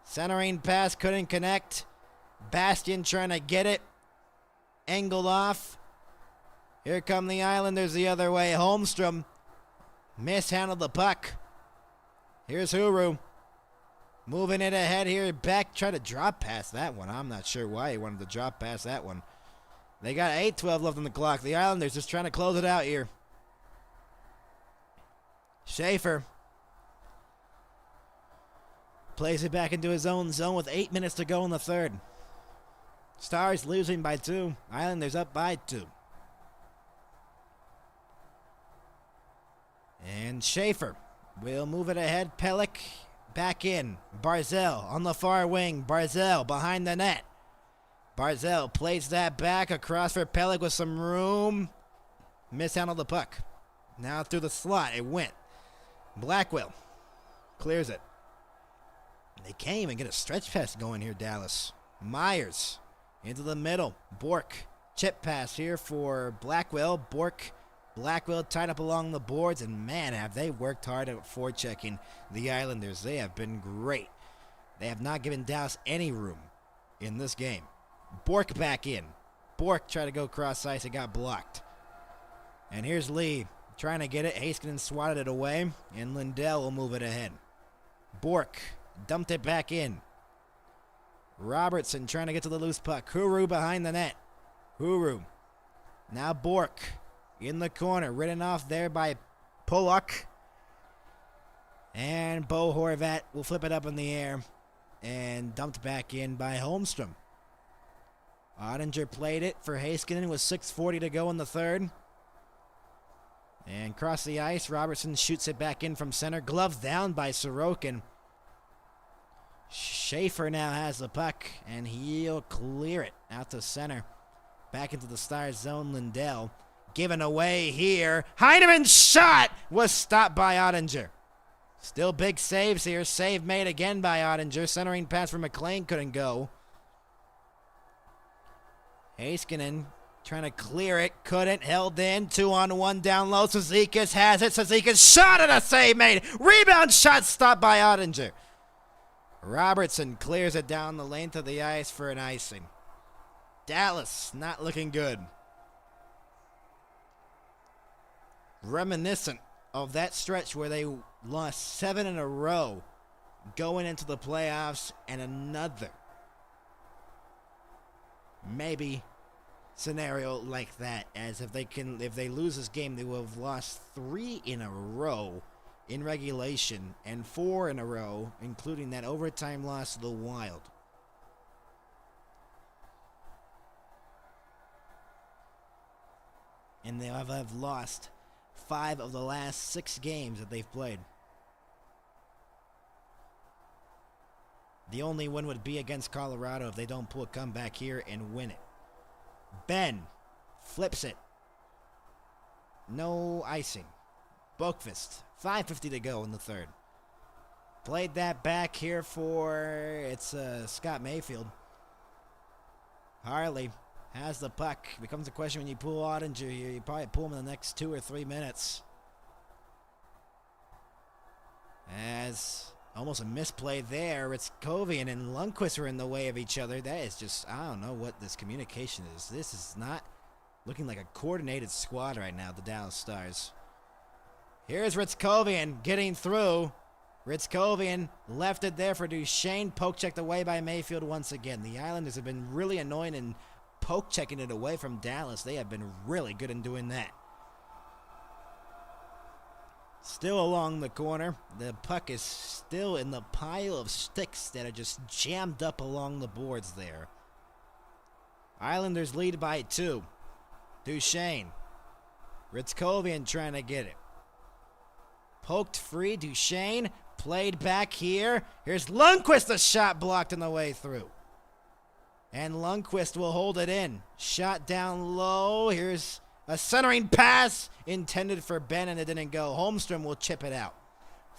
Centering pass couldn't connect. Bastian trying to get it. Angled off. Here come the Islanders the other way. Holmstrom mishandled the puck. Here's Huru. Moving it ahead here. Beck tried to drop past that one. I'm not sure why he wanted to drop past that one. They got 8:12 left on the clock. The Islanders just trying to close it out here. Schaefer plays it back into his own zone with 8 minutes to go in the third. Stars losing by 2. Islanders up by 2. And Schaefer will move it ahead. Pelech back in. Barzell on the far wing. Barzell behind the net. Barzell plays that back across for Pelech with some room. Mishandled the puck. Now through the slot. It went. Blackwell clears it. They can't even get a stretch pass going here, Dallas. Myers into the middle. Bork. Chip pass here for Blackwell. Bork. Blackwell tied up along the boards. And man, have they worked hard at forechecking the Islanders. They have been great. They have not given Dallas any room in this game. Bork back in. Bork tried to go cross ice. It got blocked. And here's Lee trying to get it. Heiskanen swatted it away. And Lindell will move it ahead. Bork dumped it back in. Robertson trying to get to the loose puck. Huru behind the net. Huru. Now Bork in the corner. Ridden off there by Pollock. And Bo Horvat will flip it up in the air. And dumped back in by Holmstrom. Ottinger played it for Heiskanen with 6:40 to go in the third. And across the ice, Robertson shoots it back in from center. Glove down by Sorokin. Schaefer now has the puck, and he'll clear it out to center. Back into the Stars zone, Lindell. Given away here. Heineman's shot was stopped by Ottinger. Still big saves here. Save made again by Ottinger. Centering pass for McLean couldn't go. Heiskanen trying to clear it. Couldn't. Held in. 2-on-1 down low. Cizikas has it. Cizikas shot and a save made. Rebound shot stopped by Ottinger. Robertson clears it down the length of the ice for an icing. Dallas not looking good. Reminiscent of that stretch where they lost 7 in a row going into the playoffs, and another maybe scenario like that, as if they lose this game, they will have lost 3 in a row in regulation and 4 in a row, including that overtime loss to the Wild. and they have lost 5 of the last 6 games that they've played. The only win would be against Colorado if they don't pull a comeback here and win it. Ben flips it. No icing. Boqvist. 5:50 to go in the third. Played that back here for Scott Mayfield. Harley has the puck. Becomes a question when you pull Ottinger here. You probably pull him in the next 2 or 3 minutes. As almost a misplay there. Ritzkovian and Lundqvist are in the way of each other. That is just, I don't know what this communication is. This is not looking like a coordinated squad right now, the Dallas Stars. Here's Ritzkovian getting through. Ritzkovian left it there for Duchesne. Poke checked away by Mayfield once again. The Islanders have been really annoying in poke checking it away from Dallas. They have been really good in doing that. Still along the corner. The puck is still in the pile of sticks that are just jammed up along the boards there. Islanders lead by 2. Duchesne. Ritzkovian trying to get it. Poked free. Duchesne played back here. Here's Lundqvist. The shot blocked on the way through. And Lundqvist will hold it in. Shot down low. Here's a centering pass intended for Ben, and it didn't go. Holmstrom will chip it out.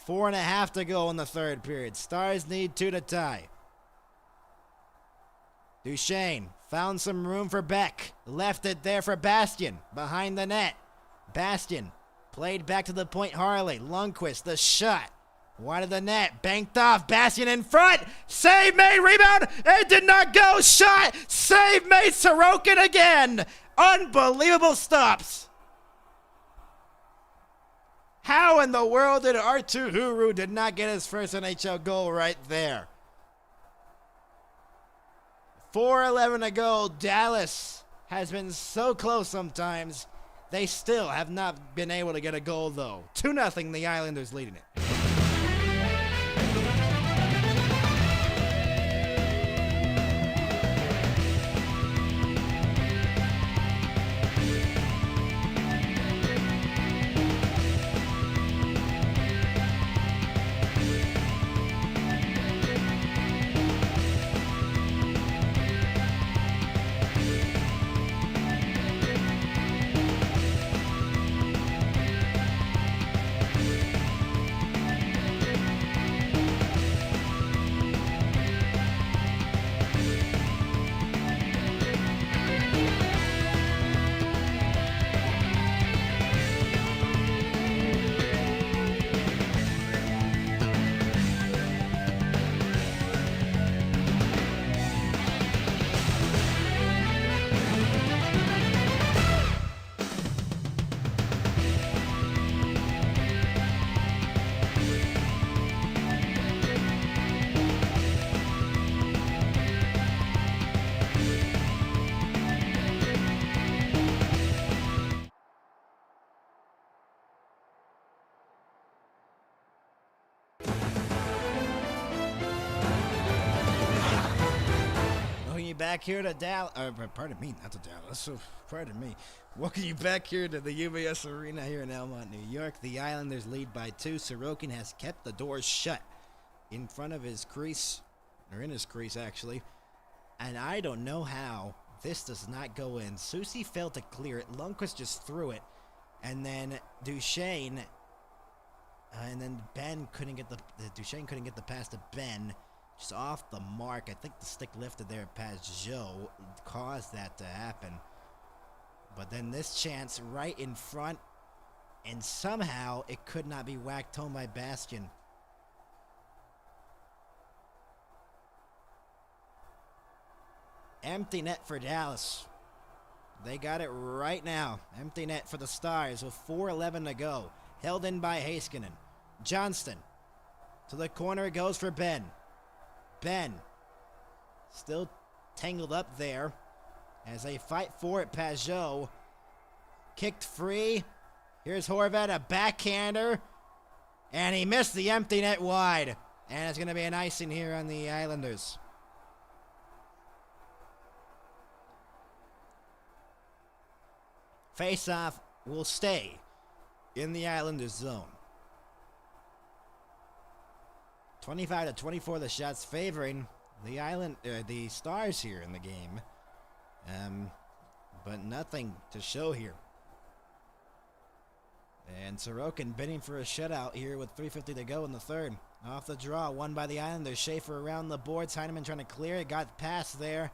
4.5 to go in the third period. Stars need 2 to tie. Duchesne found some room for Beck. Left it there for Bastian. Behind the net. Bastian played back to the point. Harley. Lundqvist, the shot. Wide of the net. Banked off. Bastian in front. Save made. Rebound. It did not go. Shot. Save made. Sorokin again. Unbelievable stops. How in the world did Arttu Huru did not get his first NHL goal right there? 4:11 to go. Dallas has been so close sometimes. They still have not been able to get a goal, though. 2-0, the Islanders leading it. Back here to Dallas. Pardon me, not to Dallas. So, pardon me. Welcome you back here to the UBS Arena here in Elmont, New York. The Islanders lead by 2. Sorokin has kept the doors shut in front of his crease, or in his crease actually. And I don't know how this does not go in. Soucy failed to clear it. Lundqvist just threw it, and then Duchesne, and then Ben couldn't get Duchesne couldn't get the pass to Ben. Just off the mark. I think the stick lifted there past Joe caused that to happen. But then this chance right in front, and somehow it could not be whacked home by Bastian. Empty net for Dallas. They got it right now. Empty net for the Stars with 4:11 to go. Held in by Heiskanen. Johnston. To the corner it goes for Ben. Ben still tangled up there as they fight for it. Pajot kicked free. Here's Horvat, a backhander, and he missed the empty net wide. And it's going to be an icing here on the Islanders. Face-off will stay in the Islanders zone. 25-24, the shots favoring the Stars here in the game. But nothing to show here. And Sorokin bidding for a shutout here with 3:50 to go in the third. Off the draw, won by the Islanders. Schaefer around the boards. Heineman trying to clear it. Got past there.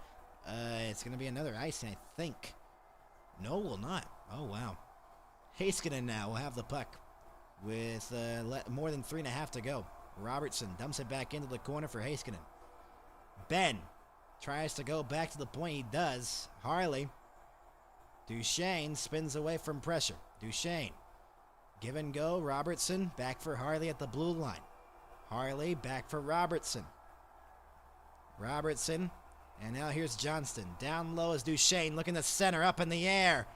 It's going to be another icing, I think. No, will not. Oh, wow. Heiskanen now will have the puck with more than 3.5 to go. Robertson dumps it back into the corner for Heiskanen. Ben tries to go back to the point. He does. Harley. Duchesne spins away from pressure. Duchesne. Give and go. Robertson back for Harley at the blue line. Harley back for Robertson. Robertson. And now here's Johnston. Down low is Duchesne looking to center up in the air.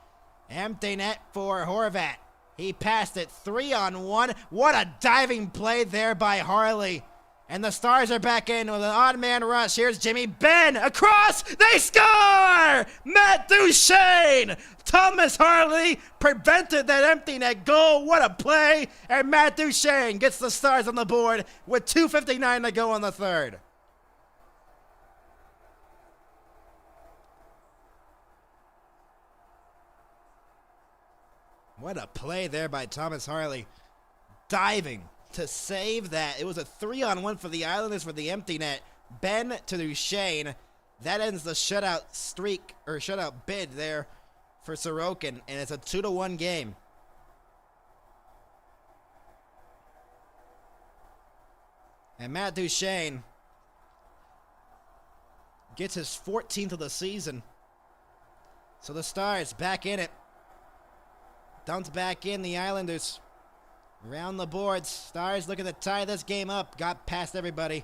Empty net for Horvat. He passed it 3-on-1. What a diving play there by Harley. And the Stars are back in with an odd man rush. Here's Jimmy Benn across. They score! Matt Duchesne. Thomas Harley prevented that empty net goal. What a play. And Matt Duchesne gets the Stars on the board with 2:59 to go in the third. What a play there by Thomas Harley. Diving to save that. It was a 3-on-1 for the Islanders for the empty net. Ben to Duchesne. That ends the shutout streak, or shutout bid there for Sorokin, and it's a 2-1 game. And Matt Duchesne gets his 14th of the season. So the Stars back in it. Dumped back in the Islanders. Around the boards. Stars looking to tie this game up. Got past everybody.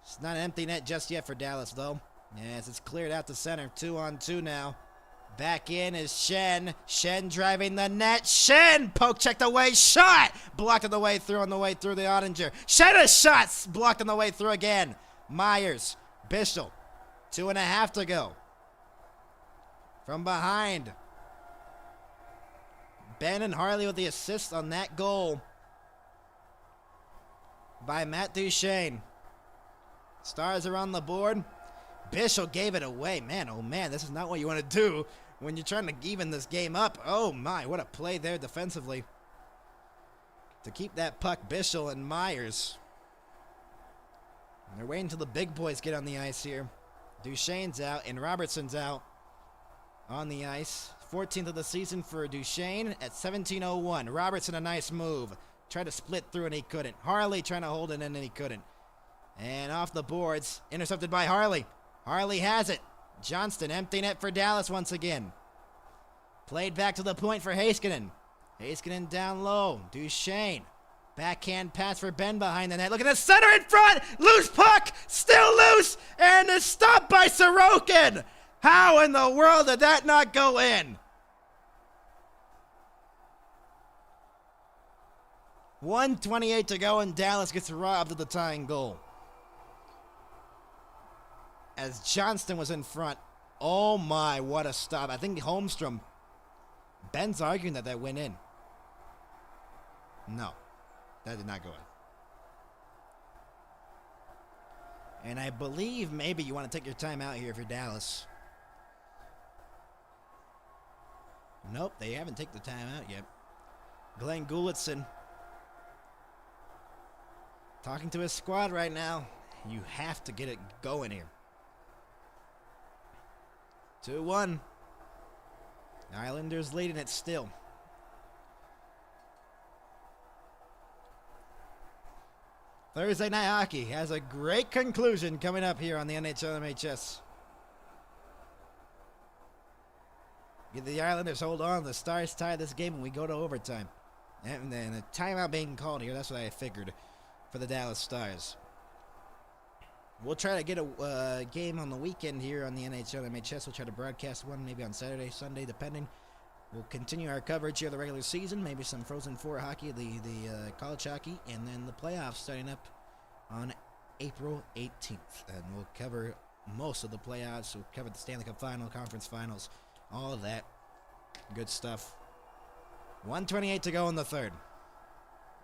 It's not an empty net just yet for Dallas, though. Yes, it's cleared out to center. 2-on-2 now. Back in is Shen. Shen driving the net. Shen poke checked away. Shot! Blocked on the way through the Ottinger. Shen a shot! Blocked on the way through again. Myers. Bischel. 2.5 to go. From behind. Ben and Harley with the assist on that goal by Matt Duchesne. Stars are on the board. Bischel gave it away. Man, oh man, this is not what you want to do when you're trying to even this game up. Oh my, what a play there defensively to keep that puck. Bischel and Myers. And they're waiting until the big boys get on the ice here. Duchesne's out and Robertson's out on the ice. 14th of the season for Duchesne at 17:01. Robertson, a nice move. Tried to split through and he couldn't. Harley trying to hold it in and he couldn't. And off the boards, intercepted by Harley. Harley has it. Johnston, empty net for Dallas once again. Played back to the point for Heiskanen. Heiskanen down low. Duchesne. Backhand pass for Ben behind the net. Look at the center in front. Loose puck. Still loose. And it's stopped by Sorokin. How in the world did that not go in? 1:28 to go and Dallas gets robbed of the tying goal. As Johnston was in front. Oh my, what a stop. I think Holmstrom. Ben's arguing that went in. No, that did not go in. And I believe maybe you want to take your time out here if you're Dallas. Nope, they haven't taken the time out yet. Glenn Gulitson talking to his squad right now. You have to get it going here. 2-1. Islanders leading it still. Thursday Night Hockey has a great conclusion coming up here on the NHL MHS. The Islanders hold on. The Stars tie this game and we go to overtime. And then a timeout being called here. That's what I figured for the Dallas Stars. We'll try to get a game on the weekend here on the NHL MHS. We'll try to broadcast one maybe on Saturday, Sunday, depending. We'll continue our coverage here of the regular season. Maybe some Frozen Four hockey, the college hockey, and then the playoffs starting up on April 18th. And we'll cover most of the playoffs. We'll cover the Stanley Cup Final, Conference Finals, all of that Good stuff. 1:28 to go in the third.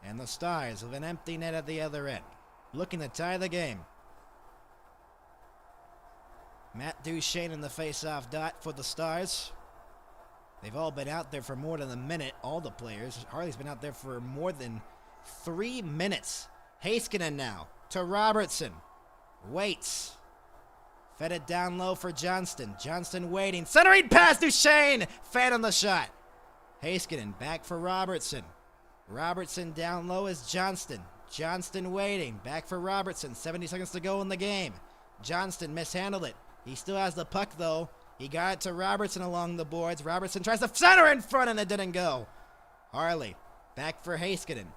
And the Stars with an empty net at the other end, looking to tie the game. Matt Duchesne in the face-off dot for the Stars. They've all been out there for more than a minute, all the players. Harley's been out there for more than 3 minutes. Heiskanen now to Robertson. Waits. Fed it down low for Johnston. Johnston waiting. Centering pass, Duchesne. Fed on the shot. Heiskanen back for Robertson. Robertson down low is Johnston. Johnston waiting. Back for Robertson. 70 seconds to go in the game. Johnston mishandled it. He still has the puck, though. He got it to Robertson along the boards. Robertson tries to center in front, and it didn't go. Harley back for Heiskanen.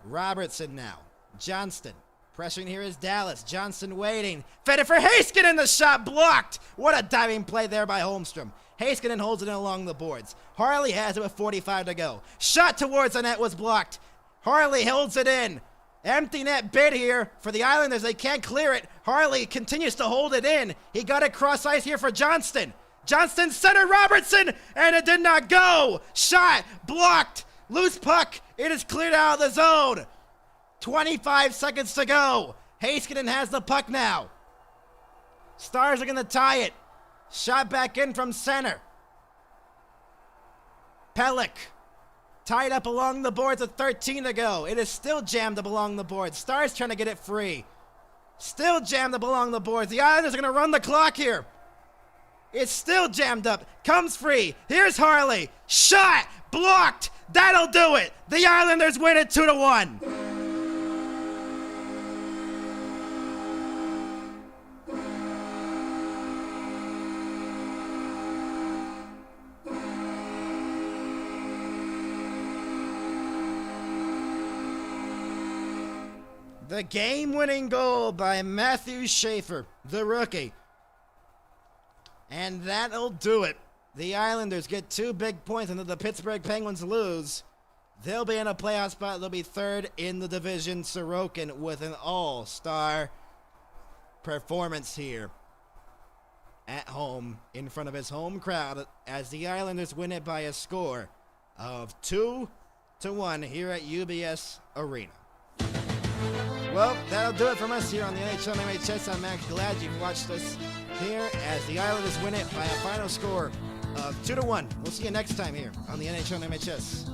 Robertson now. Johnston. Pressuring here is Dallas. Johnston waiting. Fed it for Heiskanen. The shot blocked. What a diving play there by Holmstrom. Heiskanen holds it in along the boards. Harley has it with 45 to go. Shot towards the net was blocked. Harley holds it in. Empty net bid here for the Islanders. They can't clear it. Harley continues to hold it in. He got it cross ice here for Johnston. Johnston centered Robertson, and it did not go. Shot blocked. Loose puck. It is cleared out of the zone. 25 seconds to go. Heiskanen has the puck now. Stars are going to tie it. Shot back in from center. Pelech tied up along the boards with 13 to go. It is still jammed up along the boards. Stars trying to get it free. Still jammed up along the boards. The Islanders are going to run the clock here. It's still jammed up. Comes free. Here's Harley. Shot. Blocked. That'll do it. The Islanders win it 2-1. The game-winning goal by Matthew Schaefer, the rookie. And that'll do it. The Islanders get 2 big points and the Pittsburgh Penguins lose. They'll be in a playoff spot. They'll be third in the division. Sorokin with an all-star performance here at home in front of his home crowd as the Islanders win it by a score of 2-1 here at UBS Arena. Well, that'll do it from us here on the NHL MHS. I'm Max. Glad you've watched us here as the Islanders win it by a final score of 2-1. We'll see you next time here on the NHL MHS.